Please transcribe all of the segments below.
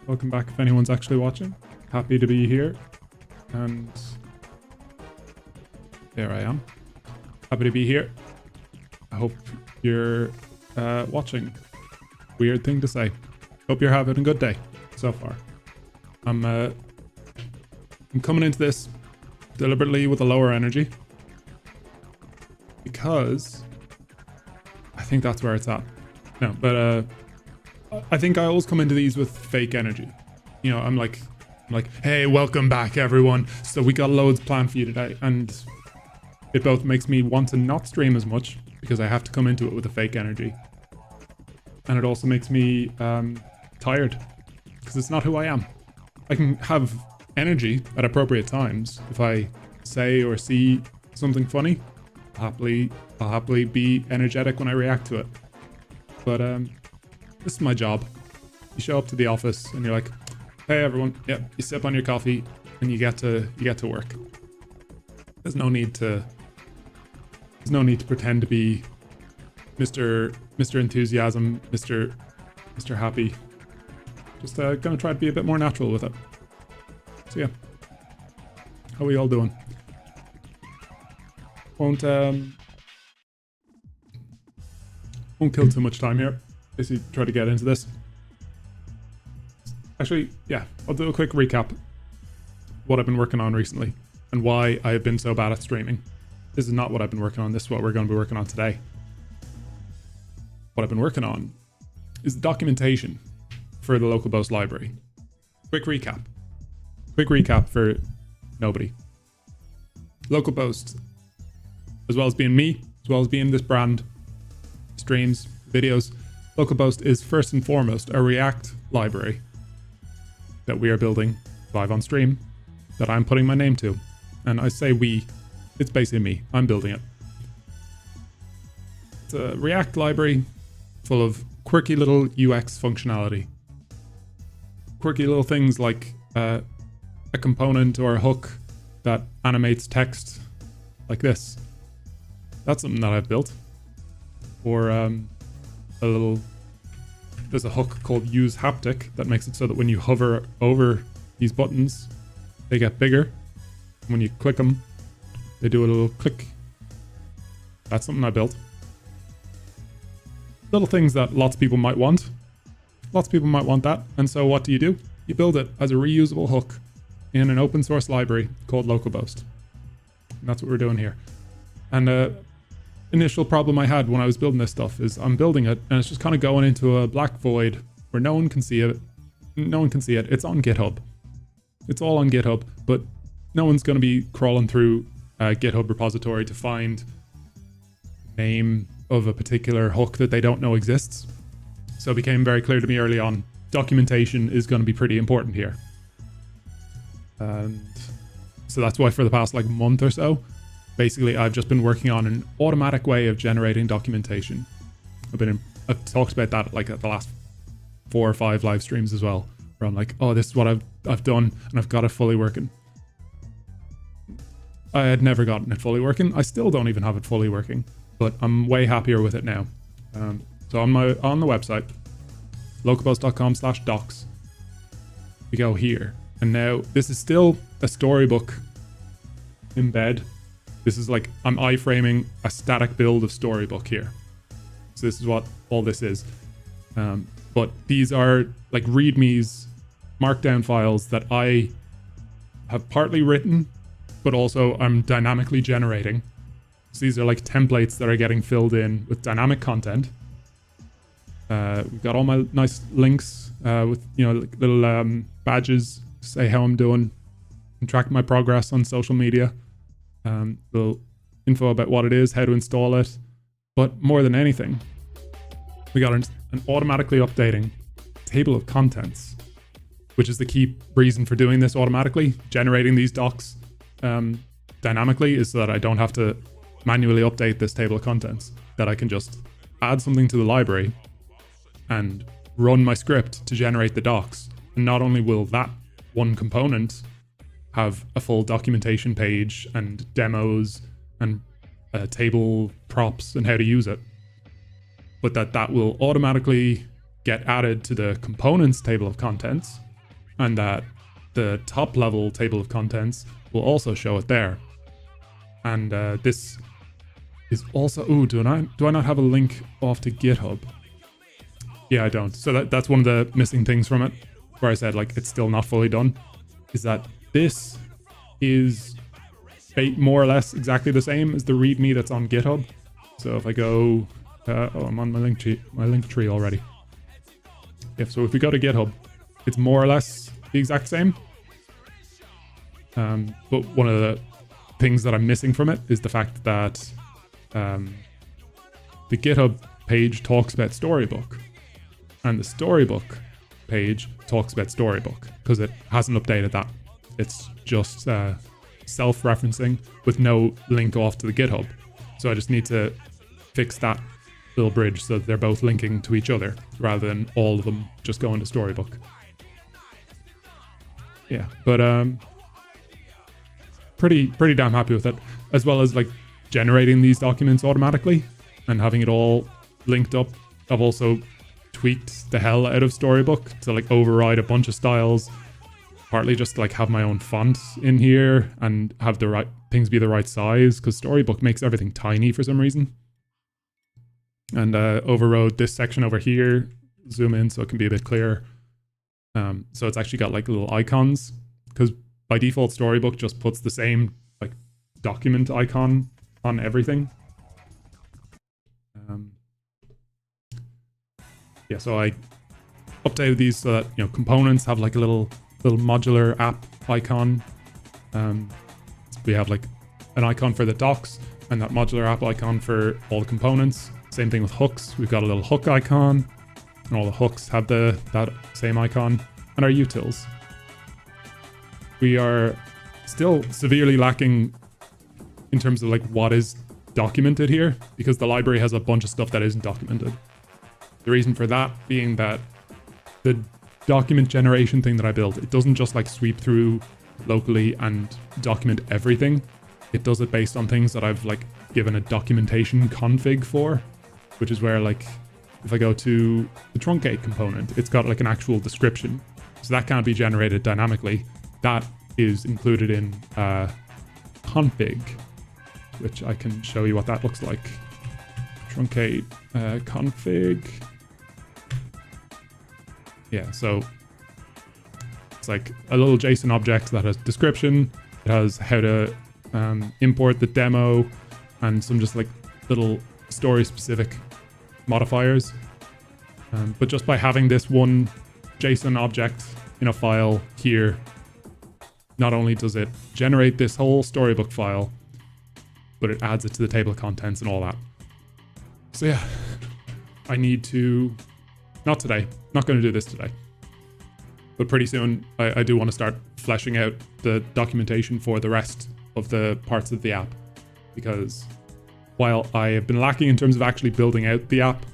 Welcome back if anyone's actually watching. Happy to be here. And there I am. Happy to be here. I hope you're watching. Weird thing to say. Hope you're having a good day so far. I'm coming into this deliberately with a lower energy because I think that's where it's at. No, but I think I always come into these with fake energy. You know, I'm like, hey, welcome back everyone. So we got loads planned for you today, and it both makes me want to not stream as much because I have to come into it with a fake energy, and it also makes me tired because it's not who I am. I can have energy at appropriate times. If I say or see something funny, I'll happily be energetic when I react to it. But this is my job. You show up to the office and you're like, hey everyone, yep, you sip on your coffee and you get to work. There's no need to pretend to be Mr. Enthusiasm, Mr. Happy. Just gonna try to be a bit more natural with it. So yeah, how are we all doing? Won't kill too much time here. Basically try to get into this. Actually, yeah, I'll do a quick recap what I've been working on recently and why I have been so bad at streaming. This is not what I've been working on. This is what we're going to be working on today. What I've been working on is the documentation for the LocalBoast library. Quick recap for nobody. LocalBoast, as well as being me, as well as being this brand, streams, videos, LocalBoast is first and foremost a React library that we are building live on stream that I'm putting my name to. And I say we, it's basically me. I'm building it. It's a React library full of quirky little UX functionality. Quirky little things like a component or a hook that animates text like this. That's something that I've built. Or there's a hook called use haptic that makes it so that when you hover over these buttons, they get bigger. When you click them, they do a little click. That's something I built. Little things that lots of people might want. Lots of people might want that. And so what do? You build it as a reusable hook in an open source library called LocalBoast. And that's what we're doing here. And initial problem I had when I was building this stuff is I'm building it and it's just kind of going into a black void where no one can see it. It's on GitHub. It's all on GitHub, but no one's going to be crawling through a GitHub repository to find the name of a particular hook that they don't know exists. So it became very clear to me early on, documentation is going to be pretty important here. And so that's why for the past month or so, basically, I've just been working on an automatic way of generating documentation. I've talked about that at the last 4 or 5 live streams as well, where I'm like, oh, this is what I've done and I've got it fully working. I had never gotten it fully working. I still don't even have it fully working, but I'm way happier with it now. So on the website, localboast.com/docs, we go here, and now this is still a storybook embed. This is I'm iframing a static build of storybook here. So this is what all this is. But these are readmes, markdown files that I have partly written, but also I'm dynamically generating. So these are templates that are getting filled in with dynamic content. We've got all my nice links with little badges to say how I'm doing and track my progress on social media. Little info about what it is, how to install it, but more than anything, we got an automatically updating table of contents, which is the key reason for doing this automatically. Generating these docs dynamically is so that I don't have to manually update this table of contents, that I can just add something to the library and run my script to generate the docs. And not only will that one component have a full documentation page and demos and table props and how to use it, but that will automatically get added to the components table of contents and that the top level table of contents will also show it there. And this is also, ooh, do I not have a link off to GitHub? Yeah, I don't. So that's one of the missing things from it, where I said like it's still not fully done, is that this is more or less exactly the same as the README that's on GitHub. So if I go, I'm on my link tree already. Yeah, so if we go to GitHub, it's more or less the exact same. But one of the things that I'm missing from it is the fact that the GitHub page talks about Storybook, and the Storybook page talks about Storybook because it hasn't updated that. It's just self-referencing with no link off to the GitHub. So I just need to fix that little bridge so that they're both linking to each other rather than all of them just going to Storybook. Yeah, but pretty damn happy with it, as well as like generating these documents automatically and having it all linked up. I've also tweaked the hell out of Storybook to like override a bunch of styles, partly just to like have my own font in here and have the right things be the right size, because Storybook makes everything tiny for some reason. And overrode this section over here, zoom in so it can be a bit clearer. So it's actually got like little icons, because by default Storybook just puts the same like document icon on everything. Yeah, so I updated these so that, you know, components have like a little modular app icon. We have like an icon for the docs and that modular app icon for all the components. Same thing with hooks. We've got a little hook icon, and all the hooks have that same icon, and our utils. We are still severely lacking in terms of like what is documented here, because the library has a bunch of stuff that isn't documented. The reason for that being that the document generation thing that I built, it doesn't just like sweep through locally and document everything. It does it based on things that I've like given a documentation config for, which is where like if I go to the truncate component, it's got like an actual description. So that can't be generated dynamically. That is included in config, which I can show you what that looks like. Truncate config. Yeah, so it's like a little JSON object that has description. It has how to import the demo and some just like little story specific modifiers. But just by having this one JSON object in a file here, not only does it generate this whole Storybook file, but it adds it to the table of contents and all that. So yeah, I need to, not today, not going to do this today, but pretty soon I do want to start fleshing out the documentation for the rest of the parts of the app, because while I have been lacking in terms of actually building out the app,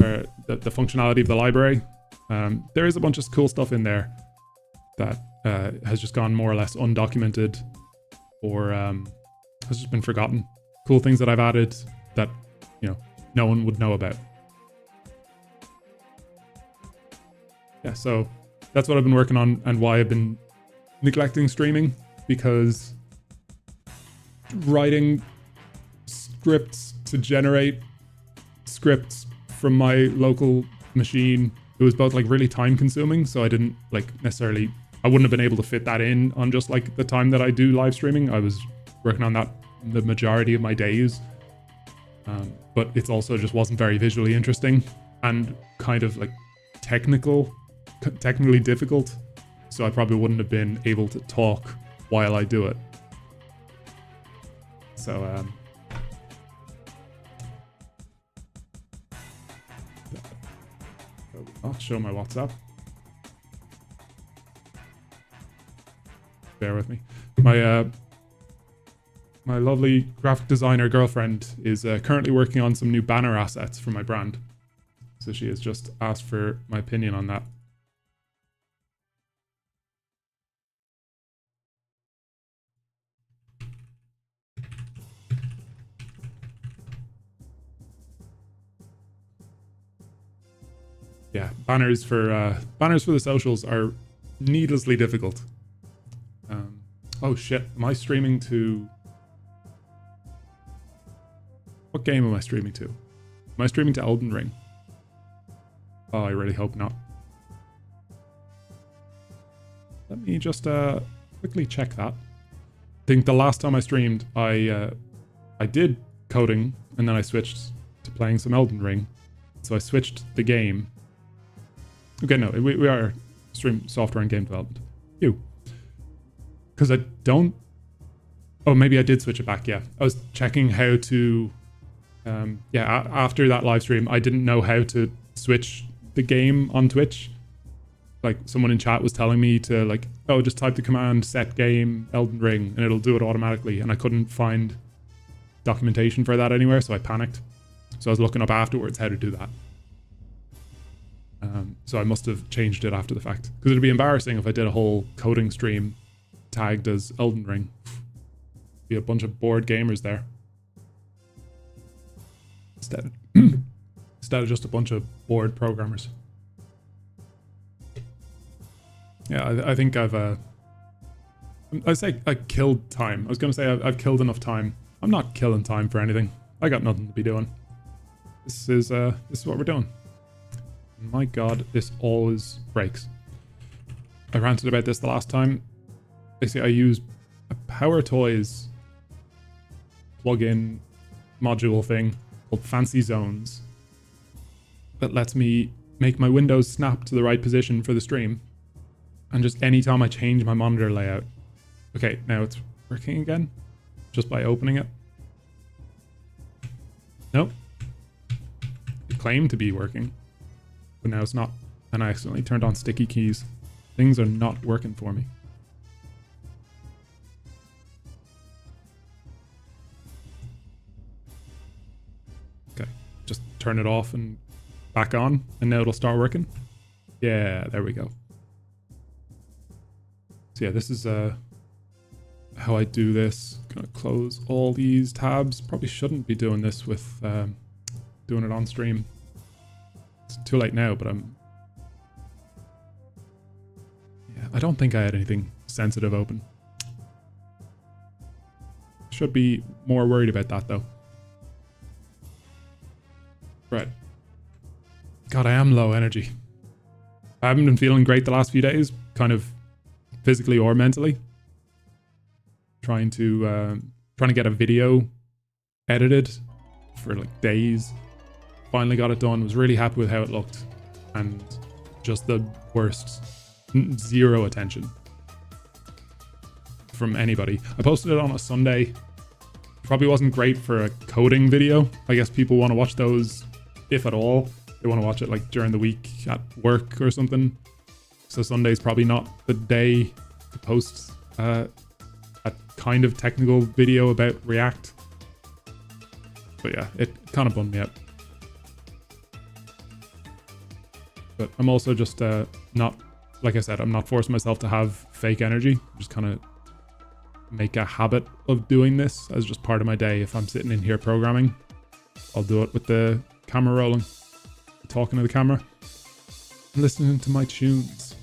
or the functionality of the library, there is a bunch of cool stuff in there that has just gone more or less undocumented, or has just been forgotten. Cool things that I've added that, you know, no one would know about. Yeah, so that's what I've been working on and why I've been neglecting streaming, because writing scripts to generate scripts from my local machine, it was both like really time consuming, so I didn't like necessarily, I wouldn't have been able to fit that in on just like the time that I do live streaming. I was working on that the majority of my days, but it also just wasn't very visually interesting and kind of like technically difficult, so I probably wouldn't have been able to talk while I do it. So I'll show my WhatsApp. Bear with me. My lovely graphic designer girlfriend is currently working on some new banner assets for my brand. So she has just asked for my opinion on that. Yeah, banners for the socials are needlessly difficult. Oh shit, am I streaming to... What game am I streaming to? Am I streaming to Elden Ring? Oh, I really hope not. Let me just quickly check that. I think the last time I streamed, I did coding, and then I switched to playing some Elden Ring. So I switched the game. Okay, no, we are stream software and game development. You. Because I don't... Oh, maybe I did switch it back, yeah. I was checking how to... after that live stream, I didn't know how to switch the game on Twitch. Like, someone in chat was telling me to, like, oh, just type the command set game Elden Ring, and it'll do it automatically. And I couldn't find documentation for that anywhere, so I panicked. So I was looking up afterwards how to do that. So I must have changed it after the fact. Because it'd be embarrassing if I did a whole coding stream tagged as Elden Ring. Be a bunch of bored gamers there. Instead of just a bunch of bored programmers. Yeah, I think I'd say I killed time. I was going to say I've killed enough time. I'm not killing time for anything. I got nothing to be doing. This is what we're doing. My god, this always breaks. I ranted about this the last time. Basically, I use a Power Toys plugin module thing called Fancy Zones that lets me make my windows snap to the right position for the stream. And just anytime I change my monitor layout. Okay, now it's working again. Just by opening it. Nope. It claimed to be working. But now it's not. And I accidentally turned on sticky keys. Things are not working for me. Okay, just turn it off and back on, and now it'll start working. Yeah, there we go. So yeah, this is how I do this. Gonna close all these tabs. Probably shouldn't be doing this with doing it on stream. It's too late now, but I don't think I had anything sensitive open. Should be more worried about that though. Right. God, I am low energy. I haven't been feeling great the last few days, kind of physically or mentally. Trying to get a video edited for like days. Finally got it done. Was really happy with how it looked, and just the worst. Zero attention from anybody. I posted it on a Sunday. Probably wasn't great for a coding video. I guess people want to watch those, if at all. They want to watch it like during the week at work or something. So Sunday's probably not the day to post a kind of technical video about React. But yeah, it kind of bummed me out. But I'm also just not... Like I said, I'm not forcing myself to have fake energy. I'm just kind of make a habit of doing this as just part of my day. If I'm sitting in here programming, I'll do it with the camera rolling, talking to the camera, and listening to my tunes.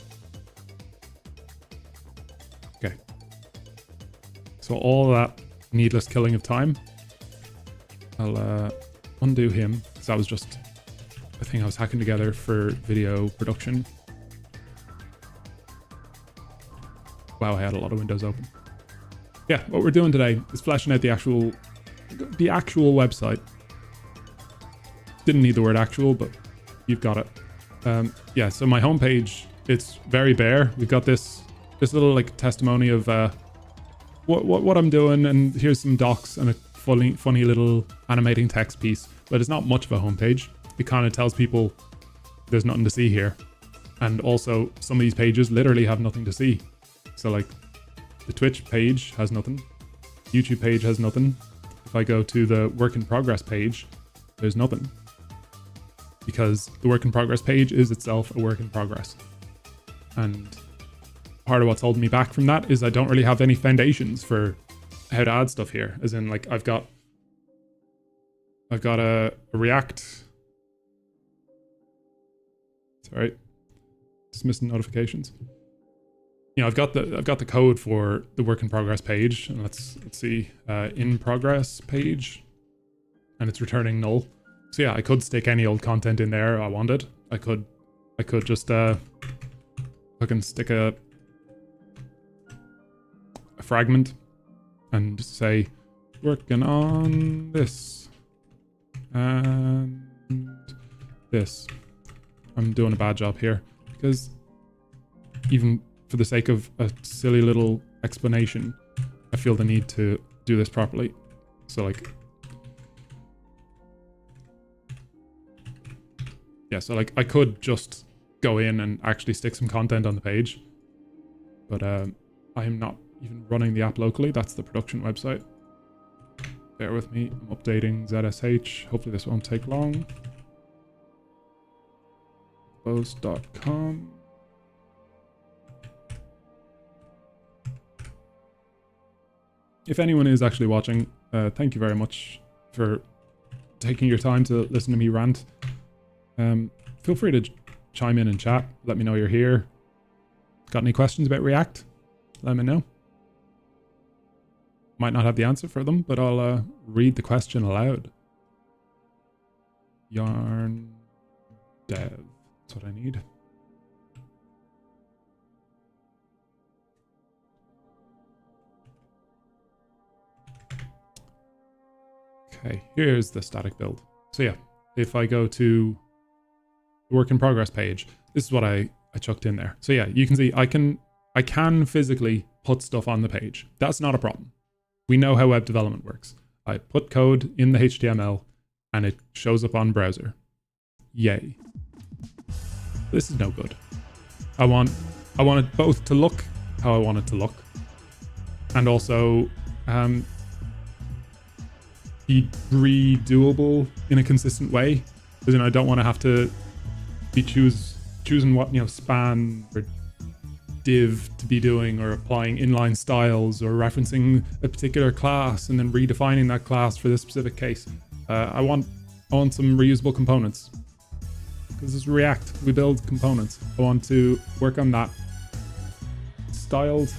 Okay. So all that needless killing of time, I'll undo him, because that was just a thing I was hacking together for video production. Wow, I had a lot of windows open. Yeah, what we're doing today is fleshing out the actual website. Didn't need the word actual, but you've got it. Yeah, so my homepage, it's very bare. We've got this little like testimony of what I'm doing, and here's some docs and a funny little animating text piece. But it's not much of a homepage. It kind of tells people there's nothing to see here. And also, some of these pages literally have nothing to see. So like the Twitch page has nothing, YouTube page has nothing. If I go to the work in progress page, there's nothing. Because the work in progress page is itself a work in progress. And part of what's holding me back from that is I don't really have any foundations for how to add stuff here. As in like I've got a React. Sorry, just missing notifications. you know, I've got the code for the work in progress page, and let's see, in progress page, and it's returning null. So yeah, I could stick any old content in there I wanted. I could just fucking stick a fragment and just say working on this and this. I'm doing a bad job here because even for the sake of a silly little explanation, I feel the need to do this properly. So like, yeah, so like I could just go in and actually stick some content on the page, but I am not even running the app locally. That's the production website. Bear with me, I'm updating ZSH. Hopefully this won't take long. LocalBoast.com. If anyone is actually watching, thank you very much for taking your time to listen to me rant. Feel free to chime in and chat. Let me know you're here. Got any questions about React? Let me know. Might not have the answer for them, but I'll read the question aloud. Yarn dev. That's what I need. Okay, here's the static build. So yeah, if I go to the work in progress page, this is what I chucked in there. So yeah, you can see I can physically put stuff on the page. That's not a problem. We know how web development works. I put code in the HTML and it shows up on browser. Yay. This is no good. I want it both to look how I want it to look, and also be redoable in a consistent way. Because, you know, I don't want to have to be choosing what, you know, span or div to be doing, or applying inline styles, or referencing a particular class and then redefining that class for this specific case. I want some reusable components. Because it's React, we build components. I want to work on that styled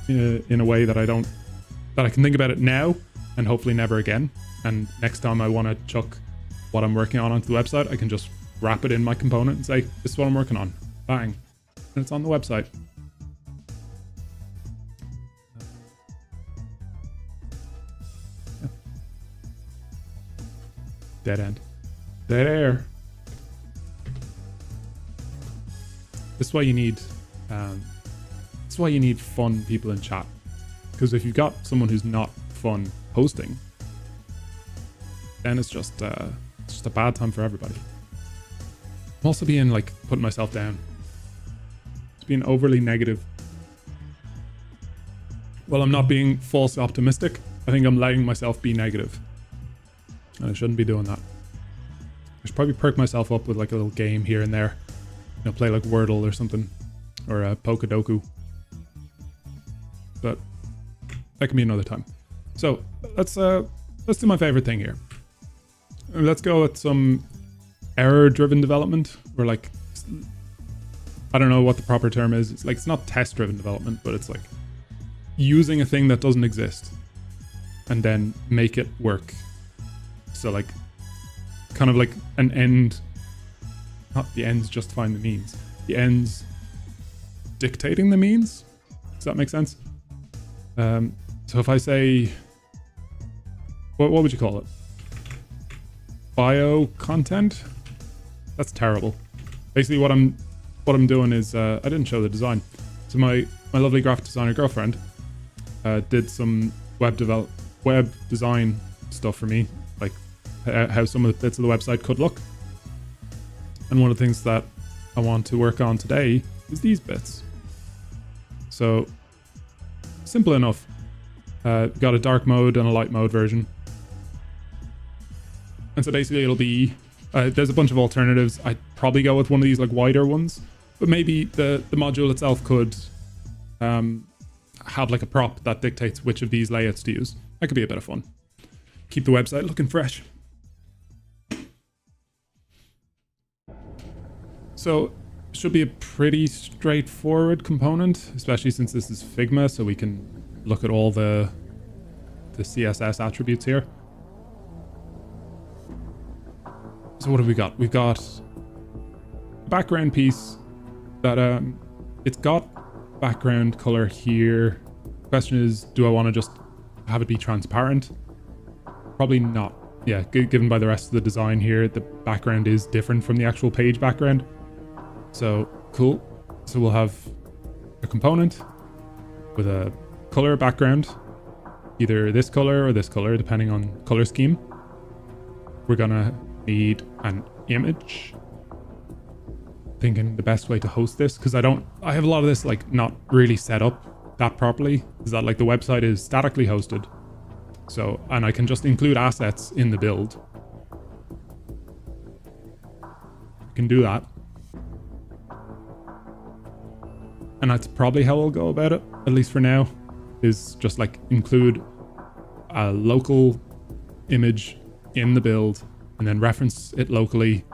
in a way that I can think about it now and hopefully never again. And next time I want to chuck what I'm working on onto the website, I can just wrap it in my component and say, this is what I'm working on. Bang. And it's on the website. Yeah. Dead end. Dead air. This is why you need fun people in chat. Because if you've got someone who's not fun hosting, then it's just a bad time for everybody. I'm also being like putting myself down. It's being overly negative. Well, I'm not being falsely optimistic. I think I'm letting myself be negative. And I shouldn't be doing that. I should probably perk myself up with like a little game here and there. You know, play like Wordle or something, or Pokedoku. But that can be another time. So let's do my favorite thing here. Let's go with some error-driven development, or like, I don't know what the proper term is. It's like, it's not test-driven development, but it's like using a thing that doesn't exist and then make it work. So like, kind of like an end. Not the ends justifying the means. The ends dictating the means. Does that make sense? So if I say, what would you call it? Bio content? That's terrible. Basically, what I'm doing is I didn't show the design. So my lovely graphic designer girlfriend did some web design stuff for me, like how some of the bits of the website could look. And one of the things that I want to work on today is these bits. So, simple enough. Got a dark mode and a light mode version. And so basically it'll be, there's a bunch of alternatives. I'd probably go with one of these like wider ones, but maybe the module itself could have like a prop that dictates which of these layouts to use. That could be a bit of fun. Keep the website looking fresh. So should be a pretty straightforward component, especially since this is Figma, so we can look at all the CSS attributes here. So what have we got? We've got a background piece that it's got background color here. Question is, do I want to just have it be transparent? Probably not. Yeah, given by the rest of the design here, the background is different from the actual page background. So cool. So we'll have a component with a color background, either this color or this color, depending on color scheme. We're gonna need an image. Thinking the best way to host this, because I have a lot of this like not really set up that properly, is that like the website is statically hosted. So, and I can just include assets in the build. I can do that. And that's probably how I'll go about it, at least for now, is just like include a local image in the build and then reference it locally,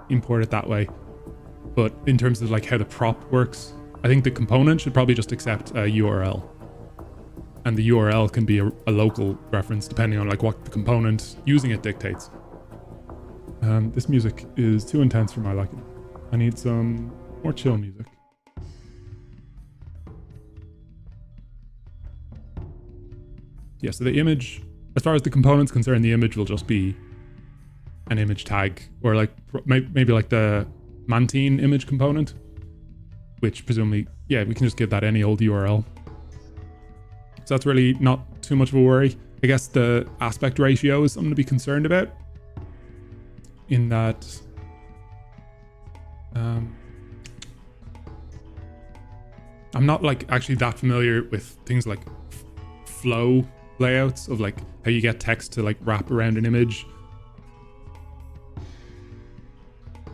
import it that way. But in terms of like how the prop works, I think the component should probably just accept a URL. And the URL can be a local reference depending on like what the component using it dictates. This music is too intense for my liking. I need some more chill music. Yeah, so the image, as far as the component's concerned, the image will just be an image tag, or like maybe like the Mantine image component, which presumably, yeah, we can just give that any old URL. So that's really not too much of a worry. I guess the aspect ratio is something to be concerned about, in that I'm not like actually that familiar with things like flow layouts of like how you get text to like wrap around an image. I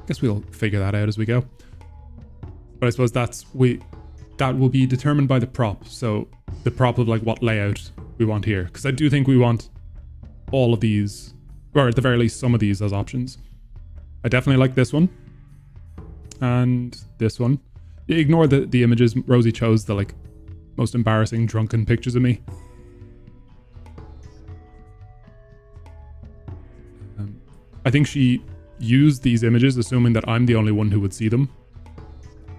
guess we'll figure that out as we go. But I suppose that will be determined by the prop. So the prop of like what layout we want here, because I do think we want all of these, or at the very least some of these, as options. I definitely like this one and this one. Ignore the images. Rosie chose the like most embarrassing drunken pictures of me. I think she used these images assuming that I'm the only one who would see them.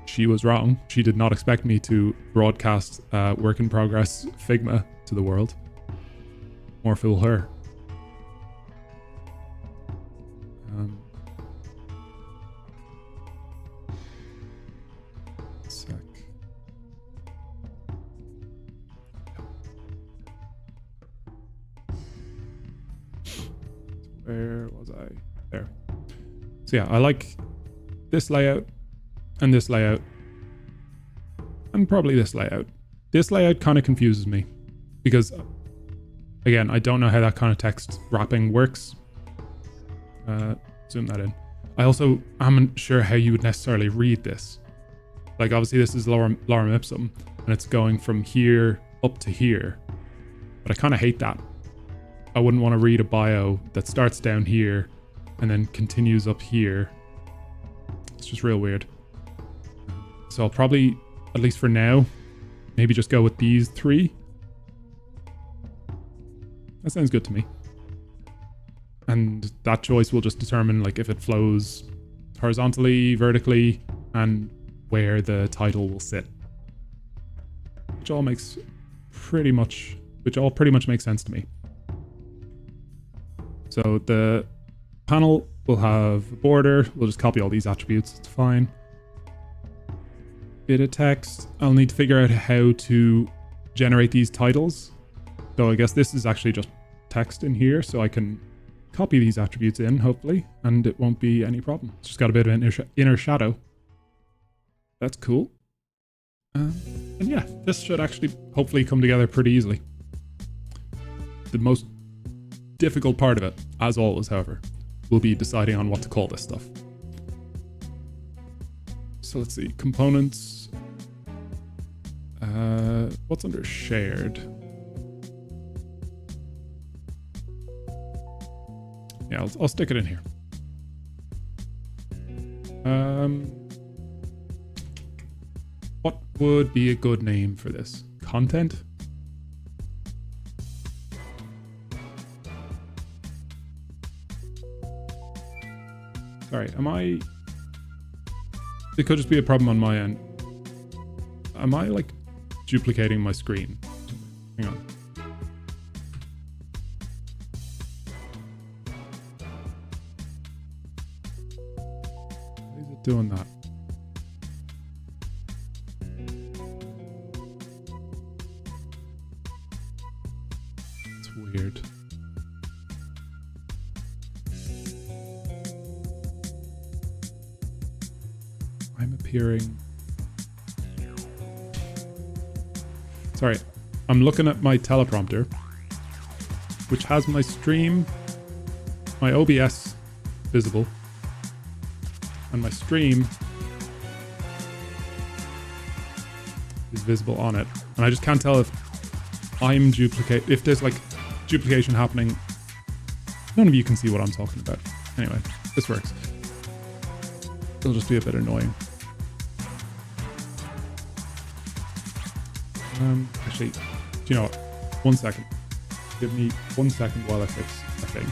She was wrong. She did not expect me to broadcast work in progress Figma to the world. Or fool her. Sec. Where was I? There. So yeah, I like this layout and this layout and probably this layout. This layout kind of confuses me because, again, I don't know how that kind of text wrapping works. Zoom that in. I also am sure how you would necessarily read this. Like obviously this is lorem ipsum and it's going from here up to here, but I kind of hate that. I wouldn't want to read a bio that starts down here and then continues up here. It's just real weird. So I'll probably, at least for now, maybe just go with these three. That sounds good to me. And that choice will just determine like if it flows horizontally, vertically, and where the title will sit. Which all pretty much makes sense to me. So the panel will have a border. We'll just copy all these attributes. It's fine. Bit of text. I'll need to figure out how to generate these titles. Though I guess this is actually just text in here, so I can copy these attributes in, hopefully, and it won't be any problem. It's just got a bit of an inner shadow. That's cool. And yeah, this should actually hopefully come together pretty easily. The most difficult part of it, as always, however, will be deciding on what to call this stuff. So let's see, components. What's under shared? Yeah, I'll stick it in here. would be a good name for this? Content? Sorry, am I... It could just be a problem on my end. Am I like duplicating my screen? Hang on. Why is it doing that? It's weird. I'm appearing. Sorry, I'm looking at my teleprompter, which has my stream, my OBS visible, and my stream is visible on it. And I just can't tell if I'm if there's like duplication happening. None of you can see what I'm talking about. Anyway, this works. It'll just be a bit annoying. Actually, do you know what? 1 second. Give me 1 second while I fix a thing.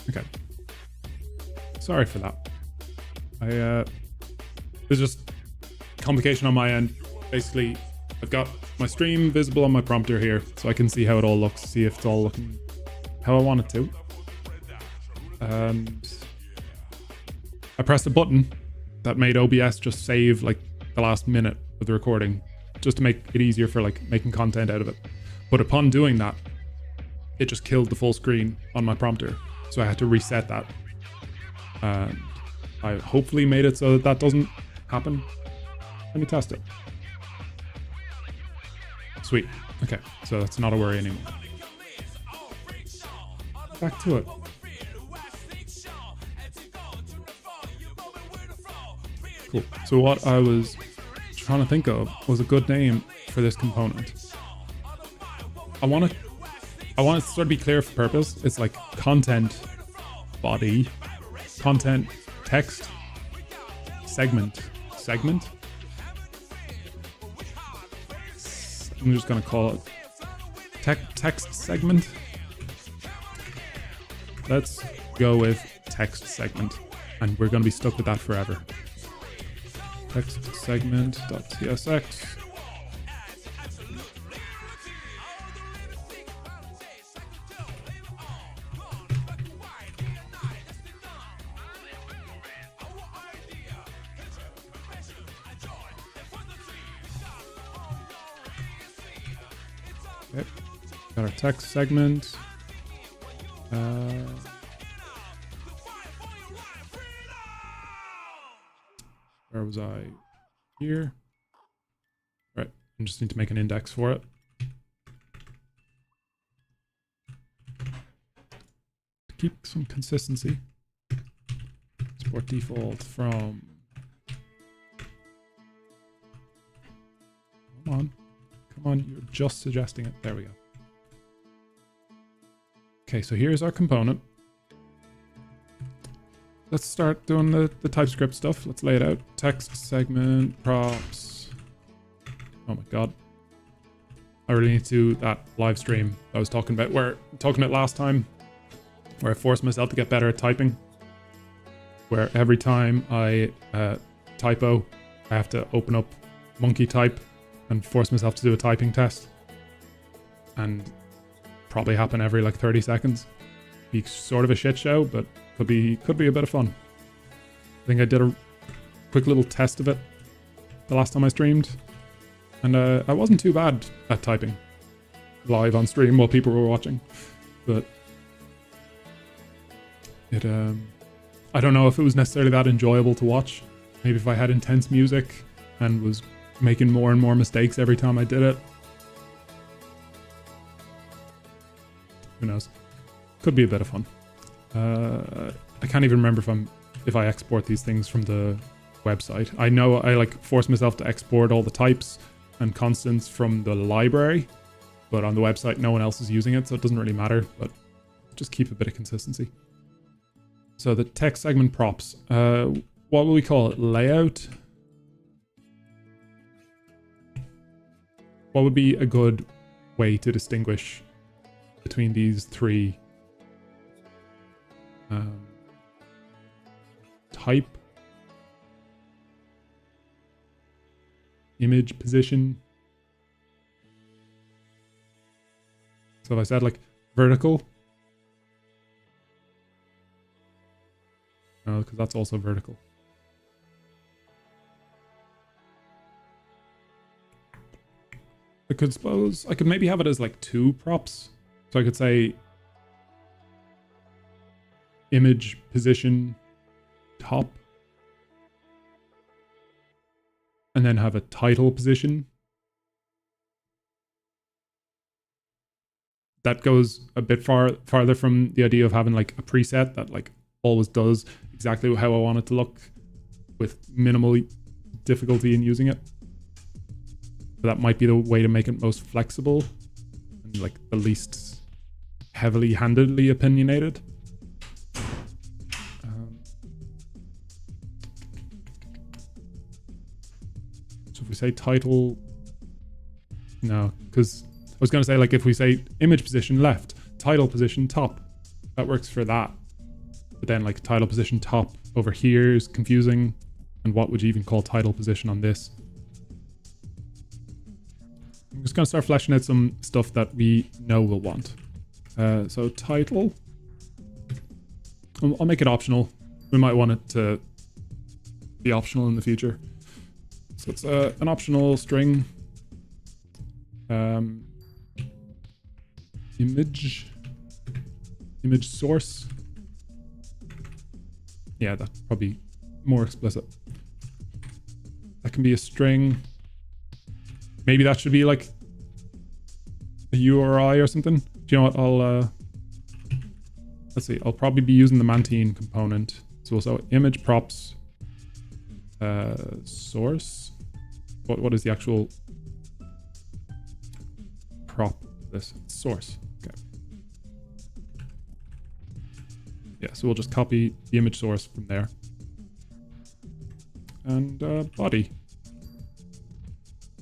Okay. Sorry for that. There's just complication on my end. Basically, I've got my stream visible on my prompter here, so I can see how it all looks, see if it's all looking how I want it to. And I pressed a button that made OBS just save like the last minute of the recording, just to make it easier for like making content out of it. But upon doing that, it just killed the full screen on my prompter. So I had to reset that. And I hopefully made it so that that doesn't happen. Let me test it. Sweet. Okay, so that's not a worry anymore. Back to it. Cool. So what I was trying to think of was a good name for this component. I want it to sort of be clear for purpose. It's like content body, content text segment. I'm just gonna call it text segment. Let's go with text segment, and we're gonna be stuck with that forever. Text segment.tsx. Okay, got our text segment. Where was I? Here. Right, I just need to make an index for it. To keep some consistency. Export default from. Come on, you're just suggesting it. There we go. Okay, so here's our component. let's start doing the TypeScript stuff. Let's lay it out. Text, segment, props. Oh my god. I really need to do that live stream I was talking about, last time, where I forced myself to get better at typing. Where every time I typo, I have to open up Monkey Type and force myself to do a typing test. And probably happen every like 30 seconds. Be sort of a shit show, but could be a bit of fun. I think I did a quick little test of it the last time I streamed, and I wasn't too bad at typing live on stream while people were watching. But it I don't know if it was necessarily that enjoyable to watch. Maybe if I had intense music and was making more and more mistakes every time I did it. Who knows? Could be a bit of fun. I can't even remember if I export these things from the website. I know I like force myself to export all the types and constants from the library, but on the website no one else is using it, so it doesn't really matter, but just keep a bit of consistency. So the text segment props, what will we call it? Layout? What would be a good way to distinguish between these three? Type, image position. So if I said like vertical, no, because that's also vertical. I could maybe have it as like two props. So I could say image position top, and then have a title position. That goes a bit farther from the idea of having like a preset that like always does exactly how I want it to look with minimal difficulty in using it. But that might be the way to make it most flexible and like the least heavily handedly opinionated. So if we say title, no, because I was going to say like if we say image position left, title position top, that works for that. But then like title position top over here is confusing. And what would you even call title position on this? I'm just going to start fleshing out some stuff that we know we'll want. So title, I'll make it optional. We might want it to be optional in the future. So it's an optional string. Image source. Yeah, that's probably more explicit. That can be a string. Maybe that should be like a URI or something. Do you know what? Let's see. I'll probably be using the Mantine component. So also image props source. What is the actual prop? This source. Okay. Yeah. So we'll just copy the image source from there. And body.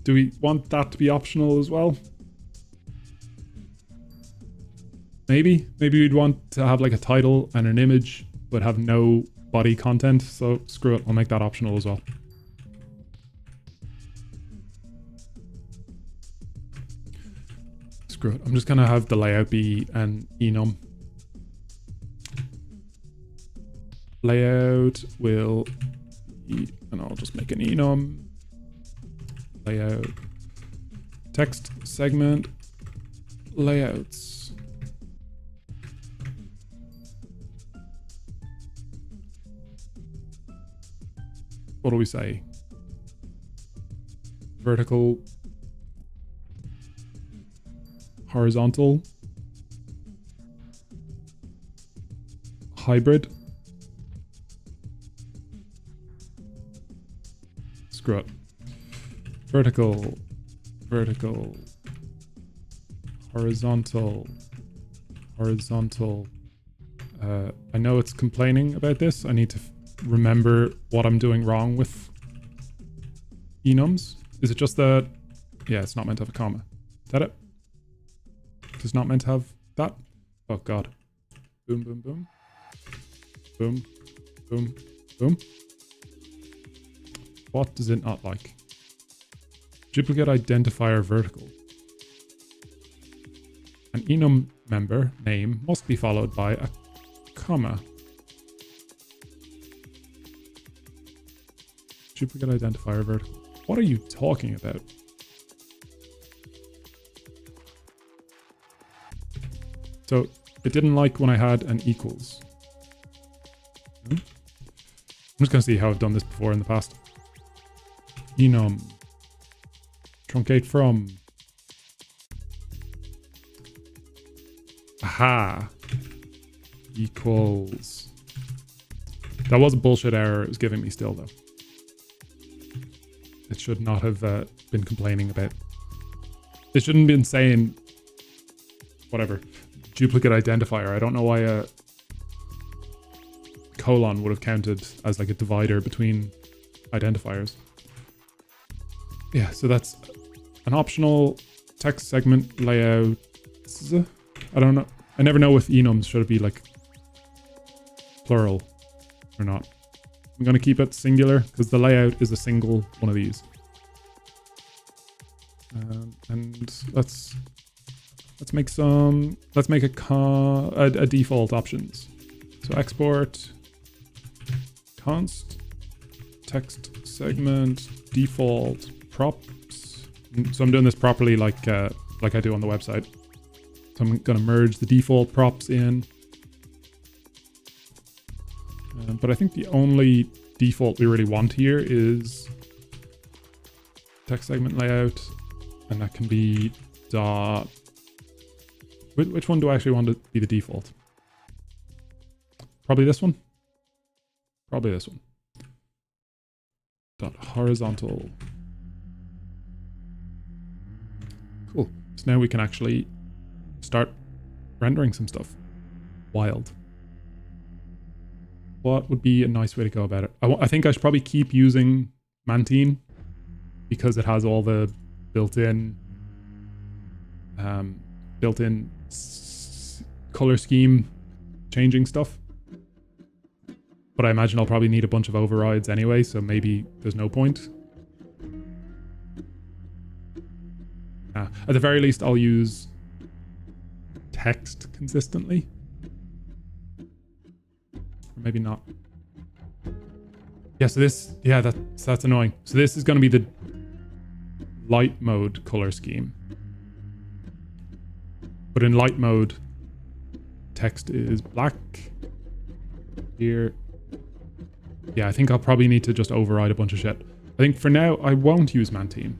Do we want that to be optional as well? Maybe we'd want to have like a title and an image, but have no body content. So screw it, I'll make that optional as well. Screw it, I'm just gonna have the layout be an enum. Layout will be, and I'll just make an enum. Layout, text segment, layouts. What do we say? Vertical, horizontal, hybrid. Screw it. Vertical, horizontal, I know it's complaining about this. I need to remember what I'm doing wrong with enums. Is it just that? Yeah, it's not meant to have a comma. Is that it? It's not meant to have that? Oh god. Boom, boom, boom. Boom, boom, boom. What does it not like? Duplicate identifier vertical. An enum member name must be followed by a comma. Duplicate identifier vertical. What are you talking about? So it didn't like when I had an equals. I'm just going to see how I've done this before in the past. Enum. Truncate from. Aha. Equals. That was a bullshit error it was giving me still, though. It should not have been complaining about. It shouldn't have been saying whatever. Duplicate identifier. I don't know why a colon would have counted as like a divider between identifiers. Yeah, so that's an optional text segment layout. I don't know. I never know with enums. Should it be like plural or not? I'm going to keep it singular because the layout is a single one of these. And let's make a default options. So export const text segment default props. So I'm doing this properly like I do on the website. So I'm going to merge the default props in. But I think the only default we really want here is text segment layout, and that can be dot. Which one do I actually want to be the default? Probably this one. Probably this one. Dot horizontal. Cool. So now we can actually start rendering some stuff. Wild. What would be a nice way to go about it? I think I should probably keep using Mantine because it has all the built-in color scheme changing stuff. But I imagine I'll probably need a bunch of overrides anyway, so maybe there's no point. At the very least, I'll use text consistently. Or maybe not. Yeah, so this, yeah, that's annoying. So this is going to be the light mode color scheme. But in light mode, text is black. Here. Yeah, I think I'll probably need to just override a bunch of shit. I think for now, I won't use Mantine.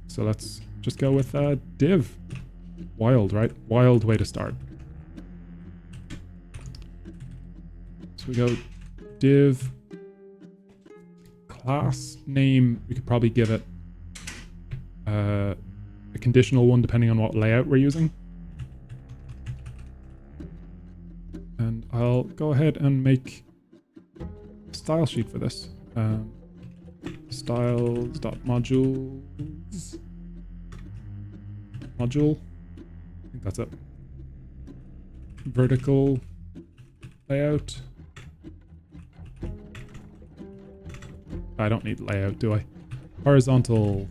So let's just go with div. Wild, right? Wild way to start. So we go div class name. We could probably give it a conditional one depending on what layout we're using. And I'll go ahead and make a style sheet for this. Styles.modules. Module. I think that's it. Vertical layout. I don't need layout, do I? Horizontal.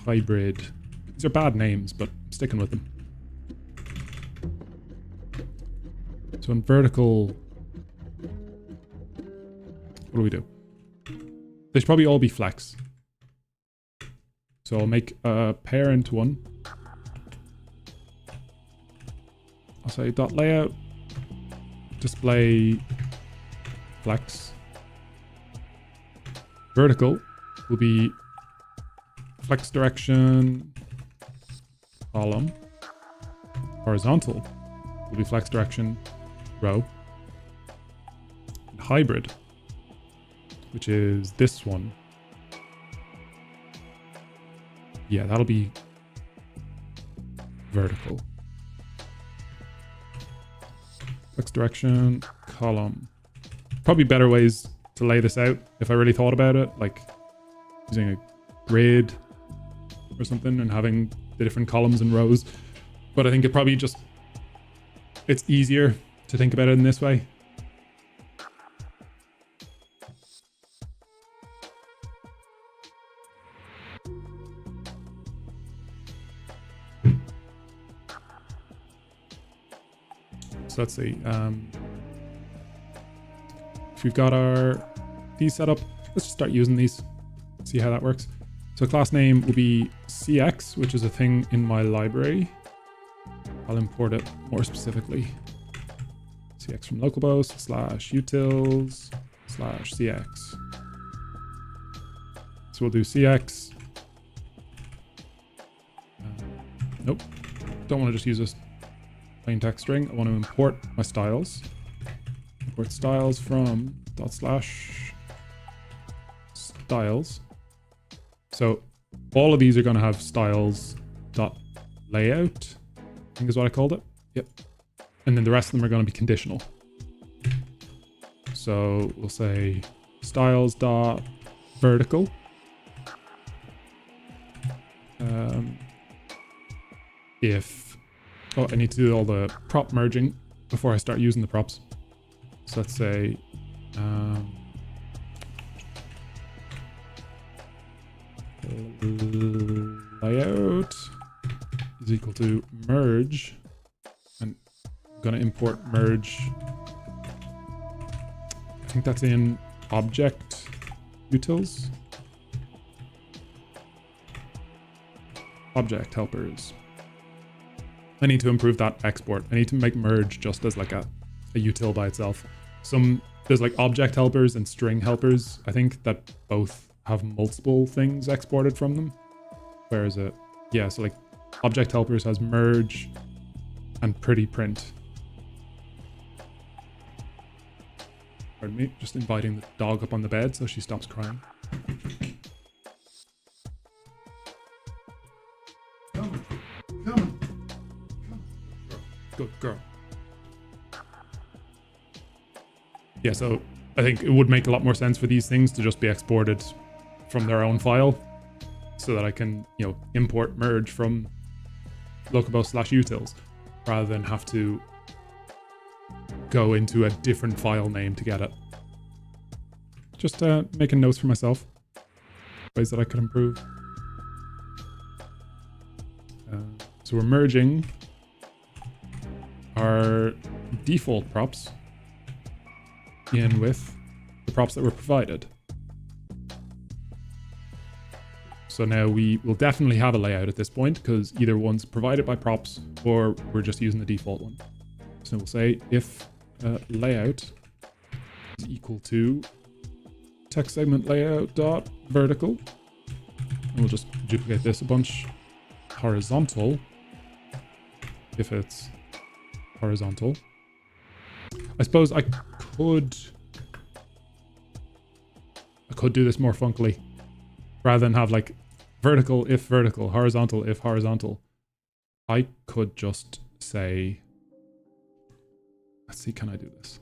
Hybrid. These are bad names, but I'm sticking with them. So in vertical, what do we do? They should probably all be flex. So I'll make a parent one. I'll say dot layout display flex. Vertical will be flex direction column. Horizontal will be flex direction row. And hybrid, which is this one. Yeah, that'll be vertical. X direction, column. Probably better ways to lay this out if I really thought about it, like using a grid or something and having the different columns and rows. But I think it's easier to think about it in this way. So let's see. If we've got these set up, let's just start using these. See how that works. So class name will be CX, which is a thing in my library. I'll import it more specifically. CX from LocalBoast /utils/CX. So we'll do CX. Nope. Don't want to just use this plain text string. I want to import my styles. Import styles from /styles. So all of these are going to have styles.layout, I think is what I called it. Yep. And then the rest of them are going to be conditional. So we'll say styles.vertical. I need to do all the prop merging before I start using the props. So let's say layout is equal to merge, and I'm going to import merge. I think that's in object utils. Object helpers. I need to improve that export. I need to make merge just as like a util by itself. There's like object helpers and string helpers, I think, that both have multiple things exported from them. Where is it? Yeah, so like object helpers has merge and pretty print. Pardon me, just inviting the dog up on the bed so she stops crying. Come. Good girl. Yeah, so I think it would make a lot more sense for these things to just be exported from their own file so that I can, import merge from LocalBoast/utils rather than have to go into a different file name to get it. Just making notes for myself, ways that I could improve. So we're merging our default props in with the props that were provided. So now we will definitely have a layout at this point because either one's provided by props or we're just using the default one. So we'll say if layout is equal to text segment layout dot vertical, and we'll just duplicate this a bunch. Horizontal, if it's horizontal. I suppose I could do this more funkily rather than have like vertical if vertical, horizontal if horizontal. I could just say, let's see, can I do this?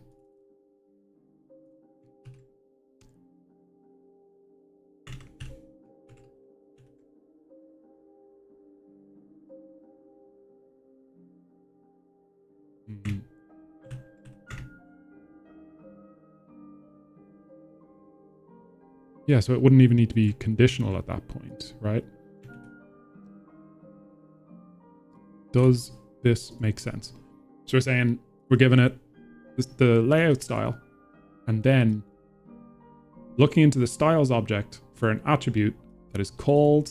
Yeah, so it wouldn't even need to be conditional at that point, right? Does this make sense? So we're saying we're giving it the layout style, and then looking into the styles object for an attribute that is called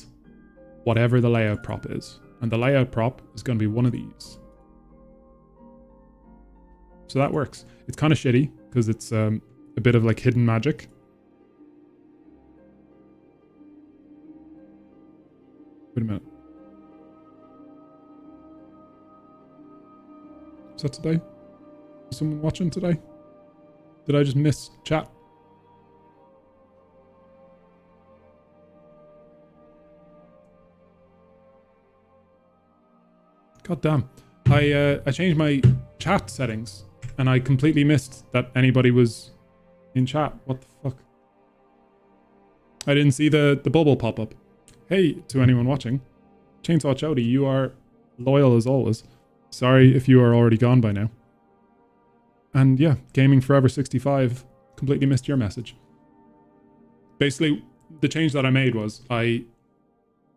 whatever the layout prop is. And the layout prop is going to be one of these. So that works. It's kind of shitty because it's a bit of like hidden magic. Wait a minute. Is that today? Is someone watching today? Did I just miss chat? God damn. I changed my chat settings and I completely missed that anybody was in chat. What the fuck? I didn't see the bubble pop up. Hey, to anyone watching, Chainsaw Chody, you are loyal as always. Sorry if you are already gone by now. And yeah, Gaming Forever 65 completely missed your message. Basically, the change that I made was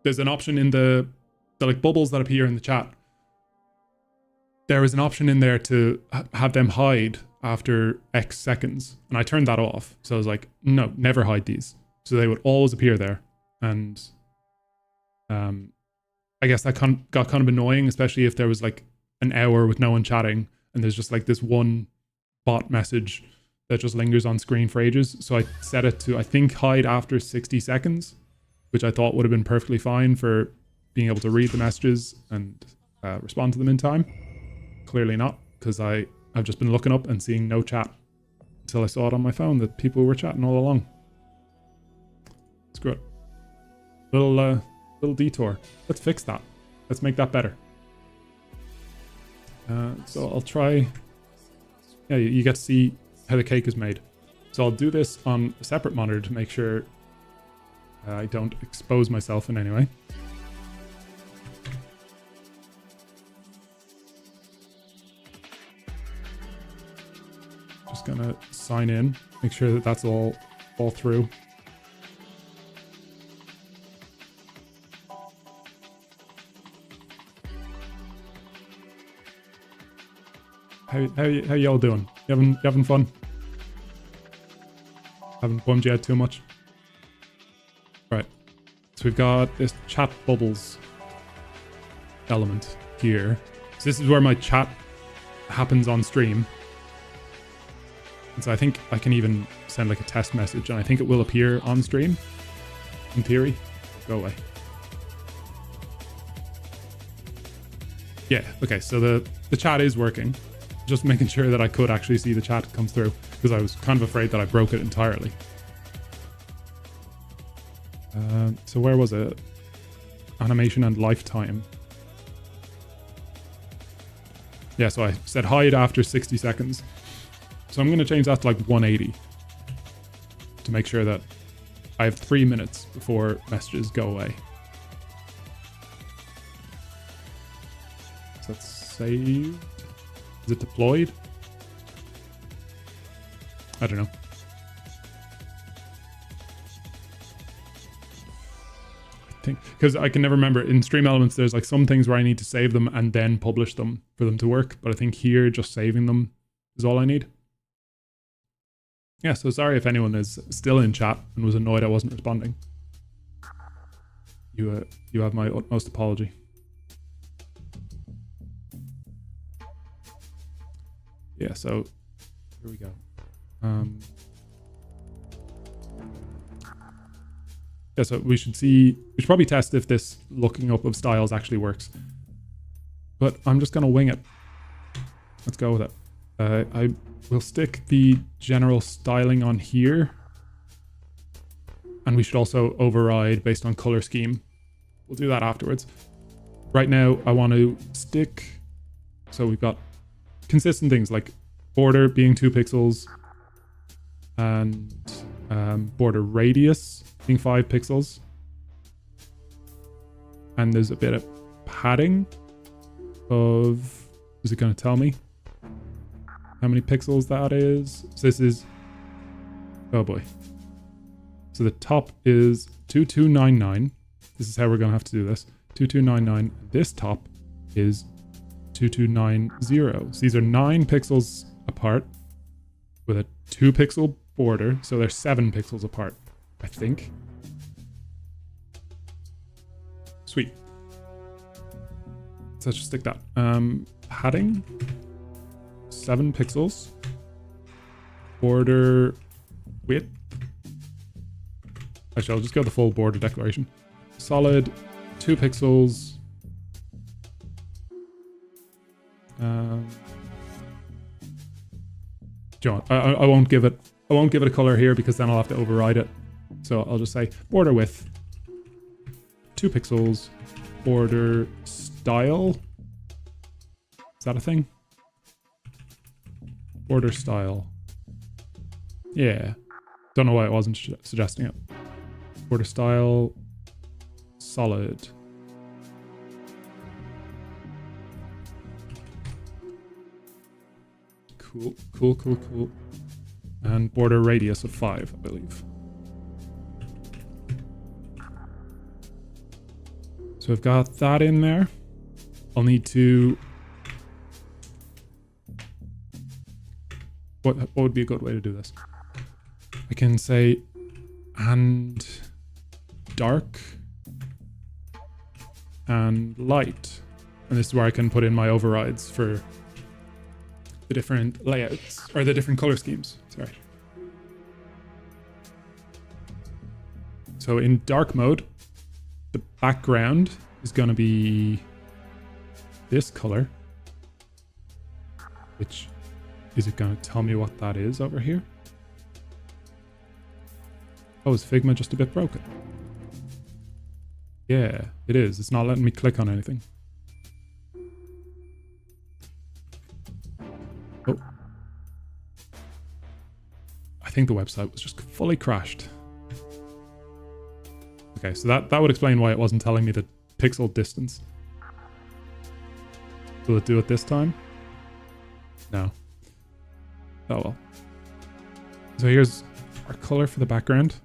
there's an option in the like bubbles that appear in the chat. There is an option in there to have them hide after X seconds, and I turned that off. So I was like, no, never hide these. So they would always appear there, and I guess that got kind of annoying, especially if there was like an hour with no one chatting, and there's just like this one bot message that just lingers on screen for ages. So I set it to, I think, hide after 60 seconds, which I thought would have been perfectly fine for being able to read the messages and respond to them in time. Clearly not, because I've just been looking up and seeing no chat until I saw it on my phone that people were chatting all along. Screw it. Little detour. Let's fix that. Let's make that better. So I'll try. Yeah, you get to see how the cake is made. So I'll do this on a separate monitor to make sure I don't expose myself in any way. Just gonna sign in, make sure that that's all through. How y'all doing? You having fun? Haven't bummed you out too much? Right. So we've got this chat bubbles element here. So this is where my chat happens on stream. And so I think I can even send like a test message, and I think it will appear on stream. In theory. Go away. Yeah, okay, so the chat is working. Just making sure that I could actually see the chat come through, because I was kind of afraid that I broke it entirely. So where was it? Animation and lifetime. Yeah, so I said hide after 60 seconds. So I'm going to change that to like 180 to make sure that I have 3 minutes before messages go away. So that's saved. Is it deployed? I don't know. I think, because I can never remember. In Stream Elements, there's like some things where I need to save them and then publish them for them to work. But I think here, just saving them is all I need. Yeah, so sorry if anyone is still in chat and was annoyed I wasn't responding. You have my utmost apology. Yeah, so here we go. Yeah, so we should probably test if this looking up of styles actually works. But I'm just gonna wing it. Let's go with it. I will stick the general styling on here. And we should also override based on color scheme. We'll do that afterwards. Right now, I want to stick. So we've got consistent things like border being 2 pixels and border radius being 5 pixels. And there's a bit of padding of, is it going to tell me how many pixels that is? So this is, oh boy. So the top is 2299. This is how we're going to have to do this. 2299. This top is 2290. So these are 9 pixels apart with a 2 pixel border. So they're 7 pixels apart, I think. Sweet. So let's just stick that. Padding. 7 pixels. Border width. Actually, I'll just go the full border declaration. Solid, 2 pixels. John, I won't give it a color here because then I'll have to override it. So I'll just say border width, 2 pixels, border style. Is that a thing? Border style. Yeah. Don't know why it wasn't suggesting it. Border style. Solid. Cool, cool, cool, cool. And border radius of 5, I believe. So I've got that in there. I'll need to... What would be a good way to do this? I can say, and dark and light. And this is where I can put in my overrides for the different layouts, or the different color schemes, sorry. So in dark mode, the background is going to be this color, which is it going to tell me what that is over here? Oh, is Figma just a bit broken? Yeah, it is. It's not letting me click on anything. Oh. I think the website was just fully crashed. Okay, so that would explain why it wasn't telling me the pixel distance. Will it do it this time? No. Oh well. So here's our color for the background.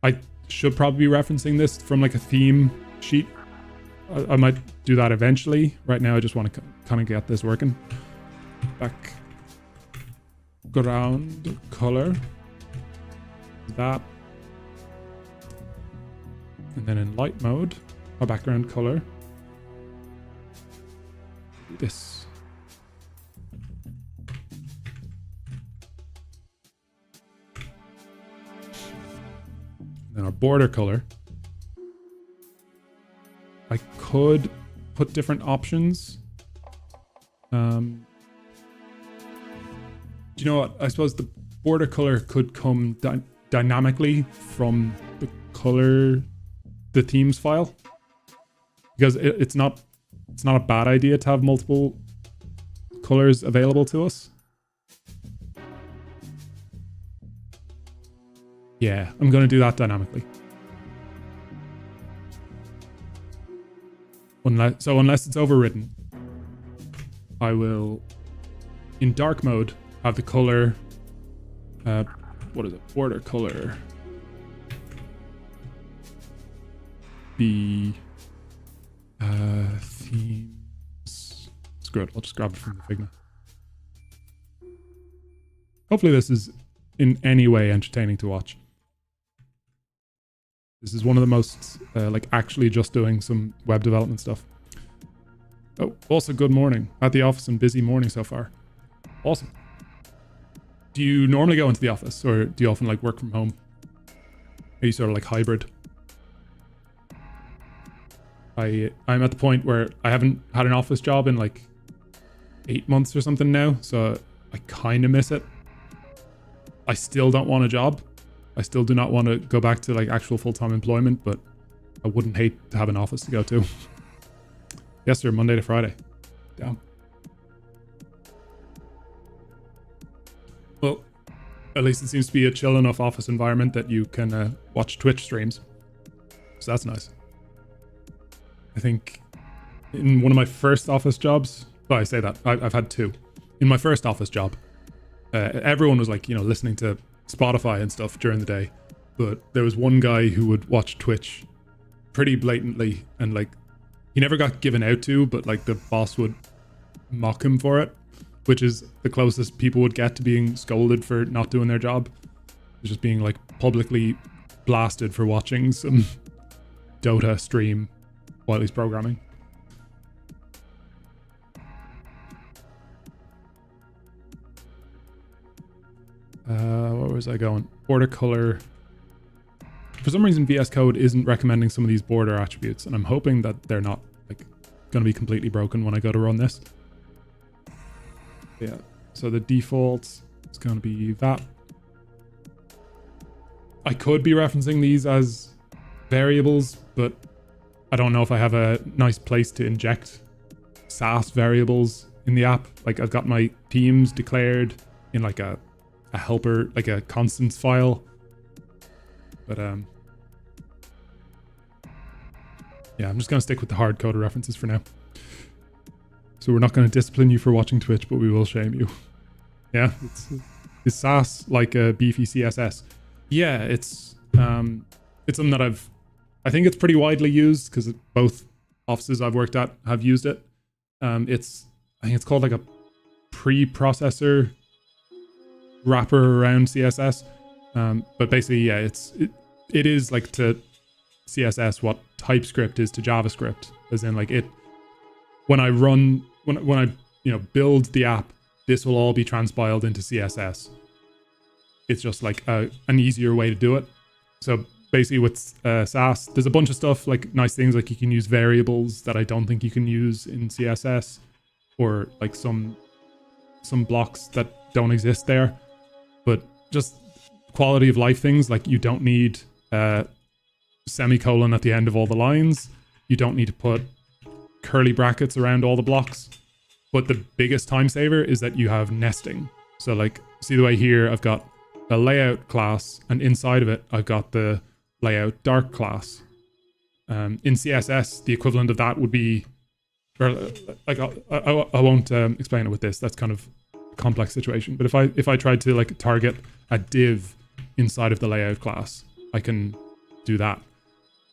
I should probably be referencing this from like a theme sheet. I might do that eventually. Right now I just want to kind of get this working. Background color. That. And then in light mode, our background color. This. And our border color. I could put different options. Do you know what? I suppose the border color could come dynamically from the color, the themes file, because it's not a bad idea to have multiple colors available to us. Yeah, I'm going to do that dynamically. Unless it's overridden, I will, in dark mode, have the color, what is it? Border color be themes. Screw it, I'll just grab it from the Figma. Hopefully this is in any way entertaining to watch. This is one of the most, like, actually just doing some web development stuff. Oh, also good morning. At the office and busy morning so far. Awesome. Do you normally go into the office, or do you often, like, work from home? Are you sort of like hybrid? I'm at the point where I haven't had an office job in like 8 months or something now, so I kind of miss it. I still don't want a job. I still do not want to go back to like actual full-time employment, but I wouldn't hate to have an office to go to. Yes, sir. Monday to Friday. Damn. Well, at least it seems to be a chill enough office environment that you can watch Twitch streams. So that's nice. I think in one of my first office jobs, well, I say that, I've had two. In my first office job, everyone was like, you know, listening to Spotify and stuff during the day, but there was one guy who would watch Twitch pretty blatantly, and like he never got given out to, but like the boss would mock him for it, which is the closest people would get to being scolded for not doing their job. It's just being like publicly blasted for watching some Dota stream while he's programming. Where was I going? Border color. For some reason, VS Code isn't recommending some of these border attributes, and I'm hoping that they're not like going to be completely broken when I go to run this. Yeah. So the default is going to be that. I could be referencing these as variables, but I don't know if I have a nice place to inject Sass variables in the app. Like I've got my themes declared, in like a helper, like a constants file. But yeah, I'm just going to stick with the hard-coded references for now. So we're not going to discipline you for watching Twitch, but we will shame you. Yeah, is Sass like a beefy CSS? Yeah, it's something that I think it's pretty widely used because both offices I've worked at have used it. I think it's called like a preprocessor wrapper around CSS. But basically, yeah, it is like to CSS what TypeScript is to JavaScript, as in like when I build the app, this will all be transpiled into CSS. It's just like an easier way to do it. So basically with Sass, there's a bunch of stuff, like nice things, like you can use variables that I don't think you can use in CSS, or like some blocks that don't exist there. But just quality of life things, like you don't need semicolon at the end of all the lines. You don't need to put curly brackets around all the blocks. But the biggest time saver is that you have nesting. So like, see the way here, I've got a layout class, and inside of it, I've got the layout dark class. In CSS, the equivalent of that would be, or like I won't explain it with this. That's kind of a complex situation. But if I tried to like target a div inside of the layout class, I can do that.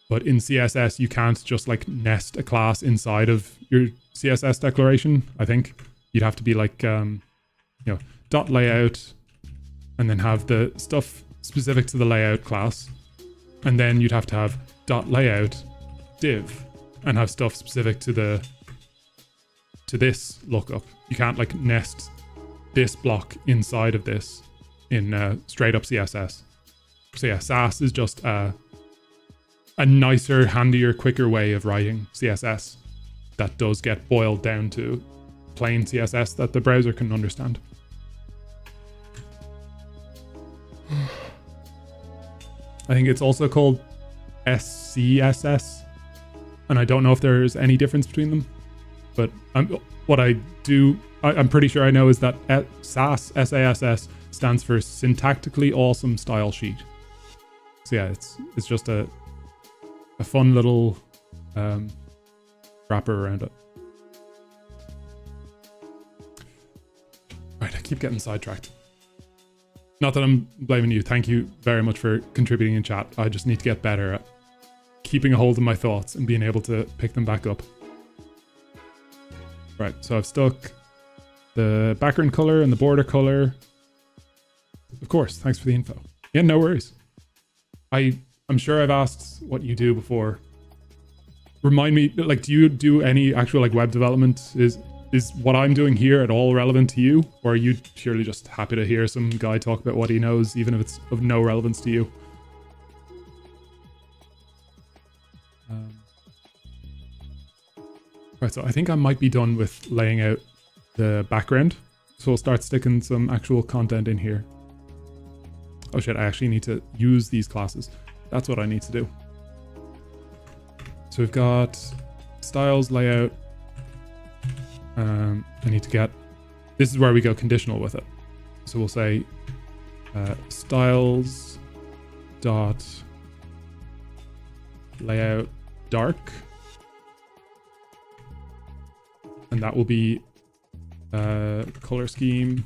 But in CSS, you can't just like nest a class inside of your CSS declaration. I think you'd have to be like, dot layout, and then have the stuff specific to the layout class. And then you'd have to have dot layout div and have stuff specific to this lookup. You can't like nest this block inside of this in straight up CSS. So yeah, Sass is just a nicer, handier, quicker way of writing CSS that does get boiled down to plain CSS that the browser can understand. I think it's also called SCSS, and I don't know if there's any difference between them, but I'm pretty sure I know is that SAS, SASS, stands for Syntactically Awesome Style Sheet. So yeah, it's just a fun little wrapper around it. Right, I keep getting sidetracked. Not that I'm blaming you. Thank you very much for contributing in chat. I just need to get better at keeping a hold of my thoughts and being able to pick them back up. Right, so I've stuck the background color and the border color. Of course, thanks for the info. Yeah, no worries. I'm sure I've asked what you do before. Remind me, like, do you do any actual like web development? Is what I'm doing here at all relevant to you? Or are you purely just happy to hear some guy talk about what he knows, even if it's of no relevance to you? Right, so I think I might be done with laying out the background. So we'll start sticking some actual content in here. Oh shit, I actually need to use these classes. That's what I need to do. So we've got styles, layout. I need to get, this is where we go conditional with it. So we'll say styles dot layout dark, and that will be color scheme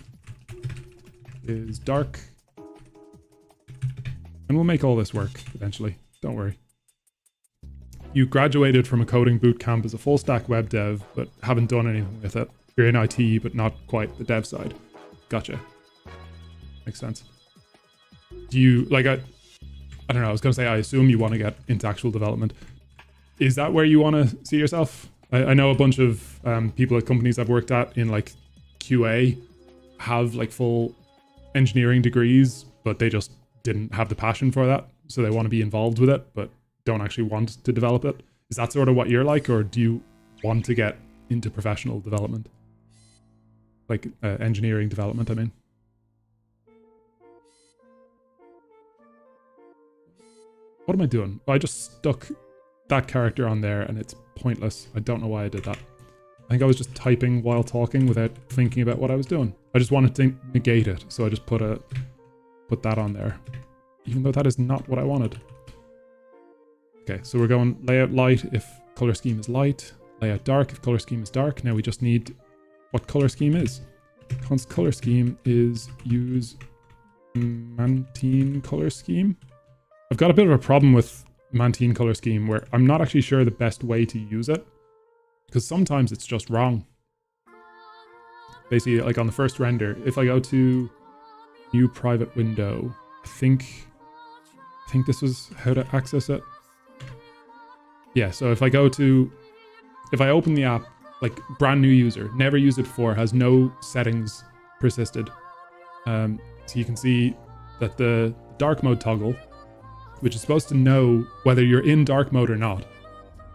is dark, and we'll make all this work eventually. Don't worry. You graduated from a coding boot camp as a full stack web dev, but haven't done anything with it. You're in IT, but not quite the dev side. Gotcha. Makes sense. Do you, like, I don't know, I was going to say, I assume you want to get into actual development. Is that where you want to see yourself? I know a bunch of people at companies I've worked at in like QA have like full engineering degrees, but they just didn't have the passion for that. So they want to be involved with it, but don't actually want to develop it. Is that sort of what you're like, or do you want to get into professional development? Like engineering development, I mean. What am I doing? I just stuck that character on there and it's pointless. I don't know why I did that. I think I was just typing while talking without thinking about what I was doing. I just wanted to negate it, so I just put that on there, even though that is not what I wanted. Okay, so we're going layout light if color scheme is light, layout dark if color scheme is dark. Now we just need what color scheme is. Const color scheme is use Mantine color scheme. I've got a bit of a problem with Mantine color scheme where I'm not actually sure the best way to use it, because sometimes it's just wrong. Basically, like on the first render, if I go to new private window, I think this was how to access it. Yeah, so if I open the app, like brand new user, never used it before, has no settings persisted. So you can see that the dark mode toggle, which is supposed to know whether you're in dark mode or not,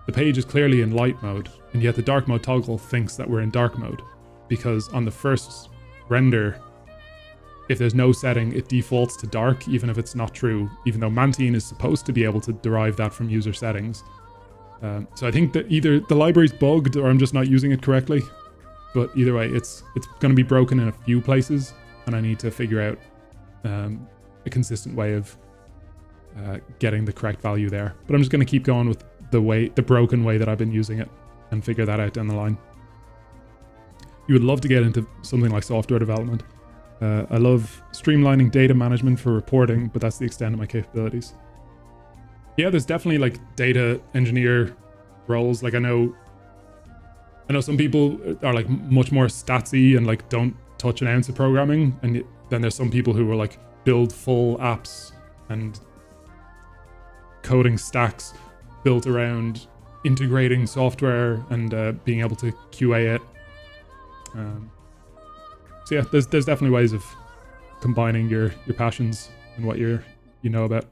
the page is clearly in light mode, and yet the dark mode toggle thinks that we're in dark mode, because on the first render, if there's no setting, it defaults to dark, even if it's not true, even though Mantine is supposed to be able to derive that from user settings. So I think that either the library's bugged or I'm just not using it correctly, but either way, it's going to be broken in a few places, and I need to figure out a consistent way of getting the correct value there. But I'm just going to keep going with the broken way that I've been using it and figure that out down the line. You would love to get into something like software development. I love streamlining data management for reporting, but that's the extent of my capabilities. Yeah, there's definitely like data engineer roles. Like I know some people are like much more statsy and like don't touch an ounce of programming, and then there's some people who will like build full apps and coding stacks built around integrating software and being able to QA it. So yeah, there's definitely ways of combining your passions and what you know about.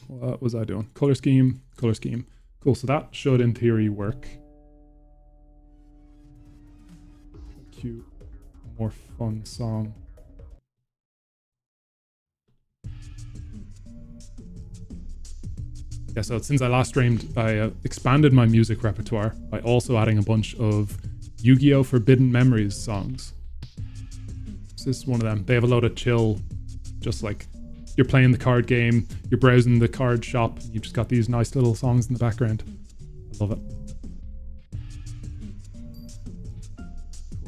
What was I doing? Color scheme. Cool, so that should in theory work. Cute, more fun song. Yeah, so since I last streamed, I expanded my music repertoire by also adding a bunch of Yu-Gi-Oh! Forbidden Memories songs. So this is one of them. They have a load of chill, just like you're playing the card game, you're browsing the card shop, and you've just got these nice little songs in the background. I love it.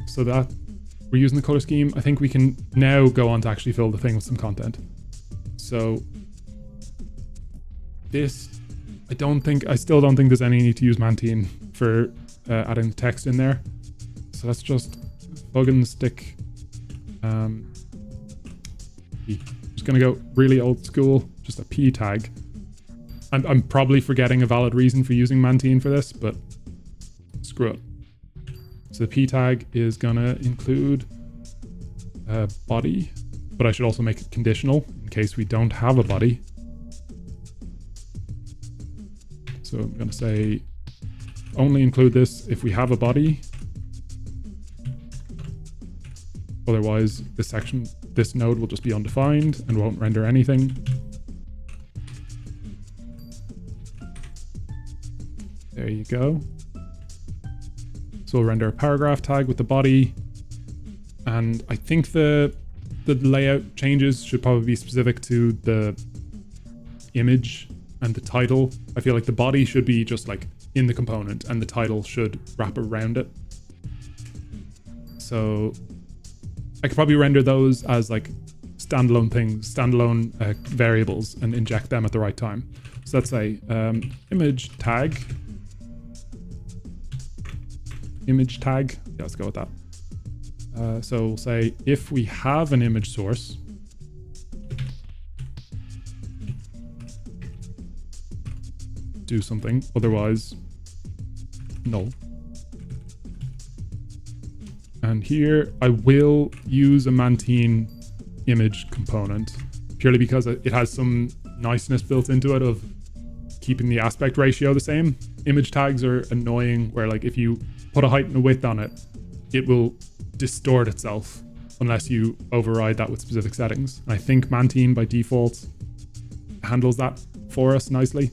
So that we're using the color scheme. I think we can now go on to actually fill the thing with some content. So this, I still don't think there's any need to use Mantine for adding the text in there. So let's just plug in the stick. Just gonna go really old school, just a P tag. I'm probably forgetting a valid reason for using Mantine for this, but screw it. So the P tag is gonna include a body, but I should also make it conditional in case we don't have a body. So I'm gonna say only include this if we have a body. Otherwise, this node will just be undefined and won't render anything. There you go. So we'll render a paragraph tag with the body. And I think the layout changes should probably be specific to the image and the title. I feel like the body should be just like in the component and the title should wrap around it. So I could probably render those as like standalone things, standalone variables, and inject them at the right time. So let's say image tag. Yeah, let's go with that. So we'll say if we have an image source, do something, otherwise null. And here I will use a Mantine image component purely because it has some niceness built into it of keeping the aspect ratio the same. Image tags are annoying where like if you put a height and a width on it, it will distort itself unless you override that with specific settings. And I think Mantine by default handles that for us nicely.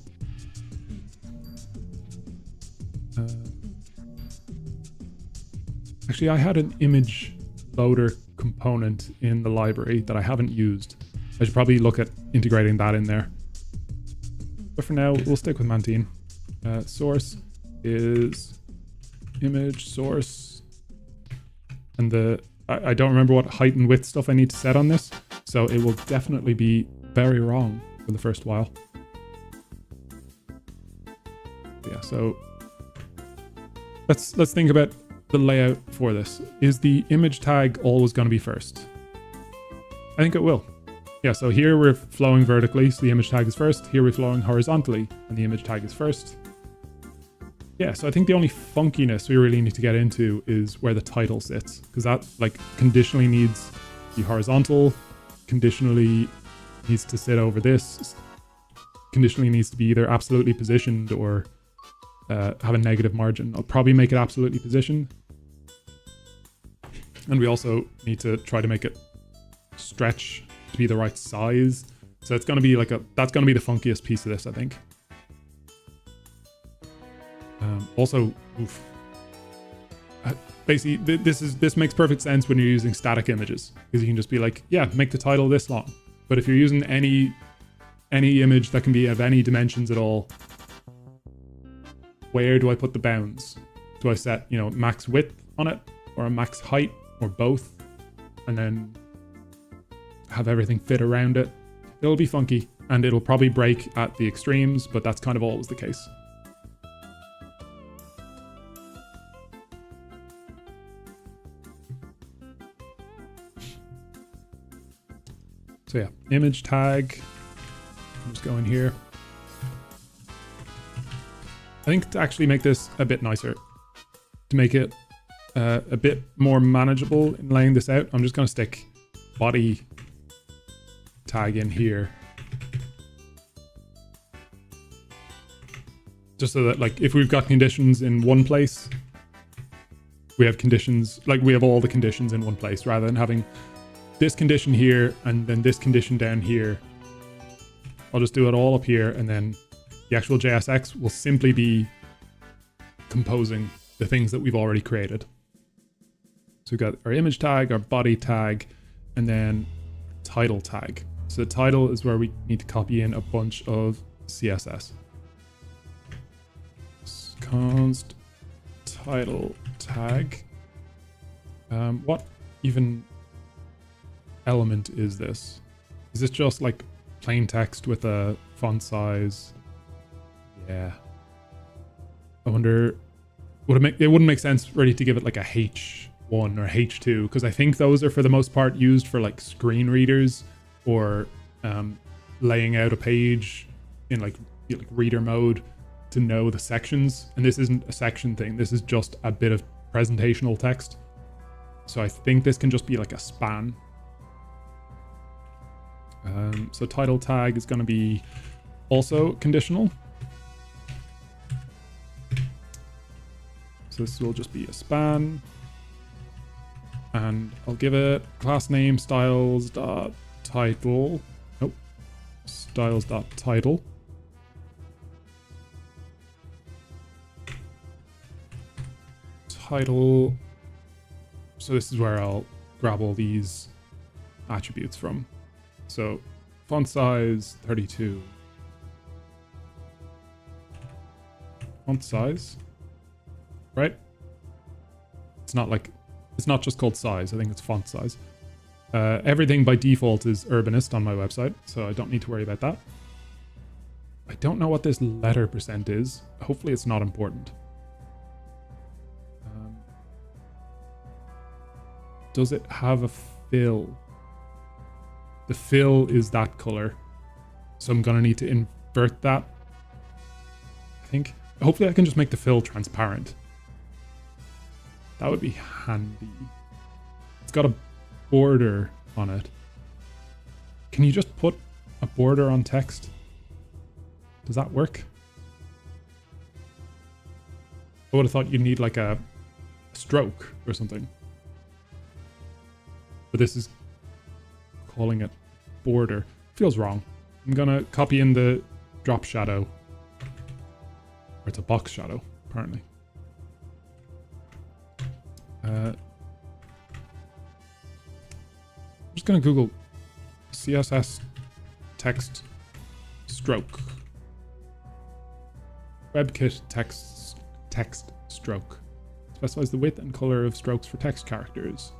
Actually, I had an image loader component in the library that I haven't used. I should probably look at integrating that in there. But for now, we'll stick with Mantine. Source is image source. And I don't remember what height and width stuff I need to set on this, so it will definitely be very wrong for the first while. Yeah, so let's think about the layout for this. Is the image tag always going to be first? I think it will. Yeah, so here we're flowing vertically, so the image tag is first. Here we're flowing horizontally, and the image tag is first. Yeah, so I think the only funkiness we really need to get into is where the title sits, because that like conditionally needs to be horizontal, conditionally needs to sit over this, conditionally needs to be either absolutely positioned or have a negative margin. I'll probably make it absolutely positioned. And we also need to try to make it stretch to be the right size. So it's going to be like that's going to be the funkiest piece of this, I think. Also, basically, this makes perfect sense when you're using static images, because you can just be like, yeah, make the title this long. But if you're using any image that can be of any dimensions at all, where do I put the bounds? Do I set, max width on it, or a max height, or both, and then have everything fit around it? It'll be funky, and it'll probably break at the extremes, but that's kind of always the case. So yeah, image tag, I'm just going here. I think to actually make this a bit nicer, to make it a bit more manageable in laying this out, I'm just going to stick body tag in here. Just so that, like, if we've got conditions in one place, we have conditions, like we have all the conditions in one place, rather than having this condition here and then this condition down here. I'll just do it all up here, and then the actual JSX will simply be composing the things that we've already created. So we've got our image tag, our body tag, and then title tag. So the title is where we need to copy in a bunch of CSS. Const title tag. What even element is this? Is this just like plain text with a font size? Yeah. I wonder, it wouldn't make sense really to give it like a H1 or H2, because I think those are for the most part used for like screen readers or laying out a page in like reader mode to know the sections. And this isn't a section thing. This is just a bit of presentational text. So I think this can just be like a span. So title tag is going to be also conditional. So this will just be a span. And I'll give it class name styles.title. Nope. Styles.title. Title. So this is where I'll grab all these attributes from. So font size 32. Font size, right? It's not just called size. I think it's font size. Everything by default is Urbanist on my website, so I don't need to worry about that. I don't know what this letter percent is. Hopefully it's not important. Does it have a fill? The fill is that color, so I'm gonna need to invert that, I think. Hopefully I can just make the fill transparent. That would be handy. It's got a border on it. Can you just put a border on text? Does that work? I would have thought you'd need like a stroke or something. But this is calling it border. Feels wrong. I'm gonna copy in the drop shadow. Or it's a box shadow, apparently. I'm just gonna Google CSS text stroke. WebKit text stroke. Specifies the width and color of strokes for text characters.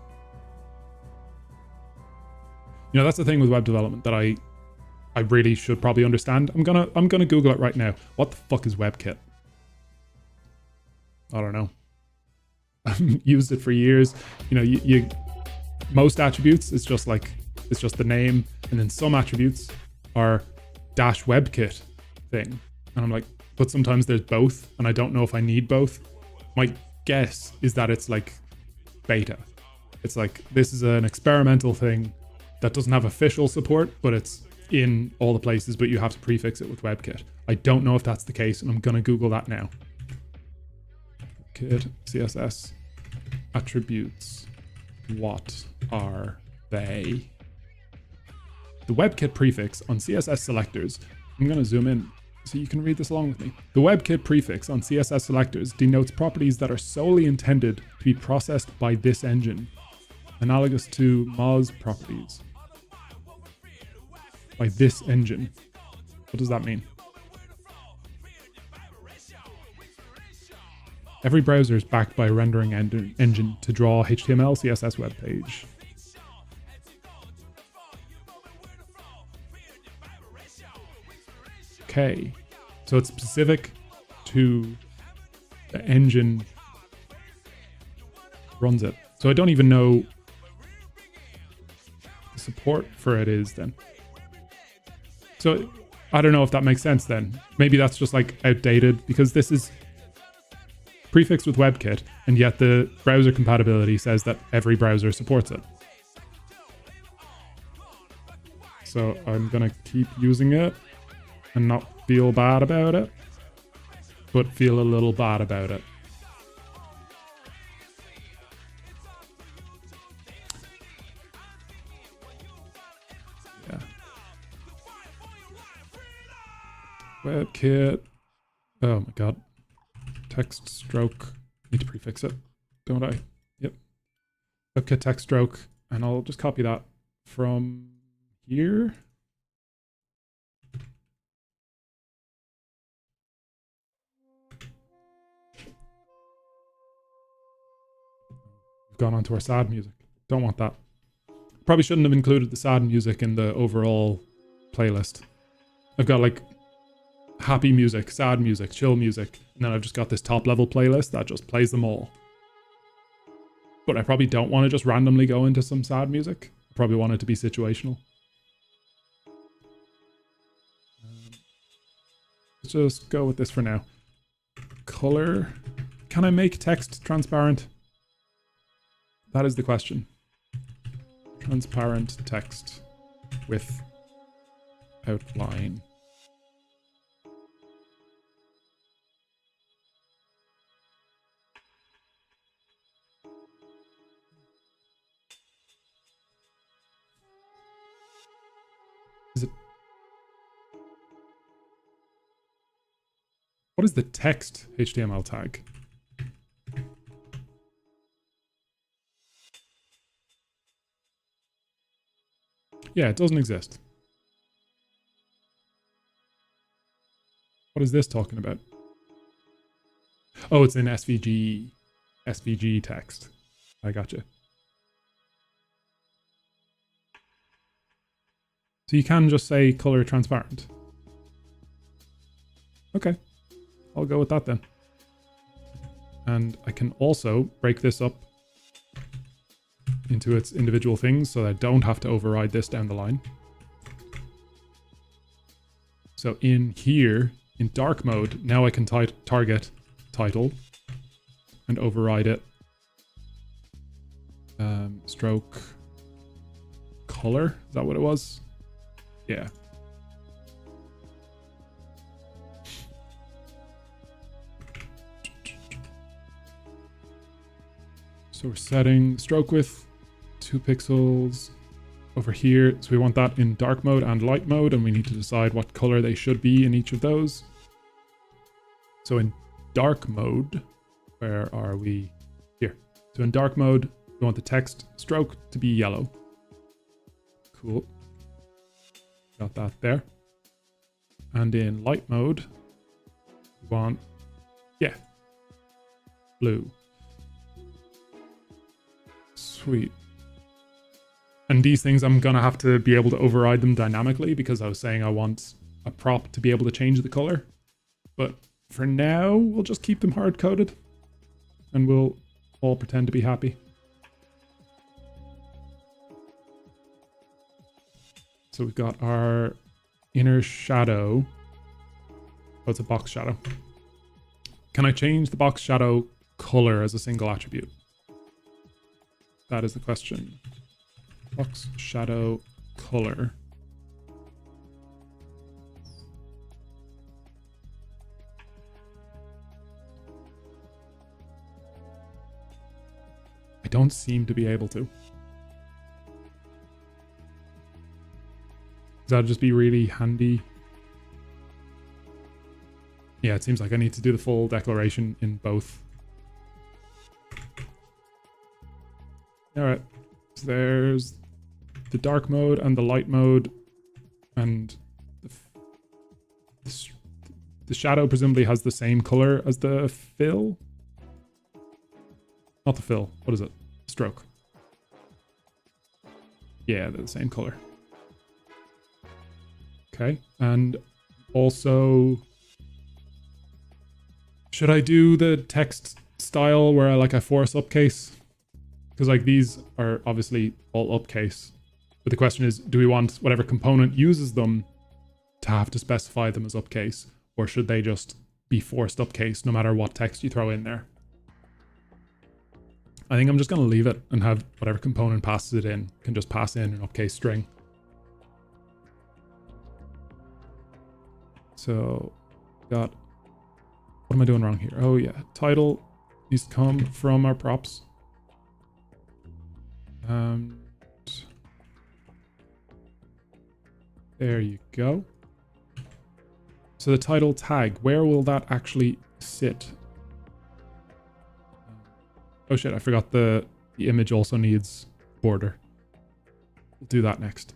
You know, that's the thing with web development that I really should probably understand. I'm gonna Google it right now. What the fuck is WebKit? I don't know. I've used it for years. You know, you most attributes it's just the name, and then some attributes are dash WebKit thing. And I'm like, but sometimes there's both, and I don't know if I need both. My guess is that it's like beta. It's like, this is an experimental thing that doesn't have official support, but it's in all the places, but you have to prefix it with WebKit. I don't know if that's the case, and I'm gonna Google that now. WebKit CSS attributes. What are they? The WebKit prefix on CSS selectors. I'm gonna zoom in so you can read this along with me. The WebKit prefix on CSS selectors denotes properties that are solely intended to be processed by this engine, analogous to Moz properties. By this engine. What does that mean? Every browser is backed by a rendering engine to draw HTML, CSS web page. Okay, so it's specific to the engine runs it. So I don't even know the support for it is then. So I don't know if that makes sense then. Maybe that's just like outdated because this is prefixed with WebKit, and yet the browser compatibility says that every browser supports it. So I'm gonna keep using it and not feel bad about it, but feel a little bad about it. Yeah. WebKit. Oh my god. Text stroke. Need to prefix it, don't I? Yep. WebKit text stroke, and I'll just copy that from here. We've gone on to our sad music. Don't want that. Probably shouldn't have included the sad music in the overall playlist. I've got like happy music, sad music, chill music, and then I've just got this top level playlist that just plays them all. But I probably don't want to just randomly go into some sad music. I probably want it to be situational. Let's just go with this for now. Color. Can I make text transparent? That is the question. Transparent text with outline. Is it? What is the text HTML tag? Yeah, it doesn't exist. What is this talking about? Oh, it's in SVG text. I gotcha. So you can just say color transparent. Okay, I'll go with that then. And I can also break this up into its individual things so that I don't have to override this down the line. So in here, in dark mode, now I can target title and override it. Stroke color, is that what it was? Yeah. So we're setting stroke width 2 pixels, over here. So we want that in dark mode and light mode, and we need to decide what color they should be in each of those. So in dark mode, where are we? Here. So in dark mode, we want the text stroke to be yellow. Cool. Got that there. And in light mode, we want, yeah, blue. Sweet. And these things, I'm going to have to be able to override them dynamically because I was saying I want a prop to be able to change the color. But for now, we'll just keep them hard-coded and we'll all pretend to be happy. So we've got our inner shadow. Oh, it's a box shadow. Can I change the box shadow color as a single attribute? That is the question. Box shadow color. I don't seem to be able to. That'd just be really handy. Yeah, it seems like I need to do the full declaration in both. All right, so there's the dark mode and the light mode, and the shadow presumably has the same color as the fill. Not the fill. What is it? Stroke. Yeah, they're the same color. Okay, and also, should I do the text style where I force upcase? Because like these are obviously all upcase, but the question is, do we want whatever component uses them to have to specify them as upcase, or should they just be forced upcase no matter what text you throw in there? I think I'm just going to leave it and have whatever component passes it in can just pass in an upcase string. So, what am I doing wrong here? Oh yeah, title needs to come from our props. There you go. So the title tag, where will that actually sit? Oh shit, I forgot the image also needs border. We'll do that next.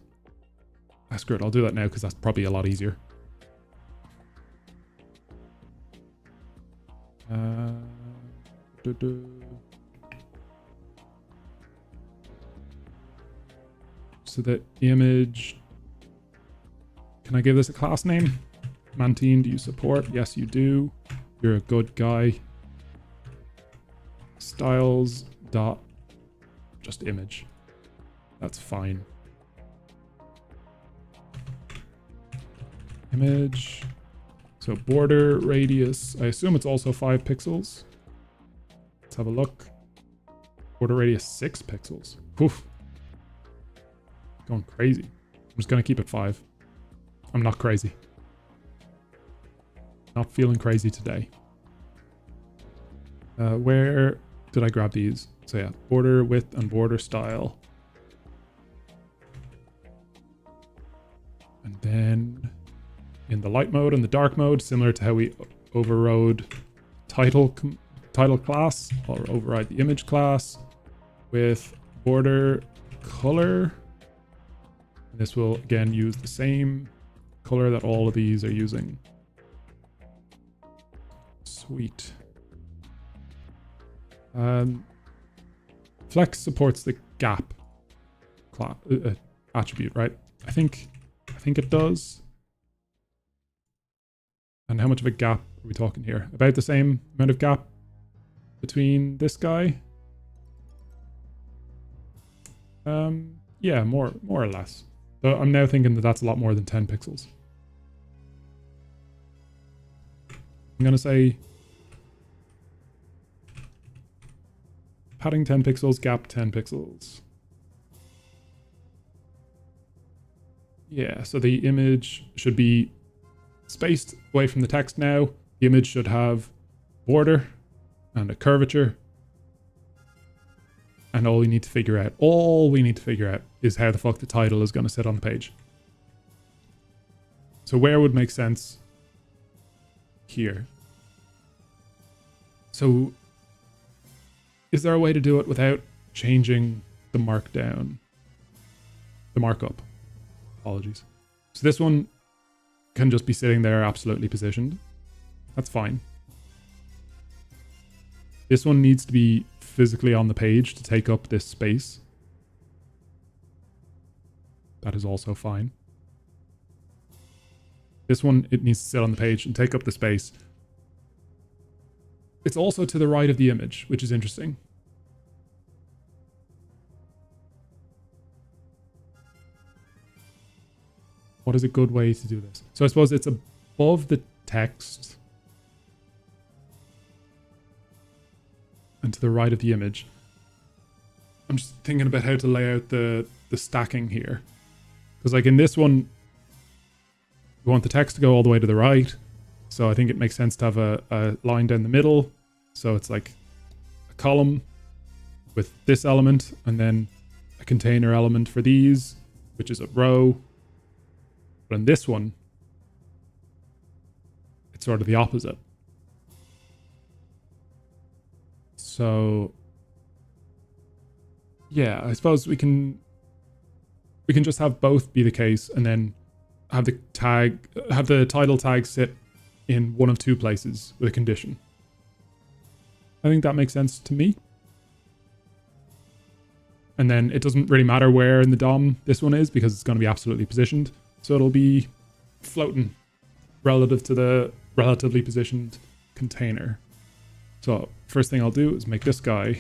Ah, screw it, I'll do that now because that's probably a lot easier. So the image, can I give this a class name? Mantine, do you support? Yes, you do. You're a good guy. Styles dot just image. That's fine. Image. So border radius, I assume it's also 5 pixels. Let's have a look. Border radius 6 pixels. Poof. Going crazy. I'm just going to keep it 5. I'm not crazy. Not feeling crazy today. Where did I grab these? So yeah, border width and border style. And then in the light mode and the dark mode, similar to how we overrode title class, I'll override the image class with border color. And this will again use the same color that all of these are using. Sweet. Flex supports the gap attribute, right? I think it does. And how much of a gap are we talking here? About the same amount of gap between this guy? Yeah, more or less. So I'm now thinking that that's a lot more than 10 pixels. I'm going to say padding 10 pixels, gap 10 pixels. Yeah, so the image should be spaced away from the text now. The image should have border and a curvature. And all we need to figure out is how the fuck the title is going to sit on the page. So where would make sense? Here. So is there a way to do it without changing the markdown? The markup. Apologies. So this one can just be sitting there absolutely positioned. That's fine. This one needs to be physically on the page to take up this space. That is also fine. This one, it needs to sit on the page and take up the space. It's also to the right of the image, which is interesting. What is a good way to do this? So I suppose it's above the text and to the right of the image. I'm just thinking about how to lay out the stacking here. Because like in this one, we want the text to go all the way to the right. So I think it makes sense to have a line down the middle. So it's like a column with this element and then a container element for these, which is a row. But in this one, it's sort of the opposite. So yeah, I suppose we can just have both be the case and then have the title tag sit in one of two places with a condition. I think that makes sense to me. And then it doesn't really matter where in the DOM this one is because it's going to be absolutely positioned. So it'll be floating relative to the relatively positioned container. So first thing I'll do is make this guy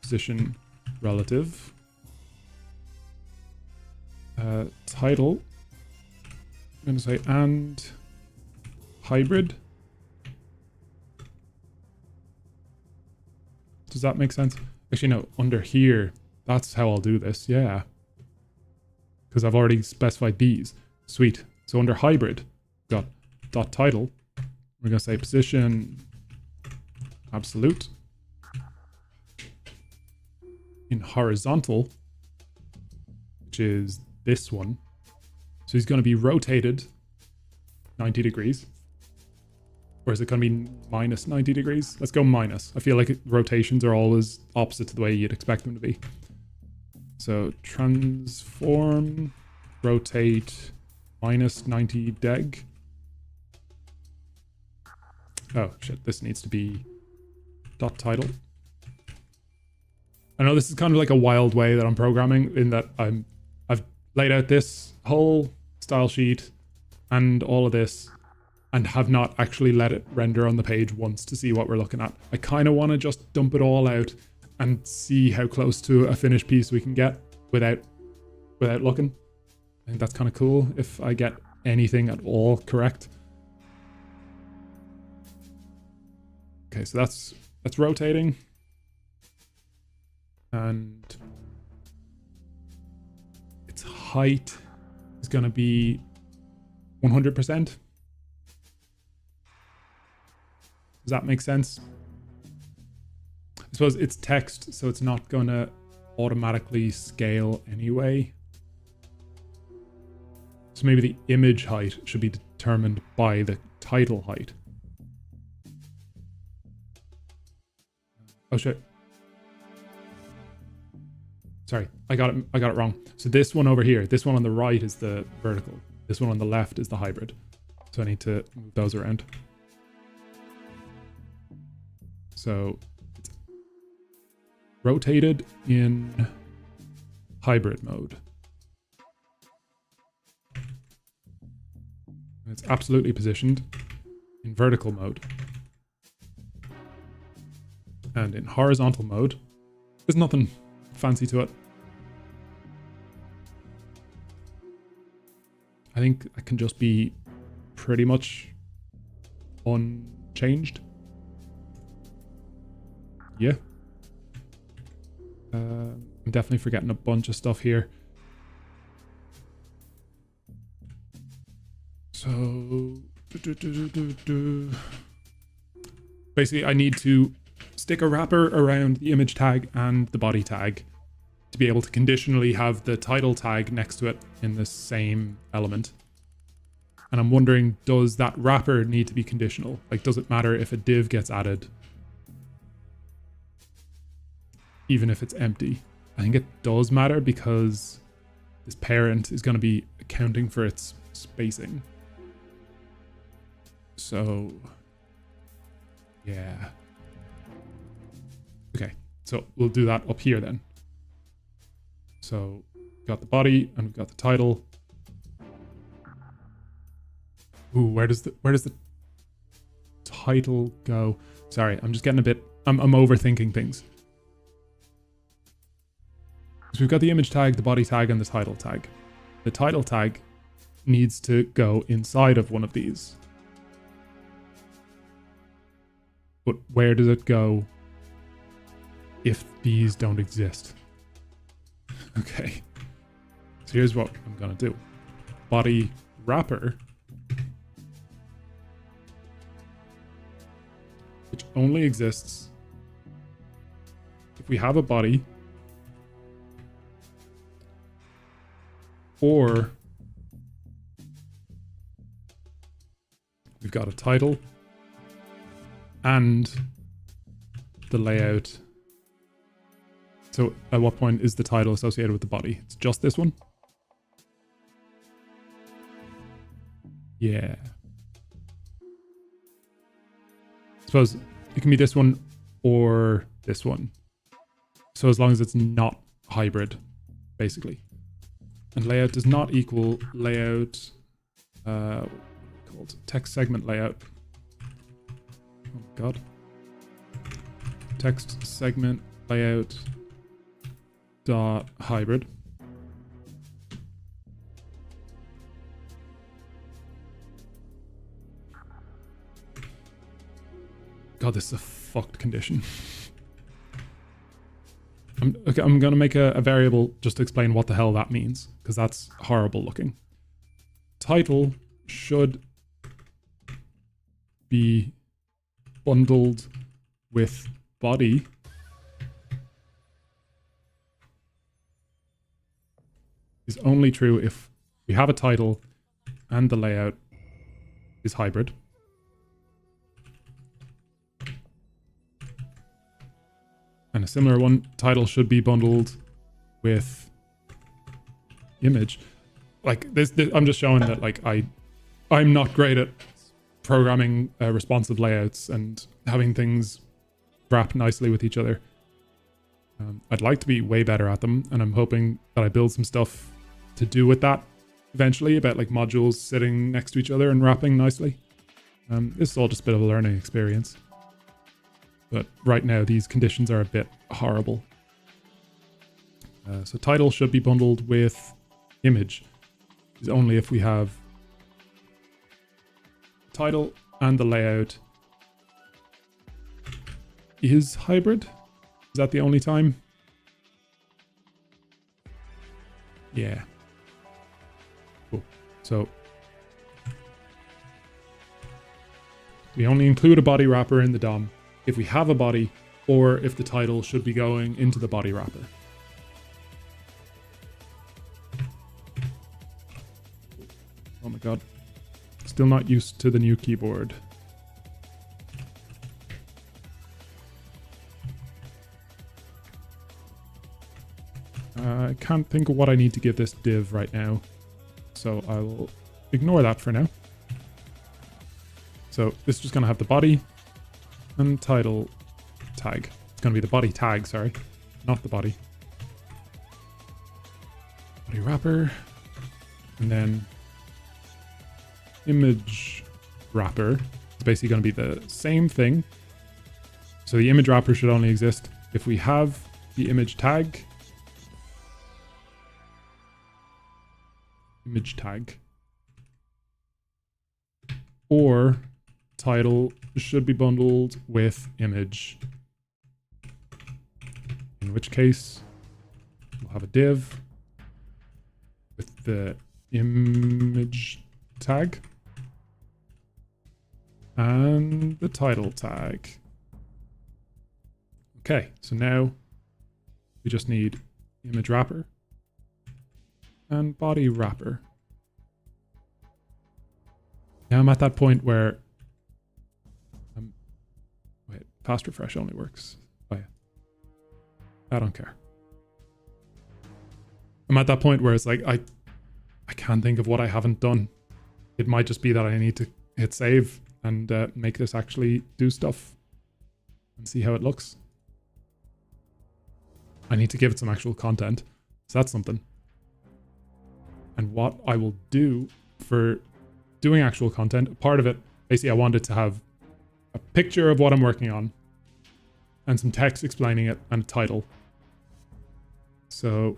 position relative. Title. I'm going to say and hybrid. Does that make sense? Actually, no, under here, that's how I'll do this. Yeah. Because I've already specified these. Sweet. So under hybrid, got dot title. We're going to say position absolute. In horizontal, which is this one. So he's going to be rotated 90 degrees. Or is it going to be minus 90 degrees? Let's go minus. I feel like rotations are always opposite to the way you'd expect them to be. So transform, rotate, minus 90 deg. Oh shit, this needs to be dot title. I know this is kind of like a wild way that I'm programming in that I've laid out this whole style sheet and all of this and have not actually let it render on the page once to see what we're looking at. I kind of want to just dump it all out and see how close to a finished piece we can get without looking. I think that's kind of cool if I get anything at all correct. Okay, so that's rotating. And its height is going to be 100%. Does that make sense? I suppose it's text, so it's not going to automatically scale anyway. So maybe the image height should be determined by the title height. Oh shit. Sorry, I got it wrong. So this one over here, this one on the right is the vertical. This one on the left is the hybrid. So I need to move those around. So it's rotated in hybrid mode. And it's absolutely positioned in vertical mode. And in horizontal mode, there's nothing fancy to it. I think I can just be pretty much unchanged. Yeah. I'm definitely forgetting a bunch of stuff here. So basically I need to stick a wrapper around the image tag and the body tag to be able to conditionally have the title tag next to it in the same element. And I'm wondering, does that wrapper need to be conditional? Like, does it matter if a div gets added, even if it's empty? I think it does matter because this parent is going to be accounting for its spacing. So, yeah. Okay, so we'll do that up here then. So we've got the body and we've got the title. Ooh, where does the title go? Sorry, I'm just getting a bit, I'm overthinking things. So we've got the image tag, the body tag, and the title tag. The title tag needs to go inside of one of these. But where does it go if these don't exist? Okay, so here's what I'm gonna do. Body wrapper, which only exists if we have a body or we've got a title and the layout. So at what point is the title associated with the body? It's just this one? Yeah. I suppose it can be this one or this one. So as long as it's not hybrid, basically. And layout does not equal layout, called text segment layout. Oh God. Text segment layout dot hybrid. God, this is a fucked condition. I'm gonna make a variable just to explain what the hell that means, because that's horrible looking. Title should be bundled with body is only true if we have a title and the layout is hybrid. And a similar one, title should be bundled with image. Like this I'm just showing that like I'm not great at programming responsive layouts and having things wrap nicely with each other. I'd like to be way better at them, and I'm hoping that I build some stuff to do with that eventually, about like modules sitting next to each other and wrapping nicely. This is all just a bit of a learning experience. But right now, these conditions are a bit horrible. So title should be bundled with image is only if we have title and the layout is hybrid. Is that the only time? Yeah. Cool. So we only include a body wrapper in the DOM if we have a body, or if the title should be going into the body wrapper. Oh my God. Still not used to the new keyboard. I can't think of what I need to give this div right now, so I will ignore that for now. So this is just going to have the body and title tag. It's going to be the body tag, sorry, not the body. Body wrapper, and then image wrapper. It's basically going to be the same thing. So the image wrapper should only exist if we have the image tag, or title should be bundled with image, in which case we'll have a div with the image tag and the title tag. Okay, so now we just need image wrapper and body wrapper. Now I'm at that point where wait, fast refresh only works. Oh yeah. I don't care. I'm at that point where it's like I can't think of what I haven't done. It might just be that I need to hit save and make this actually do stuff and see how it looks. I need to give it some actual content. So that's something. And what I will do for doing actual content, part of it, basically I wanted to have a picture of what I'm working on and some text explaining it and a title. So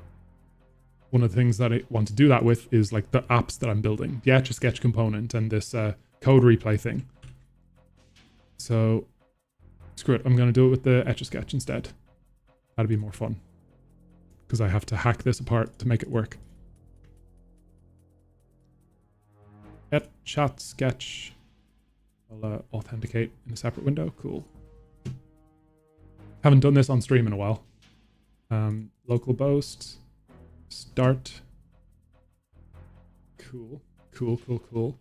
one of the things that I want to do that with is like the apps that I'm building, the Etch-a-Sketch component and this code replay thing. So screw it, I'm going to do it with the Etch-a-Sketch instead. That'd be more fun because I have to hack this apart to make it work. Etch-a-Sketch. I'll authenticate in a separate window. Cool. Haven't done this on stream in a while. LocalBoast. Start. Cool. Cool.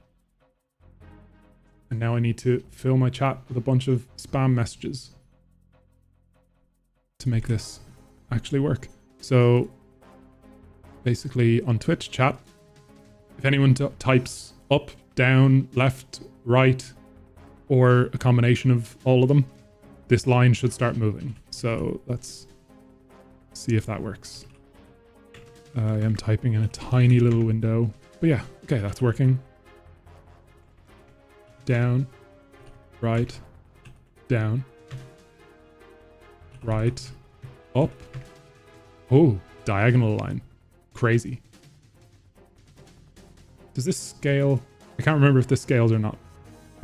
And now I need to fill my chat with a bunch of spam messages to make this actually work. So basically on Twitch chat, if anyone types up, down, left, right, or a combination of all of them, this line should start moving. So let's see if that works. I am typing in a tiny little window, but yeah, okay, that's working. Down, right, down, right, up. Oh, diagonal line. Crazy. Does this scale? I can't remember if this scales or not.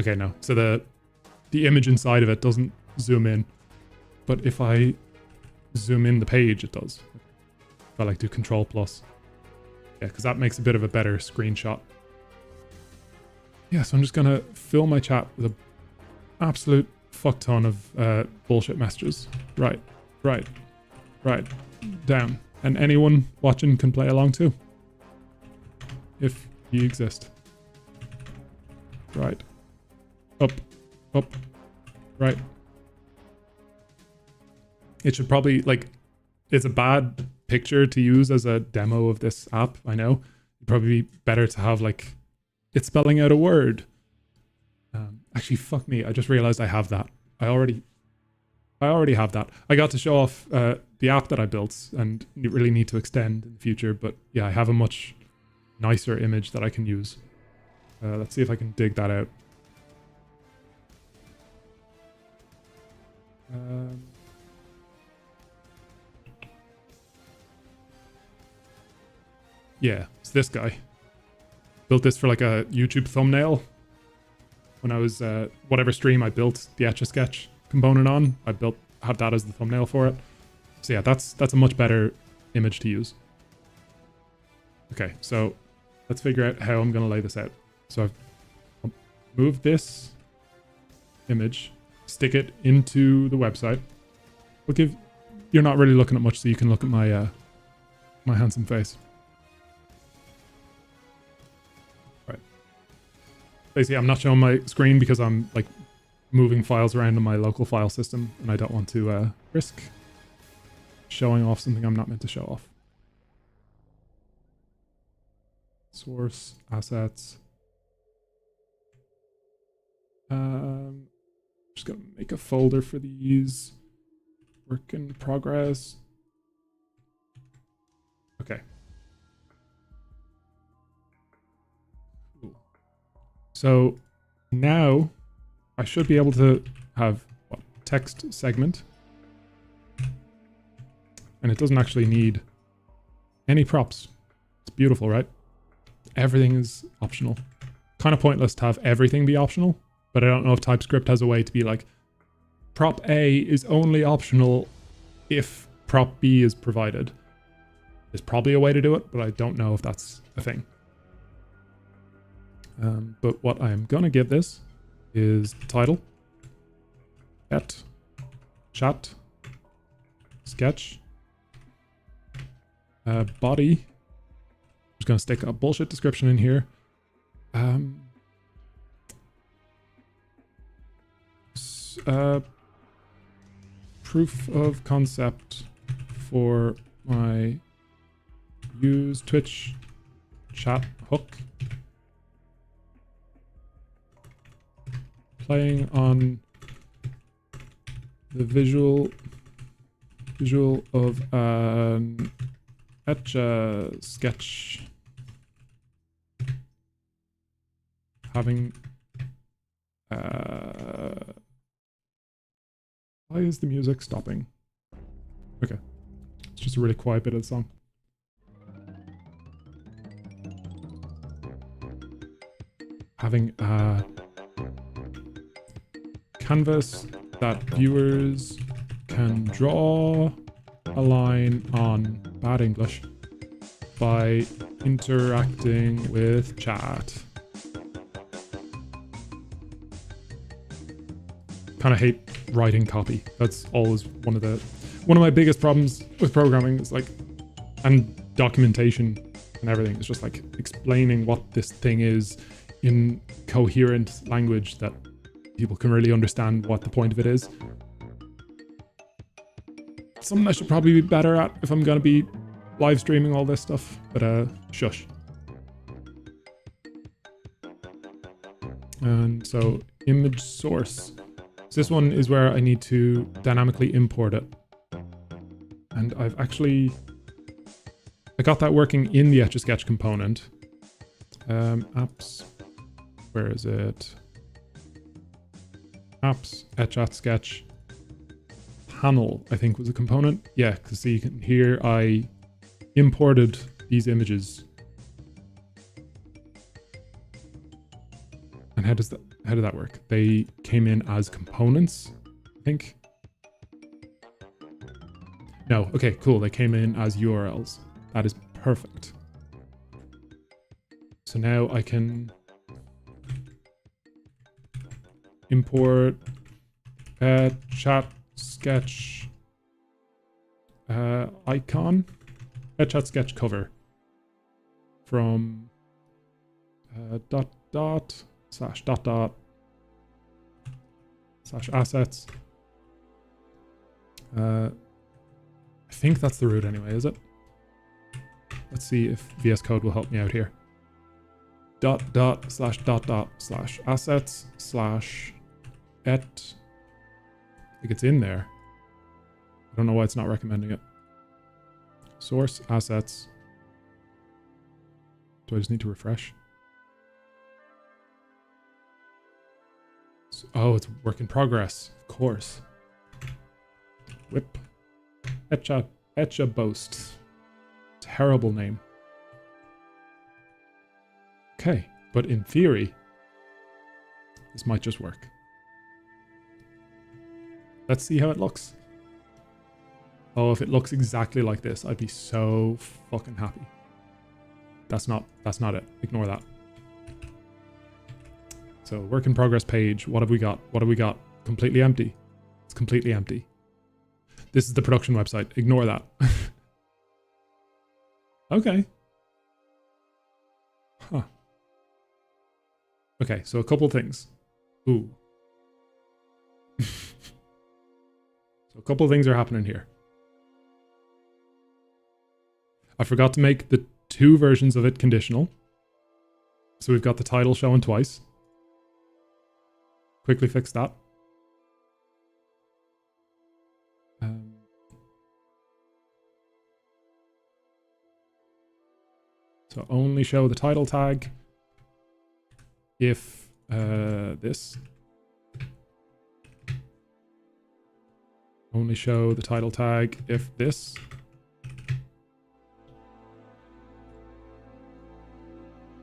Okay, no. So the image inside of it doesn't zoom in, but if I zoom in the page, it does. If I like do Control plus. Yeah, because that makes a bit of a better screenshot. Yeah, so I'm just gonna fill my chat with an absolute fuck ton of bullshit messages. Right, down. And anyone watching can play along too. If you exist. Right. Up, right. It should probably, like, it's a bad picture to use as a demo of this app, I know. It'd probably be better to have, like, it's spelling out a word. Actually, fuck me, I just realized I have that. I already have that. I got to show off the app that I built, and you really need to extend in the future, but yeah, I have a much nicer image that I can use. Let's see if I can dig that out. Yeah, it's this guy. Built this for like a YouTube thumbnail. When I was, whatever stream I built the Etch-a-Sketch component on, I have that as the thumbnail for it. So yeah, that's a much better image to use. Okay, so let's figure out how I'm gonna lay this out. So I've moved this image, stick it into the website. You're not really looking at much, so you can look at my my handsome face. Right. Basically, I'm not showing my screen because I'm like moving files around in my local file system, and I don't want to risk showing off something I'm not meant to show off. Source, assets. Just gonna make a folder for these. Work in progress. Okay. Cool. So now I should be able to have what, text segment. And it doesn't actually need any props. It's beautiful, right? Everything is optional. Kind of pointless to have everything be optional, but I don't know if TypeScript has a way to be like, prop A is only optional if prop B is provided. There's probably a way to do it, but I don't know if that's a thing. But what I'm gonna give this is title, et, chat, sketch. Body. I'm just gonna stick a bullshit description in here. Proof of concept for my use Twitch chat hook. Playing on the visual of an Etch-a-Sketch having why is the music stopping? Okay, it's just a really quiet bit of the song. Having a canvas that viewers can draw a line on bad English by interacting with chat. Kind of hate writing copy. That's always one of my biggest problems with programming is like, and documentation and everything. It's just like explaining what this thing is in coherent language that people can really understand what the point of it is. Something I should probably be better at if I'm going to be live streaming all this stuff, but shush. And so image source. So this one is where I need to dynamically import it. And I got that working in the Etch-a-Sketch component. Apps, where is it? Apps, Etch-a-Sketch. Panel, I think, was a component. Yeah, because see, you can hear I imported these images. And how did that work? They came in as components, I think. No, okay, cool. They came in as URLs. That is perfect. So now I can import Etch-a-Sketch icon, Etch-a-Sketch cover from /assets. I think that's the root anyway, is it? Let's see if VS Code will help me out here. /assets/ et. I think it's in there. I don't know why it's not recommending it. Source assets. Do I just need to refresh? Oh, it's work in progress. Of course. Whip. LocalBoast. Terrible name. Okay, but in theory, this might just work. Let's see how it looks. Oh, if it looks exactly like this, I'd be so fucking happy. That's not it. Ignore that. So, work in progress page. What have we got? What have we got? Completely empty. It's completely empty. This is the production website. Ignore that. Okay. Huh. Okay, so a couple things. Ooh. So a couple of things are happening here. I forgot to make the two versions of it conditional. So we've got the title showing twice. Quickly fix that. So only show the title tag if this. Only show the title tag if this.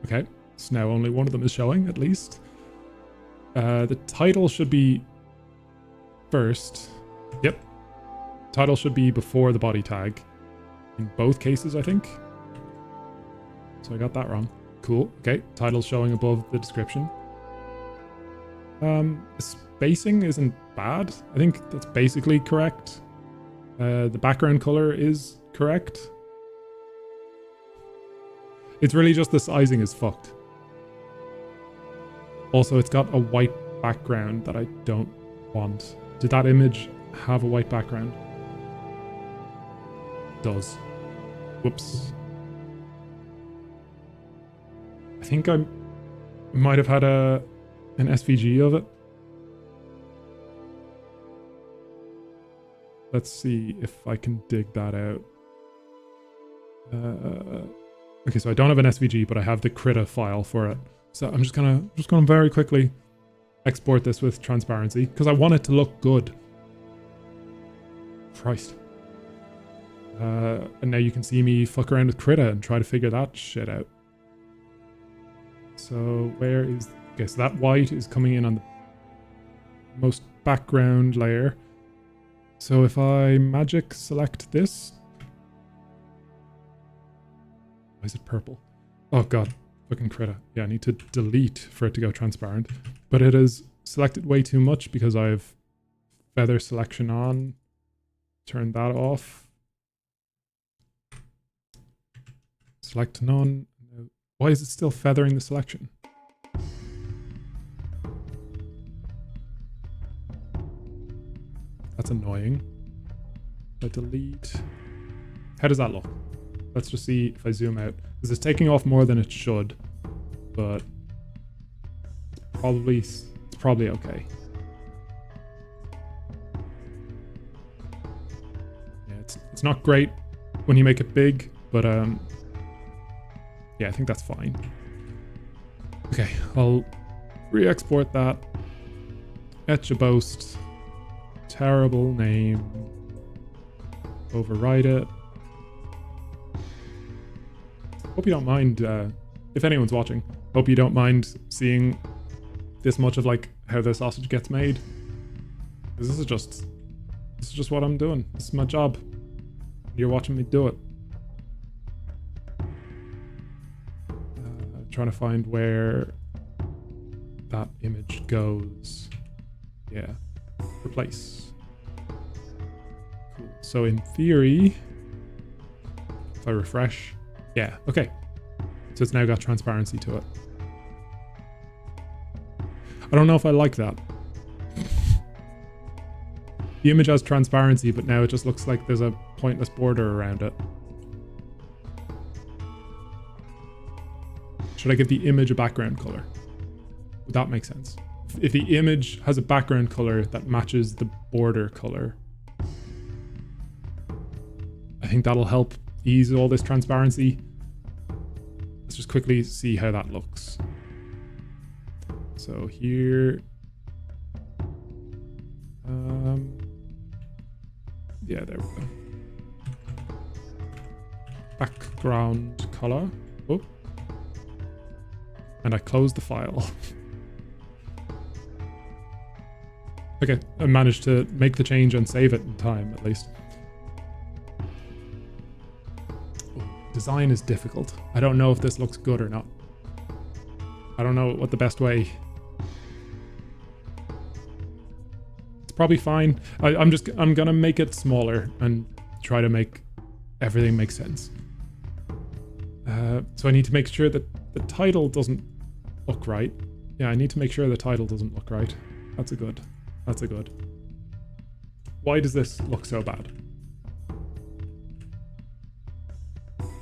Okay, so now only one of them is showing, at least. The title should be first. Yep. Title should be before the body tag. In both cases, I think. So I got that wrong. Cool. Okay, title's showing above the description. The spacing isn't bad. I think that's basically correct. The background color is correct. It's really just the sizing is fucked. Also, it's got a white background that I don't want. Did that image have a white background? It does. Whoops. I think I might have had an SVG of it. Let's see if I can dig that out. Okay, so I don't have an SVG, but I have the Krita file for it. So I'm just gonna very quickly export this with transparency because I want it to look good. Christ. And now you can see me fuck around with Krita and try to figure that shit out. So where is... Okay, so that white is coming in on the most background layer. So if I magic select this... Why is it purple? Oh god, fucking Krita. Yeah, I need to delete for it to go transparent. But it is selected way too much because I have feather selection on. Turn that off. Select none. Why is it still feathering the selection? That's annoying. I delete. How does that look? Let's just see if I zoom out. Because it's taking off more than it should. But it's probably okay. Yeah, it's not great when you make it big, but yeah, I think that's fine. Okay, I'll re-export that. LocalBoast. Terrible name. Overwrite it. Hope you don't mind, if anyone's watching, hope you don't mind seeing this much of like how the sausage gets made. Because this is just what I'm doing. This is my job. You're watching me do it. Trying to find where that image goes. Yeah. Replace. Cool. So in theory, if I refresh, yeah, okay. So it's now got transparency to it. I don't know if I like that. The image has transparency, but now it just looks like there's a pointless border around it. Should I give the image a background color? Would that make sense? If the image has a background color that matches the border color, I think that'll help ease all this transparency. Let's just quickly see how that looks. So here, yeah, there we go. Background color. Oh, and I closed the file. Okay, I managed to make the change and save it in time, at least. Design is difficult. I don't know if this looks good or not. I don't know what the best way... It's probably fine. I'm gonna make it smaller and try to make everything make sense. So I need to make sure that the title doesn't look right. Yeah, I need to make sure the title doesn't look right. That's a good. Why does this look so bad?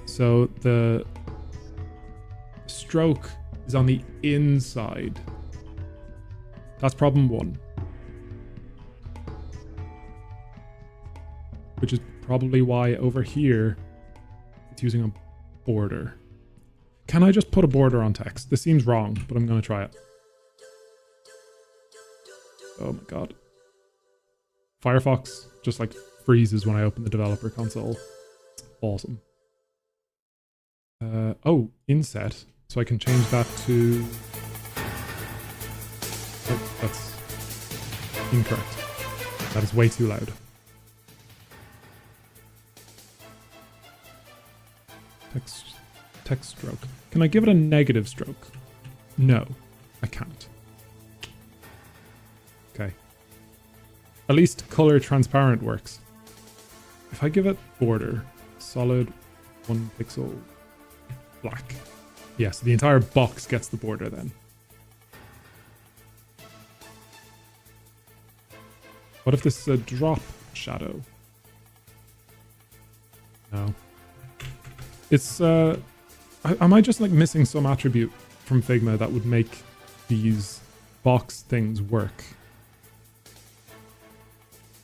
So the stroke is on the inside. That's problem one. Which is probably why over here it's using a border. Can I just put a border on text? This seems wrong, but I'm going to try it. Oh my god. Firefox just like freezes when I open the developer console. It's awesome. Oh, inset. So I can change that to... Oh, that's incorrect. That is way too loud. Text stroke. Can I give it a negative stroke? No, I can't. Okay. At least color transparent works. if I give it border, solid 1 pixel black. Yeah, so the entire box gets the border then. What if this is a drop shadow? No. It's, am I just like missing some attribute from Figma that would make these box things work?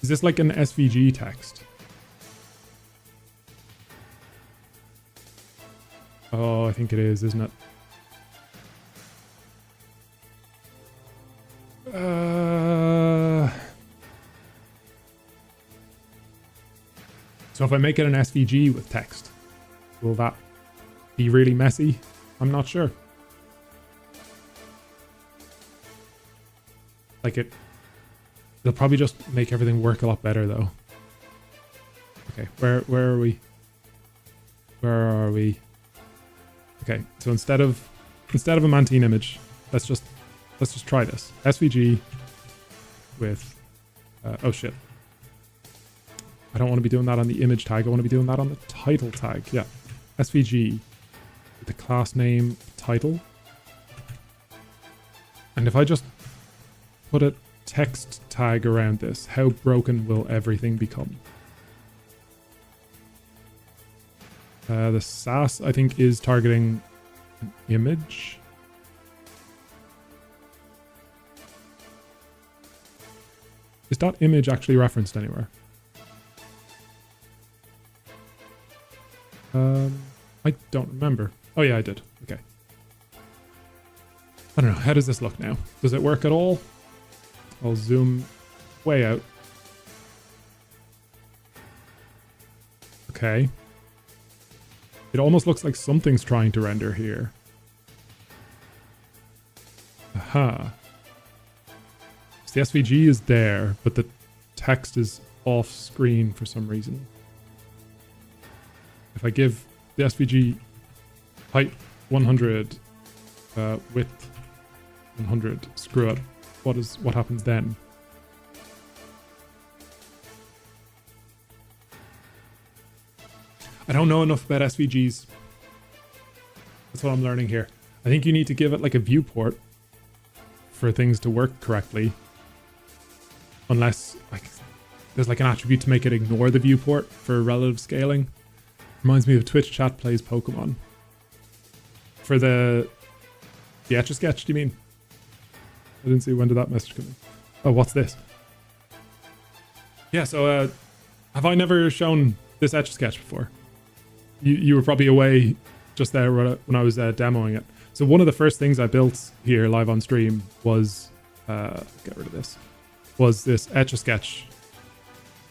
Is this like an SVG text? Oh, I think it is, isn't it? So if I make it an SVG with text, will that be really messy? I'm not sure. Like it'll probably just make everything work a lot better though. Okay, where are we? Where are we? Okay, so instead of a Mantine image, let's just try this. SVG with oh shit. I don't want to be doing that on the image tag. I want to be doing that on the title tag. Yeah. SVG with the class name title. And if I just put a text tag around this, how broken will everything become? The SAS, I think, is targeting an image. Is that image actually referenced anywhere? I don't remember. Oh yeah, I did. Okay. I don't know. How does this look now? Does it work at all? I'll zoom way out. Okay. It almost looks like something's trying to render here. Aha. So the SVG is there, but the text is off screen for some reason. If I give the SVG height 100, width 100, screw it. What happens then? I don't know enough about SVGs. That's what I'm learning here. I think you need to give it like a viewport for things to work correctly. Unless like there's like an attribute to make it ignore the viewport for relative scaling. Reminds me of Twitch chat plays Pokemon. For the Etch-a-Sketch, do you mean? I didn't see, when did that message come in? Oh, what's this? Yeah, so have I never shown this Etch-a-Sketch before? You were probably away just there when I was demoing it. So one of the first things I built here live on stream was, get rid of this, was this Etch-a-Sketch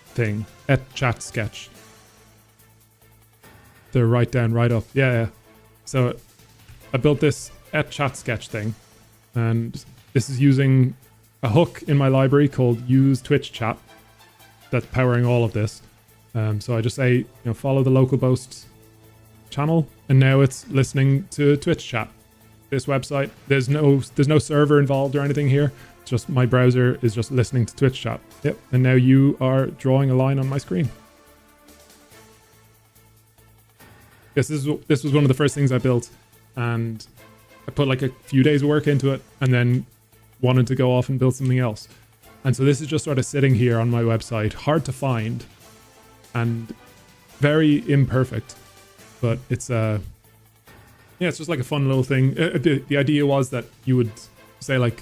thing. Etch-a-Sketch. They're right down, right up. Yeah. So I built this Etch-a-Sketch thing, and this is using a hook in my library called use Twitch chat that's powering all of this. So I just say, follow the LocalBoast channel, and now it's listening to Twitch chat. This website, there's no server involved or anything here. It's just my browser is just listening to Twitch chat. Yep. And now you are drawing a line on my screen. This was one of the first things I built, and I put like a few days of work into it, and then wanted to go off and build something else. And so this is just sort of sitting here on my website, hard to find, and very imperfect. But it's it's just like a fun little thing. The idea was that you would say, like,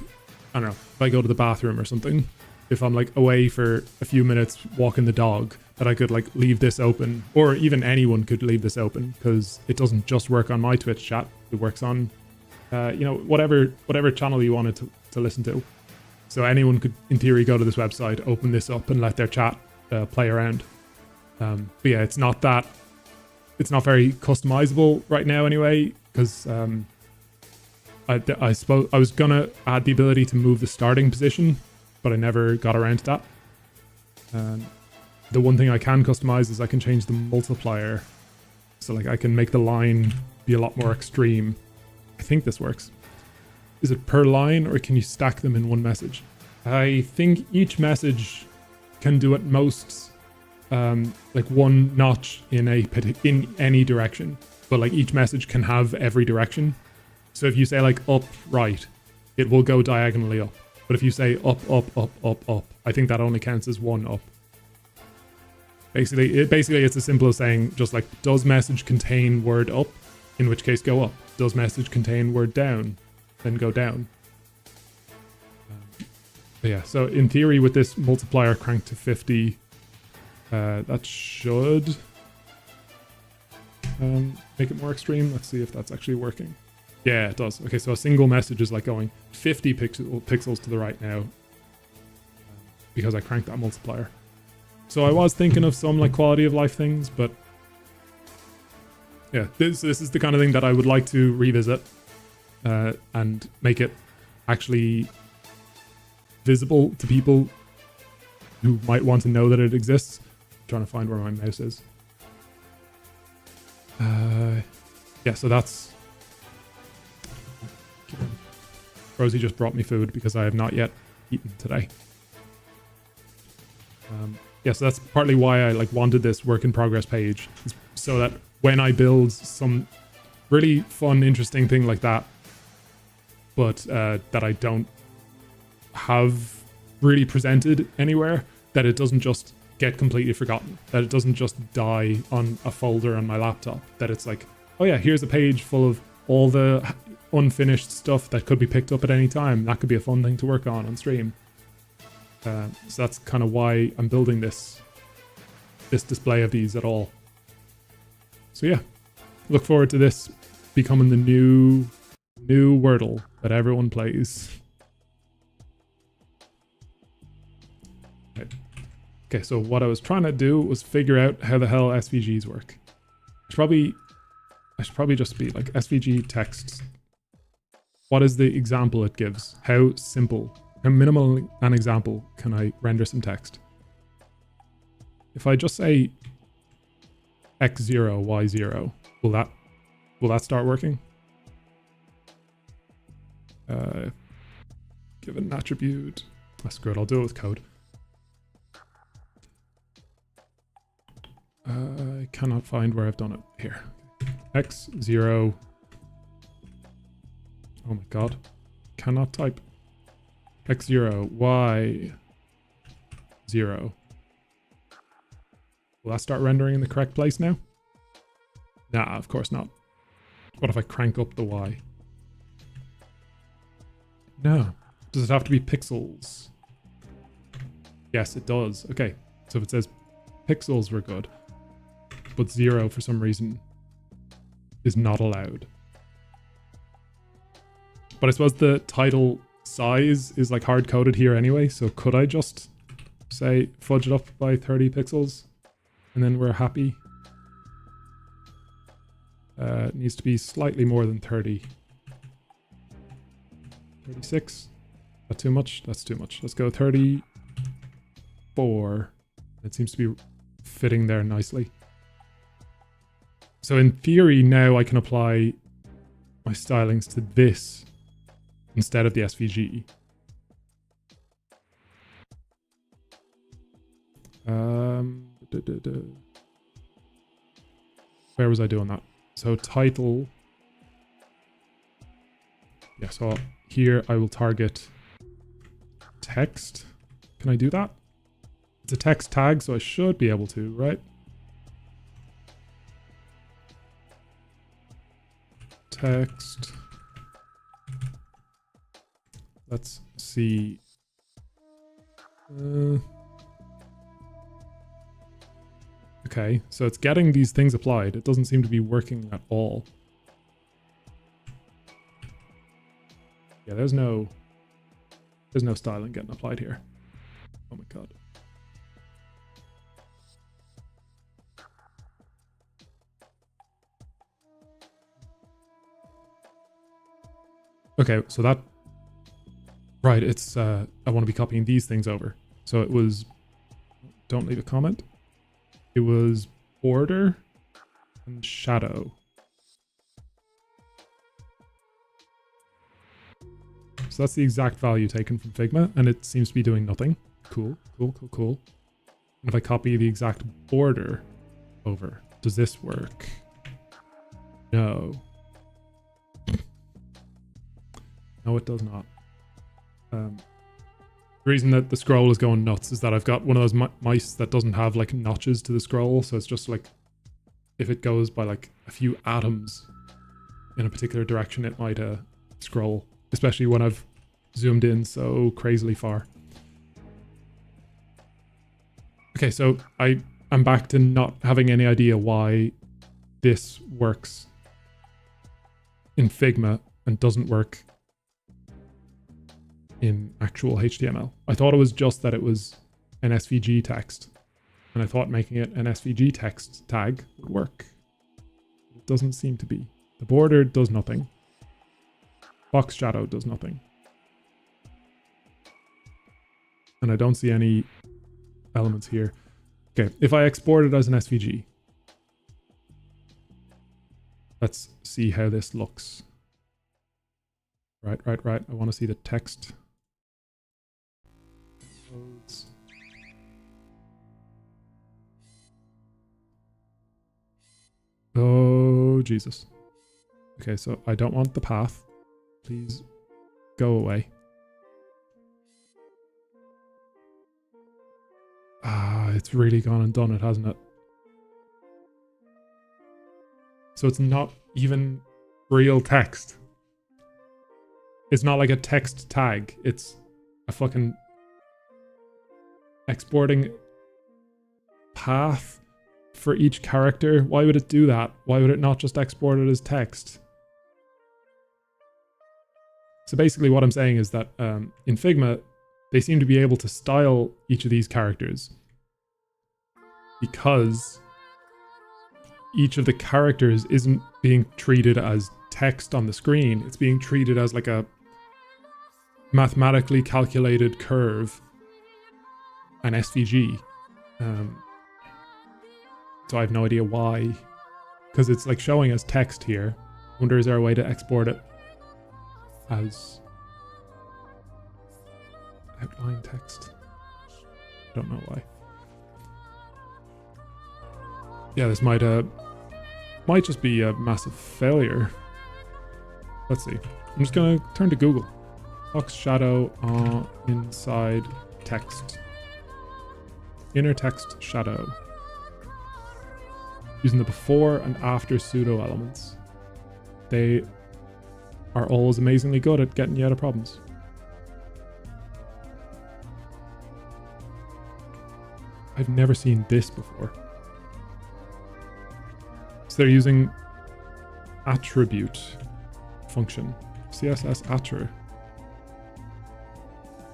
I don't know, if I go to the bathroom or something, if I'm like away for a few minutes walking the dog, that I could like leave this open, or even anyone could leave this open, because it doesn't just work on my Twitch chat. It works on, whatever channel you wanted to listen to. So anyone could, in theory, go to this website, open this up, and let their chat play around. But yeah, it's not very customizable right now anyway, because I suppose I was gonna add the ability to move the starting position, but I never got around to that. The one thing I can customize is I can change the multiplier, so like I can make the line be a lot more extreme. I think this works. Is it per line, or can you stack them in one message? I think each message can do at most like one notch in in any direction, but like each message can have every direction. So if you say like up, right, it will go diagonally up. But if you say up, up, up, up, up, I think that only counts as one up. Basically, it's as simple as saying just like, does message contain word up? In which case go up. Does message contain word down? Then go down. But yeah, so in theory with this multiplier cranked to 50, that should make it more extreme. Let's see if that's actually working. Yeah, it does. Okay, so a single message is like going 50 pixels to the right now because I cranked that multiplier. So I was thinking of some like quality of life things, but yeah, this is the kind of thing that I would like to revisit and make it actually visible to people who might want to know that it exists. I'm trying to find where my mouse is. Yeah, so that's... Rosie just brought me food because I have not yet eaten today. Yeah, so that's partly why I like wanted this work in progress page, so that when I build some really fun, interesting thing like that, but that I don't have really presented anywhere, that it doesn't just get completely forgotten, that it doesn't just die on a folder on my laptop, that it's like, oh yeah, here's a page full of all the unfinished stuff that could be picked up at any time. That could be a fun thing to work on stream. So that's kind of why I'm building this display of these at all. So yeah, look forward to this becoming the new Wordle that everyone plays. Right. Okay, so what I was trying to do was figure out how the hell SVGs work. I should probably just be like SVG text. What is the example it gives? How simple, how minimal an example can I render some text? If I just say x0, y0, will that start working? Give it an attribute. That's good. I'll do it with code. I cannot find where I've done it. Here. X0. Oh my god. Cannot type. X0, Y0. Will that start rendering in the correct place now? Nah, of course not. What if I crank up the Y? No. Does it have to be pixels? Yes, it does. Okay. So if it says pixels, we're good. But 0 for some reason is not allowed. But I suppose the title size is like hard coded here anyway. So could I just say fudge it up by 30 pixels and then we're happy? It needs to be slightly more than 30. 36. That too much? That's too much. Let's go 34. It seems to be fitting there nicely. So in theory now I can apply my stylings to this instead of the SVG. Where was I doing that? So title. Yeah, so here I will target text. Can I do that? It's a text tag, so I should be able to, right? Text. Let's see. Okay, so it's getting these things applied. It doesn't seem to be working at all. Yeah, there's no styling getting applied here. Oh my god. Okay, so that... Right, it's... I want to be copying these things over. So it was... Don't leave a comment. It was border and shadow. So that's the exact value taken from Figma, and it seems to be doing nothing. Cool, cool, cool, cool. And if I copy the exact border over, does this work? No. No, it does not. The reason that the scroll is going nuts is that I've got one of those mice that doesn't have like notches to the scroll. So it's just like, if it goes by like a few atoms in a particular direction, it might scroll, especially when I've zoomed in so crazily far. Okay, so I'm back to not having any idea why this works in Figma and doesn't work in actual HTML. I thought it was just that it was an SVG text, and I thought making it an SVG text tag would work. It doesn't seem to be. The border does nothing. Box shadow does nothing. And I don't see any elements here. Okay, if I export it as an SVG, let's see how this looks. Right. I want to see the text. Oh, Jesus. Okay, so I don't want the path. Please go away. Ah, it's really gone and done it, hasn't it? So it's not even real text. It's not like a text tag. It's a fucking exporting path for each character. Why would it do that? Why would it not just export it as text? So basically what I'm saying is that in Figma, they seem to be able to style each of these characters because each of the characters isn't being treated as text on the screen. It's being treated as like a mathematically calculated curve, an SVG. So I have no idea why, because it's like showing as text here. I wonder, is there a way to export it as outline text? Don't know why. Yeah, this might just be a massive failure. Let's see. I'm just gonna turn to Google. Box shadow inside text. Inner text shadow. Using the before and after pseudo elements. They are always amazingly good at getting you out of problems. I've never seen this before. So they're using attribute function. CSS attribute.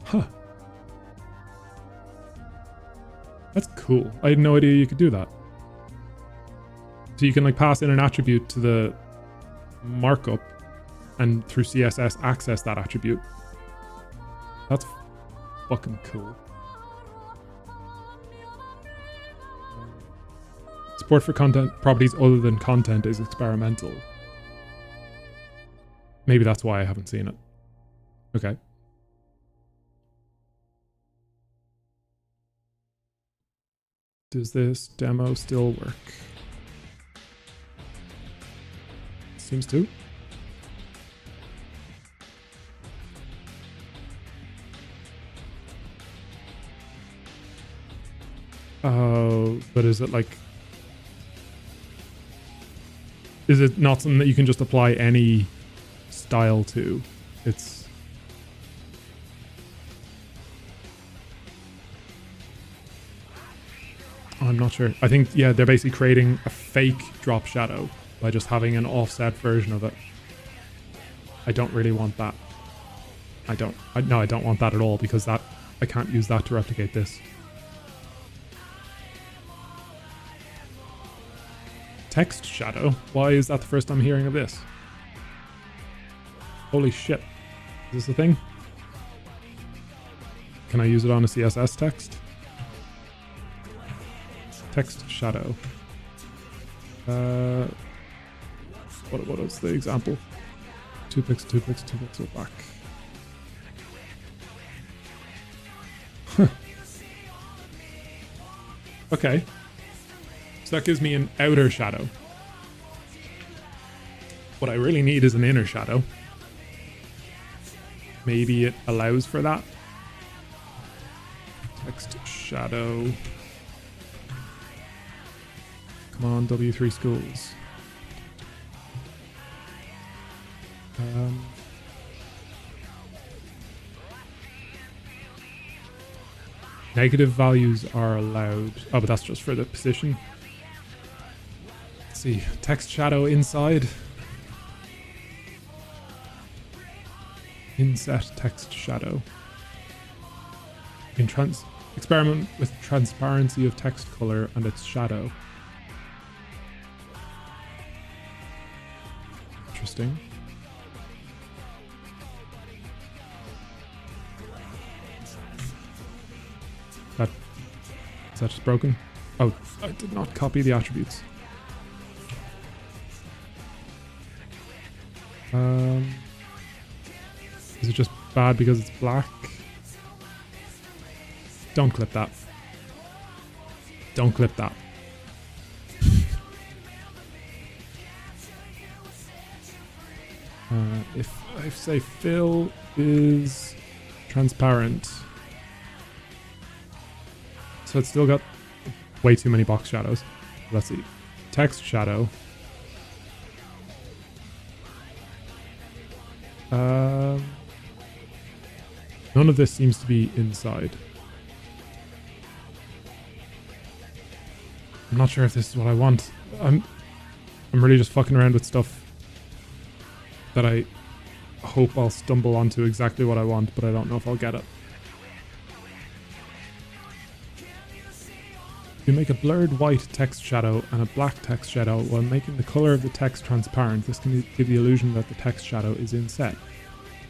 Huh. That's cool. I had no idea you could do that. So you can like pass in an attribute to the markup and through CSS access that attribute. That's fucking cool. Support for content properties other than content is experimental. Maybe that's why I haven't seen it. Okay. Does this demo still work? Seems to. Oh, but is it like... Is it not something that you can just apply any style to? It's... I'm not sure. I think, yeah, they're basically creating a fake drop shadow by just having an offset version of it. I don't really want that. I don't want that at all, because that I can't use that to replicate this. Text shadow? Why is that the first I'm hearing of this? Holy shit. Is this a thing? Can I use it on a CSS text? Text shadow. What is the example? 2 pixels, 2 pixels, 2 pixels back. Huh. Okay. So that gives me an outer shadow. What I really need is an inner shadow. Maybe it allows for that. Text shadow. Come on, W3 schools. Negative values are allowed. Oh, but that's just for the position. Let's see. Text shadow inside. Inset text shadow. You can experiment with transparency of text color and its shadow. Interesting. Is that just broken? Oh, I did not copy the attributes. Is it just bad because it's black? Don't clip that. Don't clip that. If I say fill is transparent, so it's still got way too many box shadows. Let's see. Text shadow. None of this seems to be inside. I'm not sure if this is what I want. I'm really just fucking around with stuff that I hope I'll stumble onto exactly what I want, but I don't know if I'll get it. You make a blurred white text shadow and a black text shadow while making the color of the text transparent. This can give the illusion that the text shadow is inset.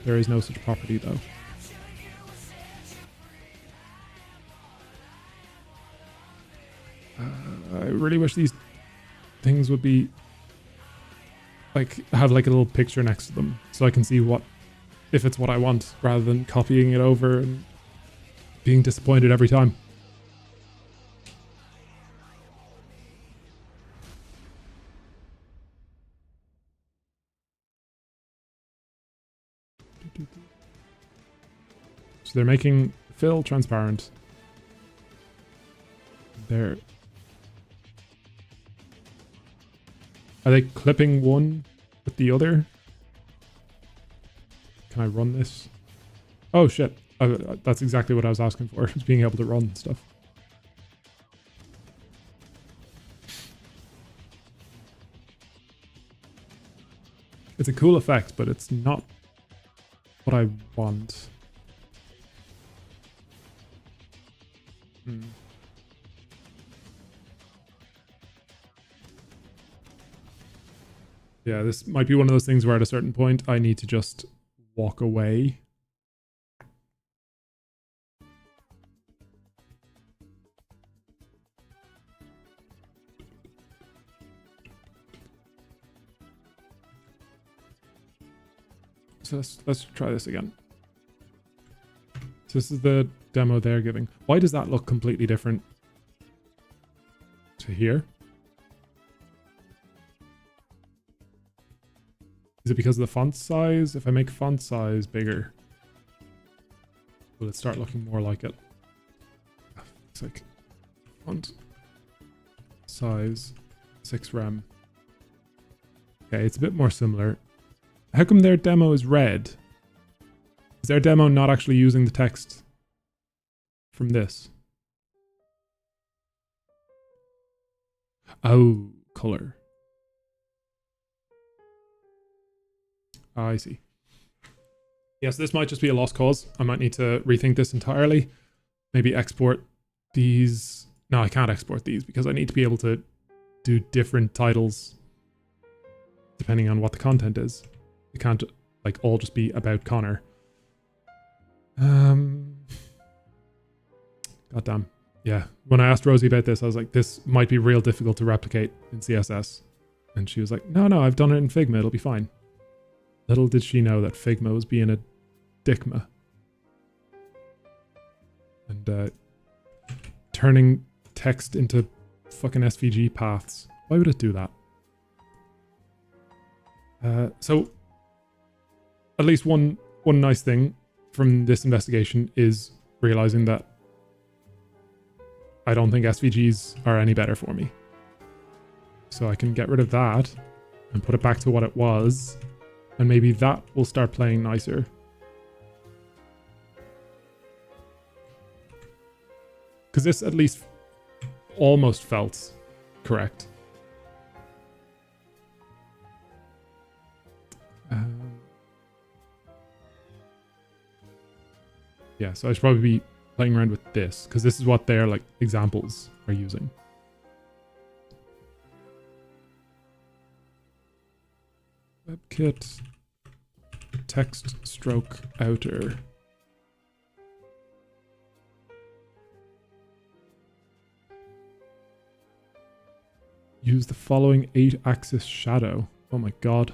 There is no such property though. I really wish these things would be like have like a little picture next to them so I can see if it's what I want rather than copying it over and being disappointed every time. So they're making fill transparent. Are they clipping one with the other? Can I run this? Oh shit. That's exactly what I was asking for, is being able to run stuff. It's a cool effect, but it's not what I want. Yeah, this might be one of those things where at a certain point I need to just walk away. So let's try this again. So this is the demo they're giving. Why does that look completely different to here? Is it because of the font size? If I make font size bigger, will it start looking more like it? Looks like font size 6 rem. Okay, it's a bit more similar. How come their demo is red? Is their demo not actually using the text from this? Oh, color. I see. Yes, this might just be a lost cause. I might need to rethink this entirely. Maybe export these. No, I can't export these because I need to be able to do different titles depending on what the content is. It can't like all just be about Connor. Goddamn. Yeah. When I asked Rosie about this, I was like, this might be real difficult to replicate in CSS. And she was like, no, I've done it in Figma. It'll be fine. Little did she know that Figma was being a dickma. And turning text into fucking SVG paths. Why would it do that? So at least one nice thing from this investigation is realizing that I don't think SVGs are any better for me. So I can get rid of that and put it back to what it was. And maybe that will start playing nicer. Because this at least almost felt correct. Yeah, so I should probably be playing around with this, because this is what their like examples are using. WebKit text stroke outer. Use the following 8-axis shadow. Oh my god.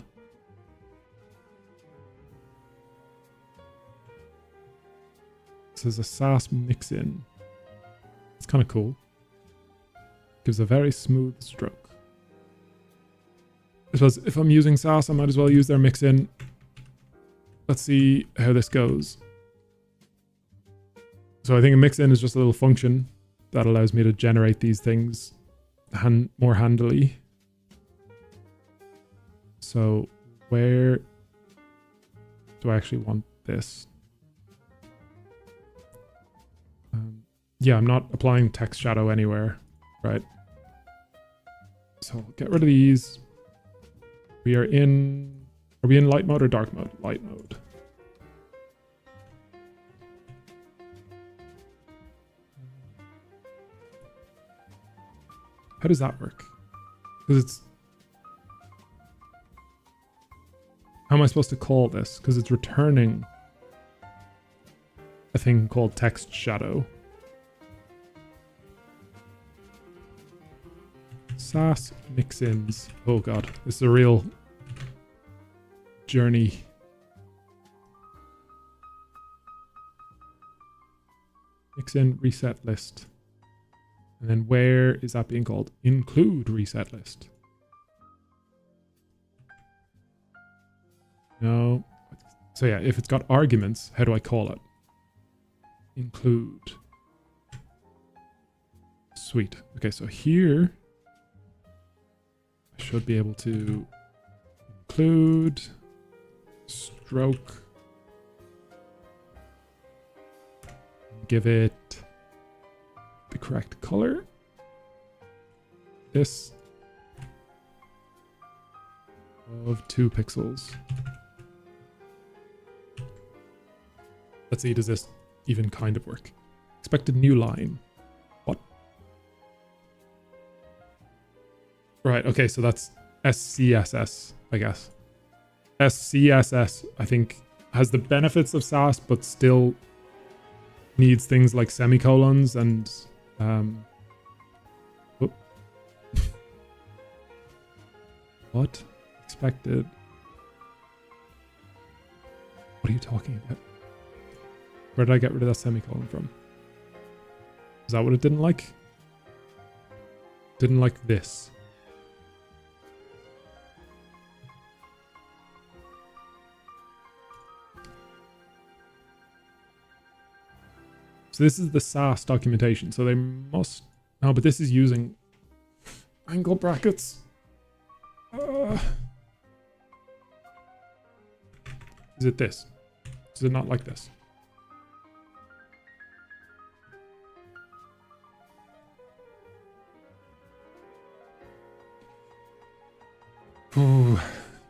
This is a Sass mix-in. It's kind of cool. Gives a very smooth stroke. I suppose if I'm using Sass, I might as well use their mix-in. Let's see how this goes. So I think a mix-in is just a little function that allows me to generate these things more handily. So where do I actually want this? Yeah, I'm not applying text shadow anywhere, right? So I'll get rid of these. Are we in light mode or dark mode? Light mode. How does that work? Because it's... How am I supposed to call this? Because it's returning a thing called text shadow. Sass mix-ins. Oh god, this is a real journey. Mix-in reset list. And then where is that being called? Include reset list. No. So yeah, if it's got arguments, how do I call it? Include. Sweet. Okay, so here I should be able to include stroke. Give it the correct color. This of 2 pixels. Let's see, does this even kind of work? Expected new line. What? Right, okay, so that's SCSS, I guess. SCSS, I think, has the benefits of Sass, but still needs things like semicolons and what? Expected. What are you talking about? Where did I get rid of that semicolon from? Is that what it didn't like? Didn't like this. So this is the Sass documentation. So they must... No, but this is using angle brackets. Is it this? Is it not like this? Ooh,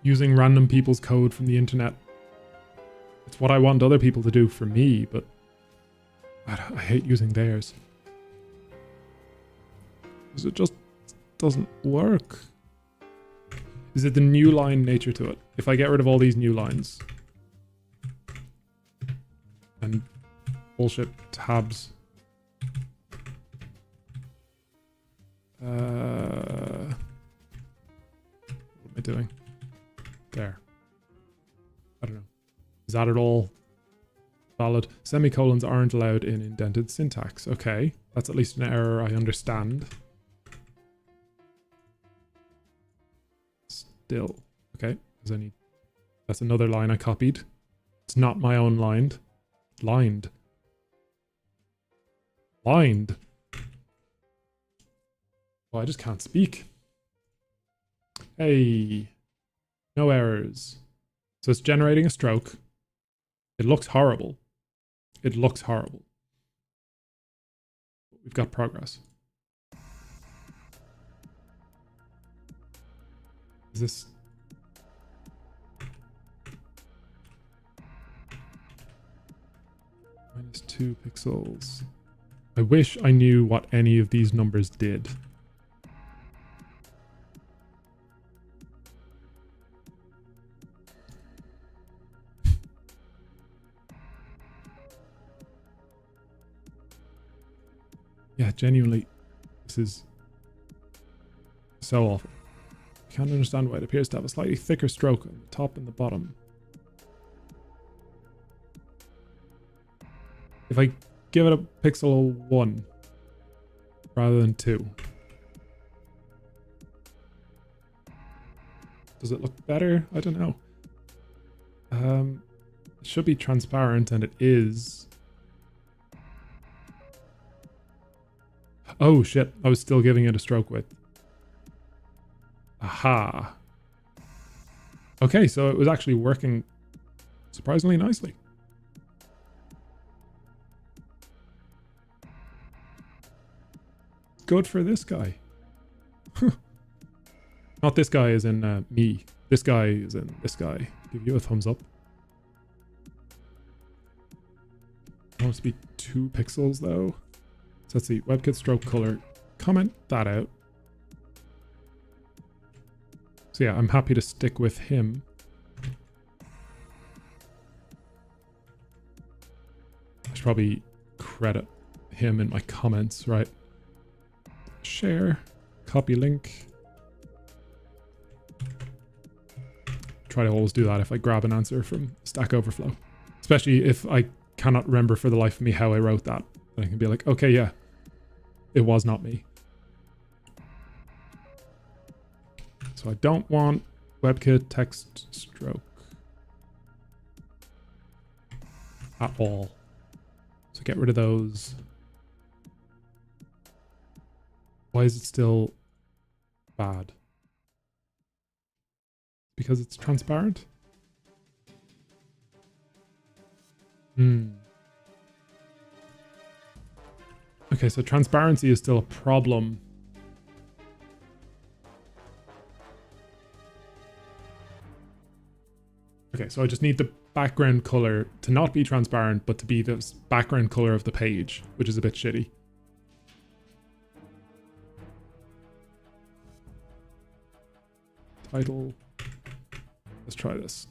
using random people's code from the internet. It's what I want other people to do for me, but I hate using theirs. Because it just doesn't work. Is it the new line nature to it? If I get rid of all these new lines and bullshit tabs. What am I doing? There. I don't know. Is that at all valid? Semicolons aren't allowed in indented syntax. Okay, That's at least an error I understand. Still. Okay. That's another line I copied. It's not my own line. Lined. Lined. Oh, I just can't speak. Hey. No errors. So it's generating a stroke. It looks horrible. It looks horrible. We've got progress. Is this... -2 pixels. I wish I knew what any of these numbers did. Yeah, genuinely, this is so awful. I can't understand why it appears to have a slightly thicker stroke on the top and the bottom. If I give it a pixel 1 rather than 2, does it look better? I don't know. It should be transparent, and it is. Oh shit, I was still giving it a stroke width. Aha. Okay, so it was actually working surprisingly nicely. Good for this guy. Not this guy as in me. This guy is in this guy. Give you a thumbs up. It wants to be 2 pixels though. So let's see. WebKit stroke color. Comment that out. So yeah, I'm happy to stick with him. I should probably credit him in my comments, right? Share, copy link. Try to always do that if I grab an answer from Stack Overflow, especially if I cannot remember for the life of me how I wrote that. Then I can be like, okay, yeah, it was not me. So I don't want WebKit text stroke at all. So get rid of those. Why is it still bad? Because it's transparent? Okay, so transparency is still a problem. Okay, so I just need the background color to not be transparent, but to be the background color of the page, which is a bit shitty. Title. Let's try this.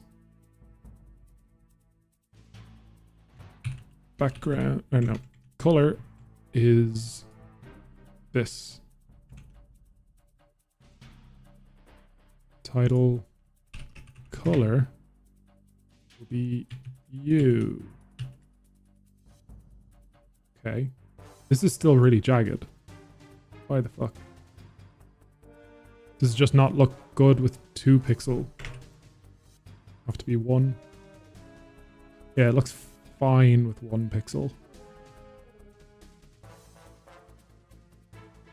Background, or no, color is this. Title color will be you. Okay. This is still really jagged. Why the fuck? Does it just not look good with 2 pixel? Have to be 1. Yeah, it looks fine with 1 pixel.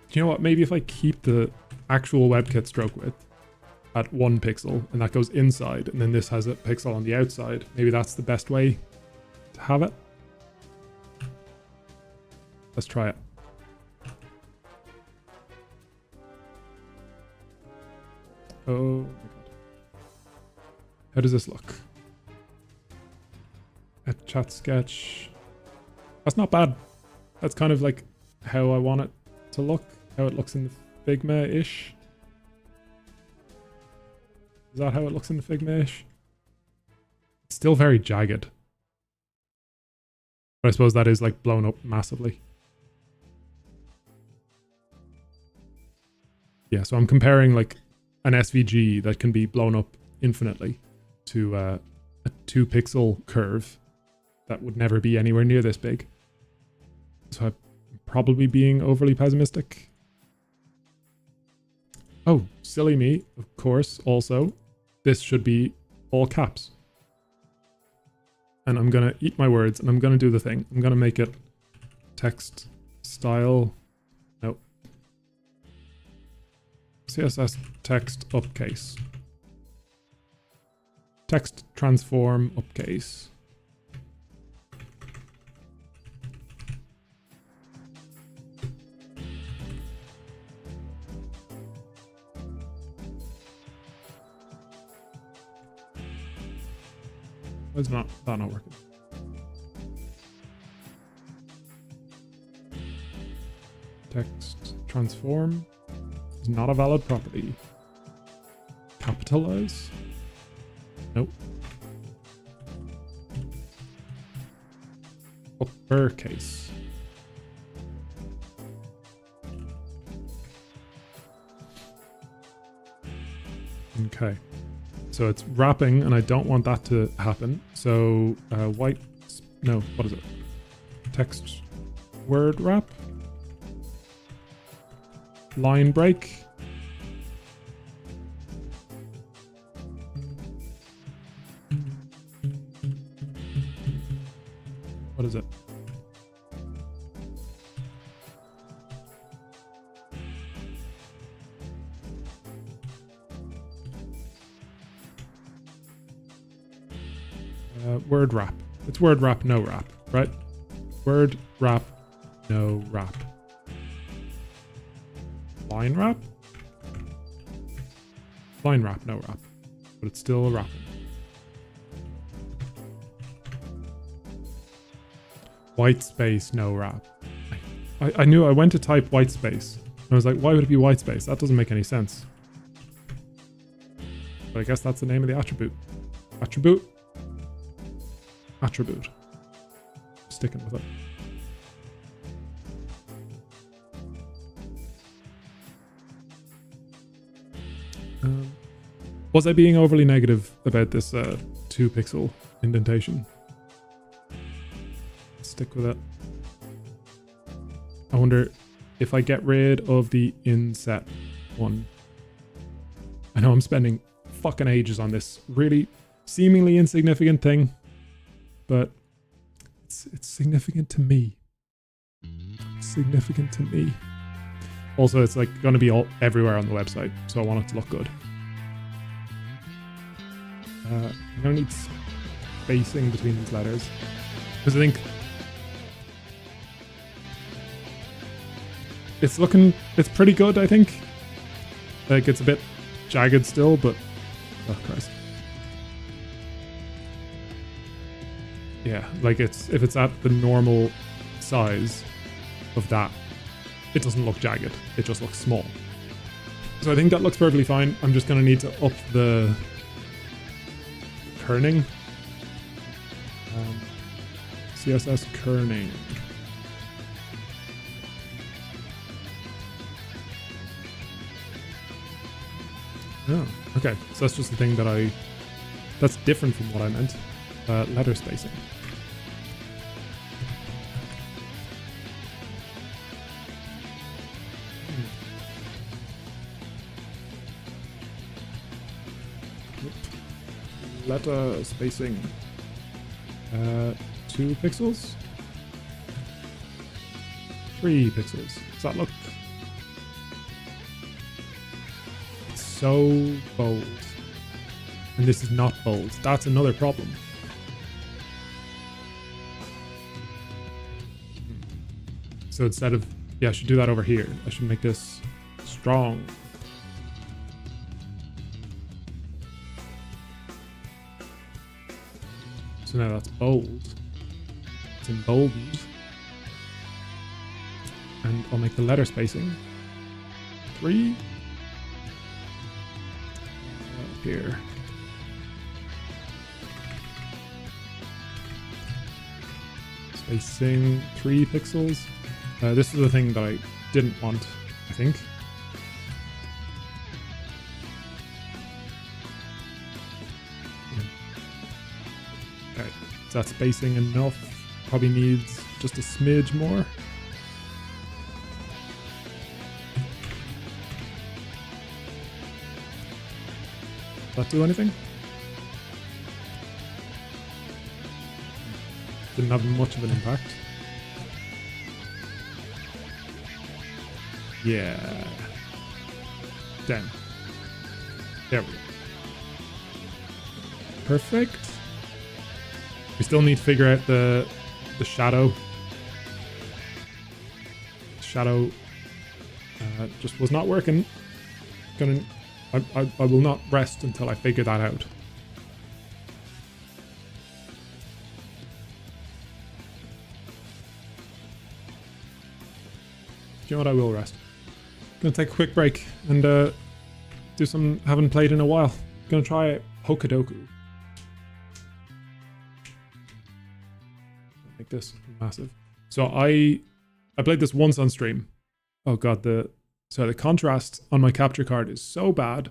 Do you know what? Maybe if I keep the actual WebKit stroke width at 1 pixel and that goes inside, and then this has a pixel on the outside, maybe that's the best way to have it. Let's try it. Oh my god. How does this look? A chat sketch. That's not bad. That's kind of like how I want it to look. How it looks in the Figma-ish. Is that how it looks in the Figma-ish? It's still very jagged. But I suppose that is like blown up massively. Yeah, so I'm comparing like an SVG that can be blown up infinitely to a 2 pixel curve that would never be anywhere near this big. So I'm probably being overly pessimistic. Oh, silly me, of course, also. This should be all caps. And I'm going to eat my words, and I'm going to do the thing. I'm going to make it text style. No. CSS text upcase. Text transform upcase. Why is that not working? Text transform is not a valid property. Capitalize? Nope. Uppercase. Okay. So it's wrapping, and I don't want that to happen. So white, no, what is it? Text word wrap. Line break. What is it? Word wrap. It's word wrap, no wrap, right? Word wrap, no wrap. Line wrap? Line wrap, no wrap. But it's still wrapping. White space, no wrap. I knew I went to type white space. And I was like, why would it be white space? That doesn't make any sense. But I guess that's the name of the attribute. Attribute? Attribute. Sticking with it. Was I being overly negative about this 2 pixel indentation? Stick with it. I wonder if I get rid of the inset one. I know I'm spending fucking ages on this really seemingly insignificant thing, but it's significant to me. It's significant to me. Also, it's like going to be all everywhere on the website, so I want it to look good. I'm going to need spacing between these letters, because I think it's pretty good, I think. Like, it's a bit jagged still, but oh Christ. Yeah, like if it's at the normal size of that, it doesn't look jagged. It just looks small. So I think that looks perfectly fine. I'm just going to need to up the kerning. CSS kerning. Oh, okay. So that's just the thing that's different from what I meant. Letter spacing. Letter spacing. 2 pixels? 3 pixels. Does that look so bold? And this is not bold. That's another problem. So instead of, yeah, I should do that over here. I should make this strong. So now that's bold. It's emboldened. And I'll make the letter spacing 3. Up here. Spacing 3 pixels. This is the thing that I didn't want, I think. Okay, is that spacing enough? Probably needs just a smidge more. Does that do anything? Didn't have much of an impact. Yeah. Down. There we go. Perfect. We still need to figure out the shadow. Shadow just was not working. I will not rest until I figure that out. Do you know what? I will rest. Gonna take a quick break and do some haven't played in a while. Gonna try Hokadoku. Like this, massive. So I played this once on stream. Oh god, the contrast on my capture card is so bad.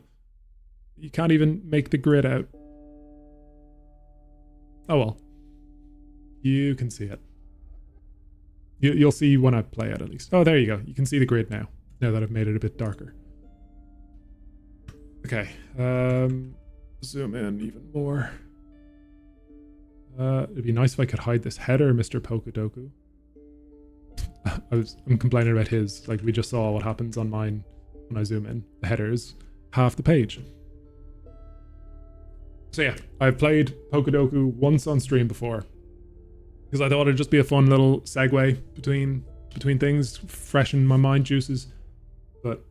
You can't even make the grid out. Oh well. You can see it. You'll see when I play it at least. Oh, there you go. You can see the grid now that I've made it a bit darker. Okay. Zoom in even more. It'd be nice if I could hide this header, Mr. Pokedoku. I'm complaining about his. Like, we just saw what happens on mine when I zoom in. The header is half the page. So yeah, I've played Pokedoku once on stream before. Because I thought it'd just be a fun little segue between things, freshen my mind juices. But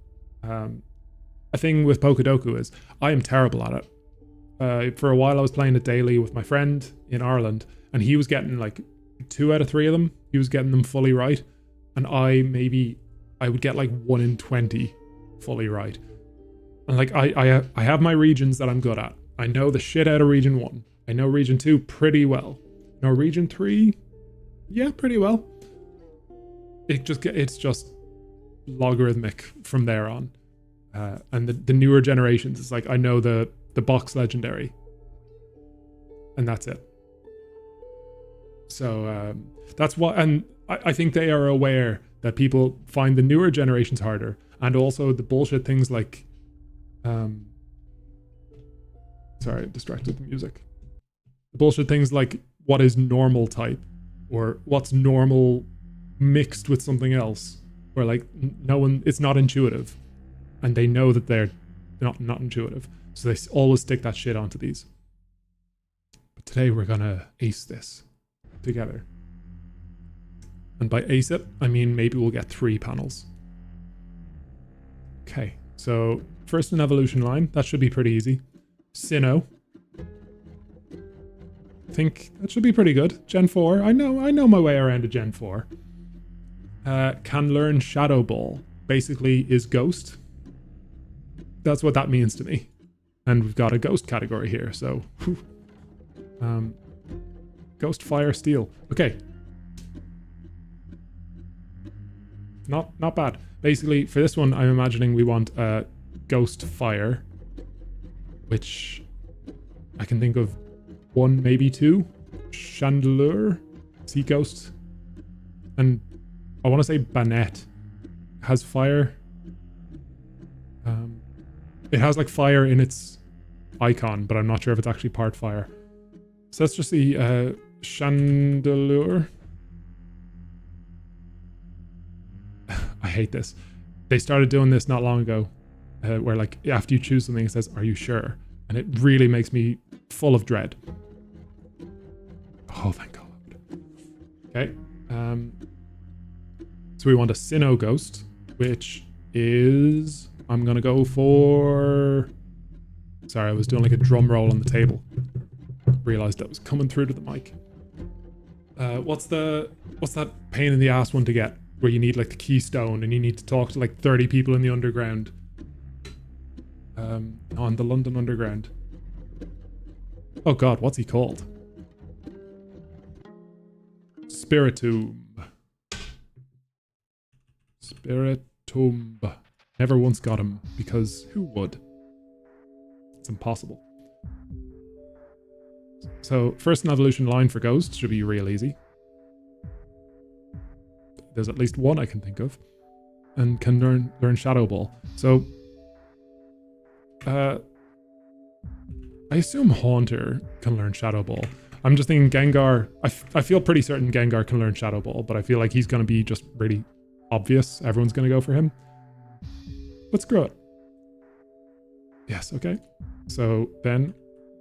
a thing with Pokedoku is I am terrible at it. For a while I was playing it daily with my friend in Ireland, and he was getting like 2 out of 3 of them. He was getting them fully right. And I would get like 1 in 20 fully right. And like I have my regions that I'm good at. I know the shit out of region 1. I know region 2 pretty well. No, region 3, yeah, pretty well. It's just logarithmic from there on. And the newer generations, it's like I know the box legendary, and that's it. So that's what, and I think they are aware that people find the newer generations harder, and also the bullshit things like, sorry, distracted the music. The bullshit things like what is normal type, or what's normal mixed with something else, where like it's not intuitive, and they know that they're not intuitive, so they always stick that shit onto these. But today we're gonna ace this together, and by ace it I mean maybe we'll get 3 panels. Okay, so first an evolution line, that should be pretty easy. Sinnoh, I think that should be pretty good. Gen 4, I know my way around a Gen 4. Can learn Shadow Ball, basically is Ghost. That's what that means to me. And we've got a Ghost category here, so whew. Ghost, Fire, Steel. Okay. Not bad. Basically, for this one, I'm imagining we want Ghost, Fire, which I can think of 1, maybe 2. Chandelure, Sea Ghost, and I want to say Banette has fire. It has like fire in its icon, but I'm not sure if it's actually part fire. So let's just see. Chandelure. I hate this. They started doing this not long ago, where like after you choose something, it says, "Are you sure?" And it really makes me full of dread. Oh, thank God. Okay. So we want a Sinnoh Ghost, which is... I'm going to go for... Sorry, I was doing like a drum roll on the table. Realized that was coming through to the mic. What's that pain in the ass one to get? Where you need like the keystone and you need to talk to like 30 people in the underground. On the London Underground. Oh God, what's he called? Spiritomb. Spiritomb. Never once got him, because who would? It's impossible. So, first an evolution line for Ghost should be real easy. There's at least one I can think of. And can learn Shadow Ball. So, I assume Haunter can learn Shadow Ball. I'm just thinking Gengar. I feel pretty certain Gengar can learn Shadow Ball, but I feel like he's going to be just really obvious. Everyone's going to go for him. Let's screw it. Yes, okay. So then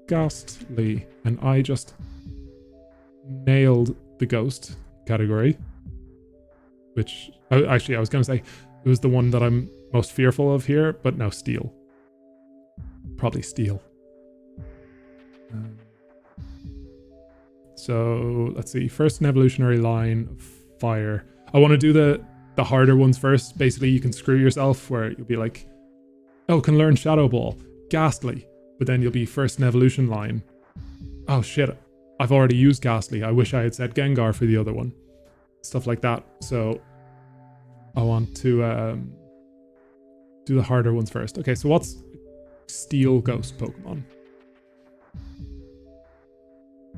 Ghastly. And I just nailed the ghost category. Which, actually, I was going to say it was the one that I'm most fearful of here, but no, Steel. Probably Steel. So let's see. First, an evolutionary line, fire. I want to do the harder ones first. Basically, you can screw yourself where you'll be like, oh, can learn Shadow Ball. Ghastly. But then you'll be first an evolution line. Oh shit, I've already used Ghastly. I wish I had said Gengar for the other one. Stuff like that. So I want to do the harder ones first. Okay, so what's Steel Ghost Pokemon?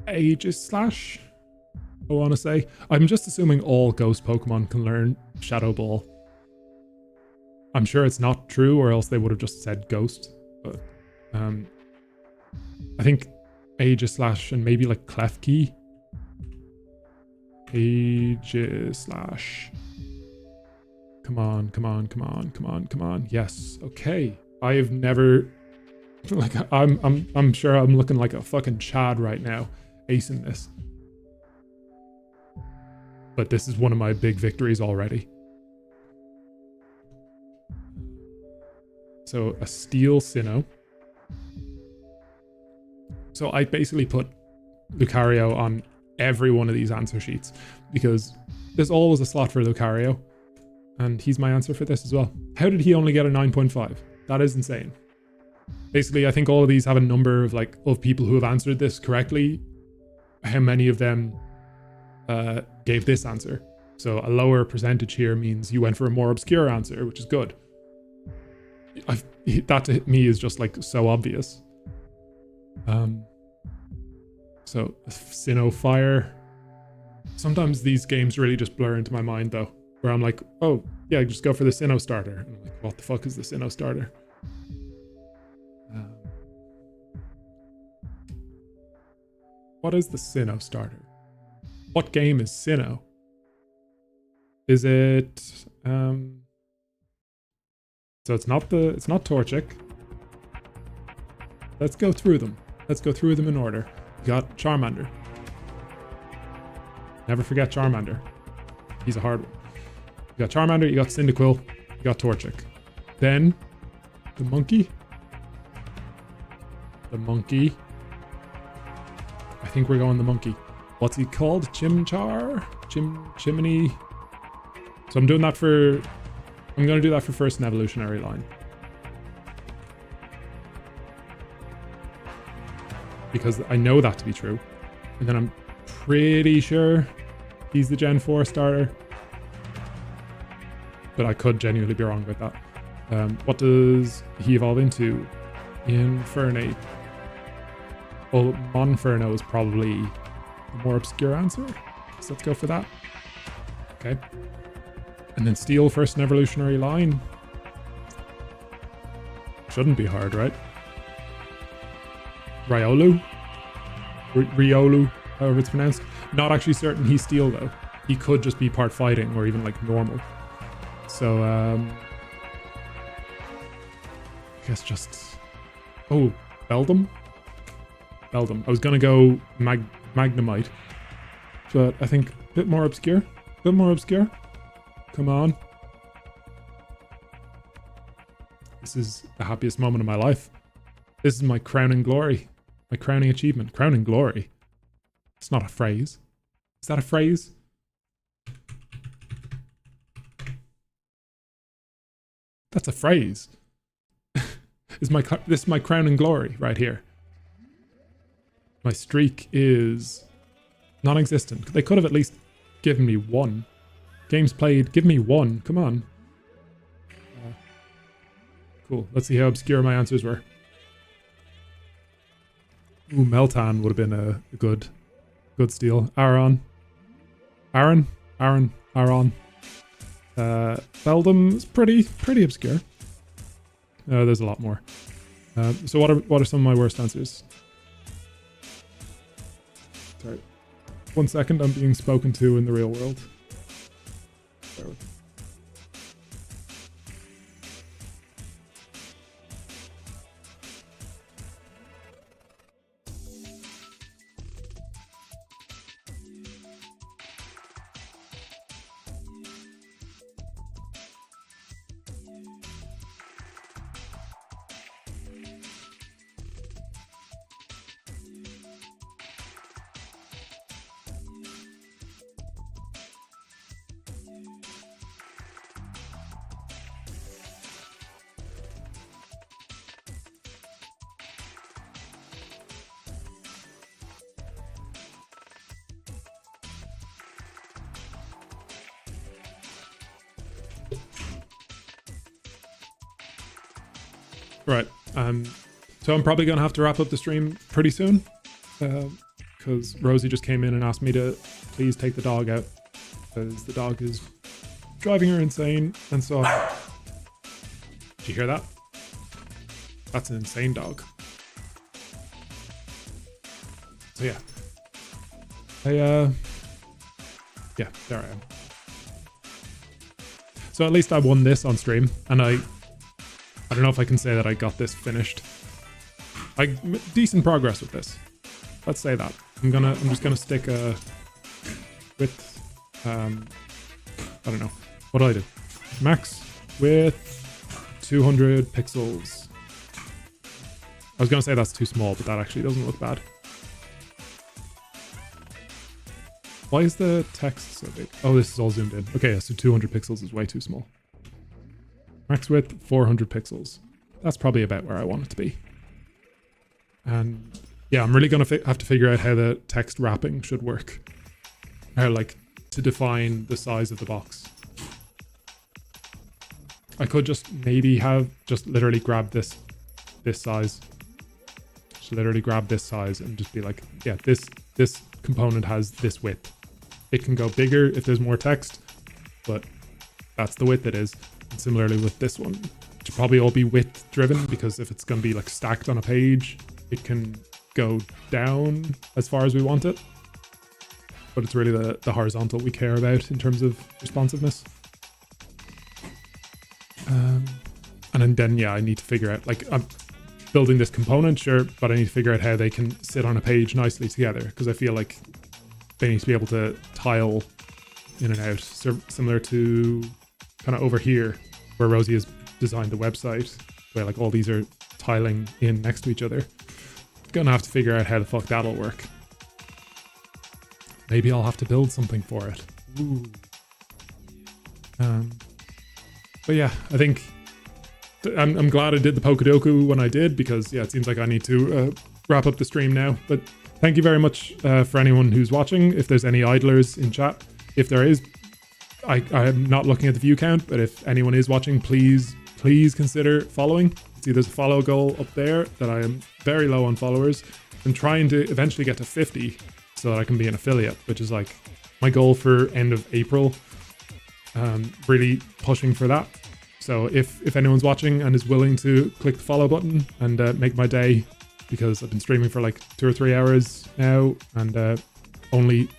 Aegislash, I want to say. I'm just assuming all Ghost Pokemon can learn Shadow Ball. I'm sure it's not true, or else they would have just said Ghost. But I think Aegislash and maybe like Klefki. Aegislash. Come on, come on, come on, come on, come on. Yes, okay. I have never, like, I'm sure I'm looking like a fucking Chad right now, acing this. But this is one of my big victories already. So a Steel Sinnoh. So I basically put Lucario on every one of these answer sheets because there's always a slot for Lucario. And he's my answer for this as well. How did he only get a 9.5? That is insane. Basically, I think all of these have a number of of people who have answered this correctly. How many of them gave this answer? So a lower percentage here means you went for a more obscure answer, which is good. That to me is just like so obvious. So Sinnoh Fire. Sometimes these games really just blur into my mind though, where I'm like, oh yeah, just go for the Sinnoh starter. And I'm like, what the fuck is the Sinnoh starter? What is the Sinnoh starter? What game is Sinnoh? Is it so it's not Torchic. Let's go through them. Let's go through them in order. You got Charmander. Never forget Charmander. He's a hard one. You got Charmander, you got Cyndaquil, you got Torchic. Then the monkey. The monkey. I think we're going the monkey. What's he called? Chimchar? Chimney? So I'm going to do that for first an evolutionary line. Because I know that to be true. And then I'm pretty sure he's the Gen 4 starter. But I could genuinely be wrong about that. What does he evolve into? Infernape. Well, Monferno is probably the more obscure answer. So let's go for that. Okay. And then Steel first an evolutionary line. Shouldn't be hard, right? Riolu? Riolu, however it's pronounced. Not actually certain he's Steel though. He could just be part fighting or even like normal. So, I guess just... Oh, Beldum? Beldum. I was gonna go Magnemite. But I think a bit more obscure. A bit more obscure. Come on. This is the happiest moment of my life. This is my crowning glory. My crowning achievement. Crowning glory. It's not a phrase. Is that a phrase? That's a phrase. This is my crowning glory right here. My streak is non-existent. They could have at least given me one. Games played, give me one. Come on. Cool. Let's see how obscure my answers were. Ooh, Meltan would have been a good steal. Aron. Beldum is pretty obscure. There's a lot more. So what are some of my worst answers? Sorry. 1 second, I'm being spoken to in the real world. Bear with me. Right. So I'm probably gonna have to wrap up the stream pretty soon, because Rosie just came in and asked me to please take the dog out, because the dog is driving her insane and so on. Did you hear that? That's an insane dog. So yeah. Yeah, there I am. So at least I won this on stream, and I don't know if I can say that I got this finished. Decent progress with this. Let's say that. I'm just gonna stick a width. I don't know. What do I do? Max width 200 pixels. I was gonna say that's too small, but that actually doesn't look bad. Why is the text so big? Oh, this is all zoomed in. Okay, so 200 pixels is way too small. Max width 400 pixels. That's probably about where I want it to be. And yeah, I'm really gonna have to figure out how the text wrapping should work. How, like, to define the size of the box. I could just maybe have just literally grab this size. Just literally grab this size and just be like, yeah, this component has this width. It can go bigger if there's more text, but that's the width it is. And similarly with this one, it should probably all be width driven, because if it's going to be like stacked on a page, it can go down as far as we want it. But it's really the horizontal we care about in terms of responsiveness. And then yeah, I need to figure out, like, I'm building this component, sure, but I need to figure out how they can sit on a page nicely together, because I feel like they need to be able to tile in and out, similar to kind of over here where Rosie has designed the website, where like all these are tiling in next to each other. Gonna have to figure out how the fuck that'll work. Maybe I'll have to build something for it. Ooh. But yeah, I think I'm glad I did the Pokedoku when I did, because yeah, it seems like I need to wrap up the stream now. But thank you very much for anyone who's watching. If there's any idlers in chat, if there is, I'm not looking at the view count, but if anyone is watching, please consider following. See, there's a follow goal up there that I am very low on followers. I'm trying to eventually get to 50 so that I can be an affiliate, which is like my goal for end of April. Really pushing for that. So if anyone's watching and is willing to click the follow button and make my day, because I've been streaming for like 2 or 3 hours now, and only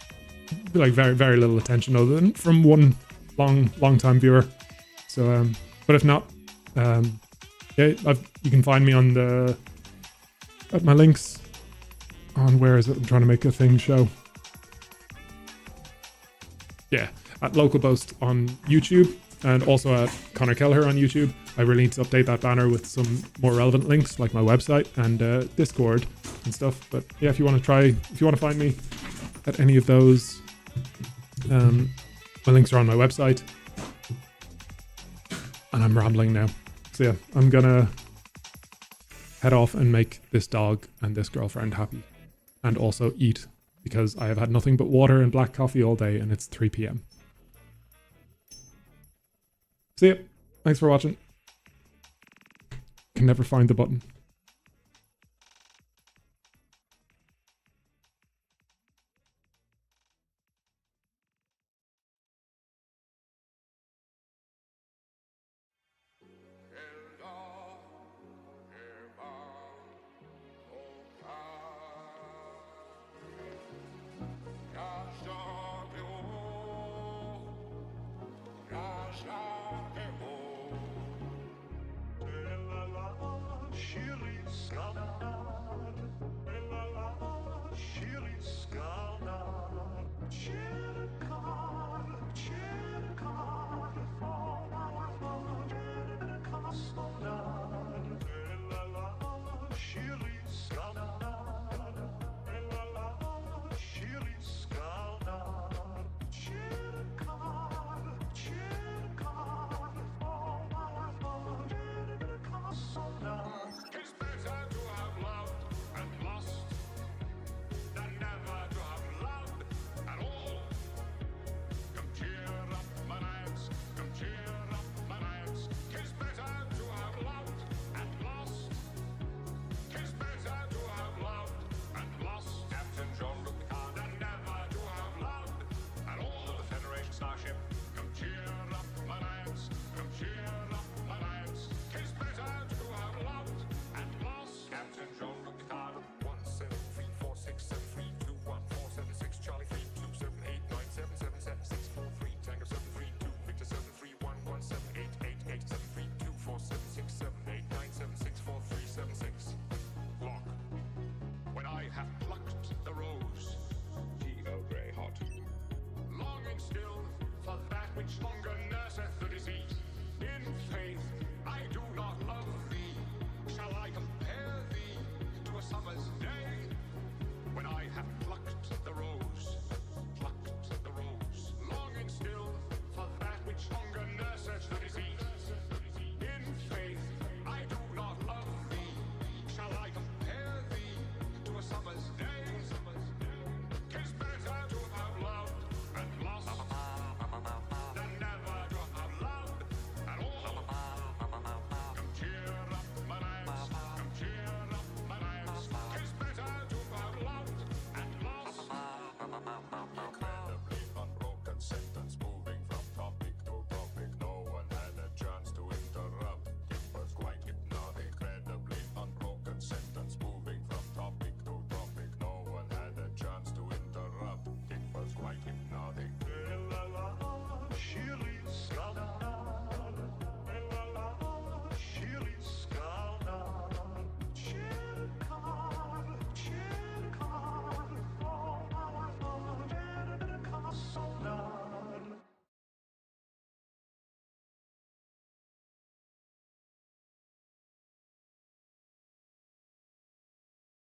like very, very little attention other than from one long time viewer. So but if not, yeah, you can find me on at my links on, where is it? I'm trying to make a thing show. Yeah, at LocalBoast on YouTube, and also at Connor Kelleher on YouTube. I really need to update that banner with some more relevant links, like my website and Discord and stuff. But yeah, if you want to find me at any of those, my links are on my website. And I'm rambling now. So yeah, I'm gonna head off and make this dog and this girlfriend happy, and also eat, because I have had nothing but water and black coffee all day, and it's 3 p.m. See ya. Thanks for watching. Can never find the button.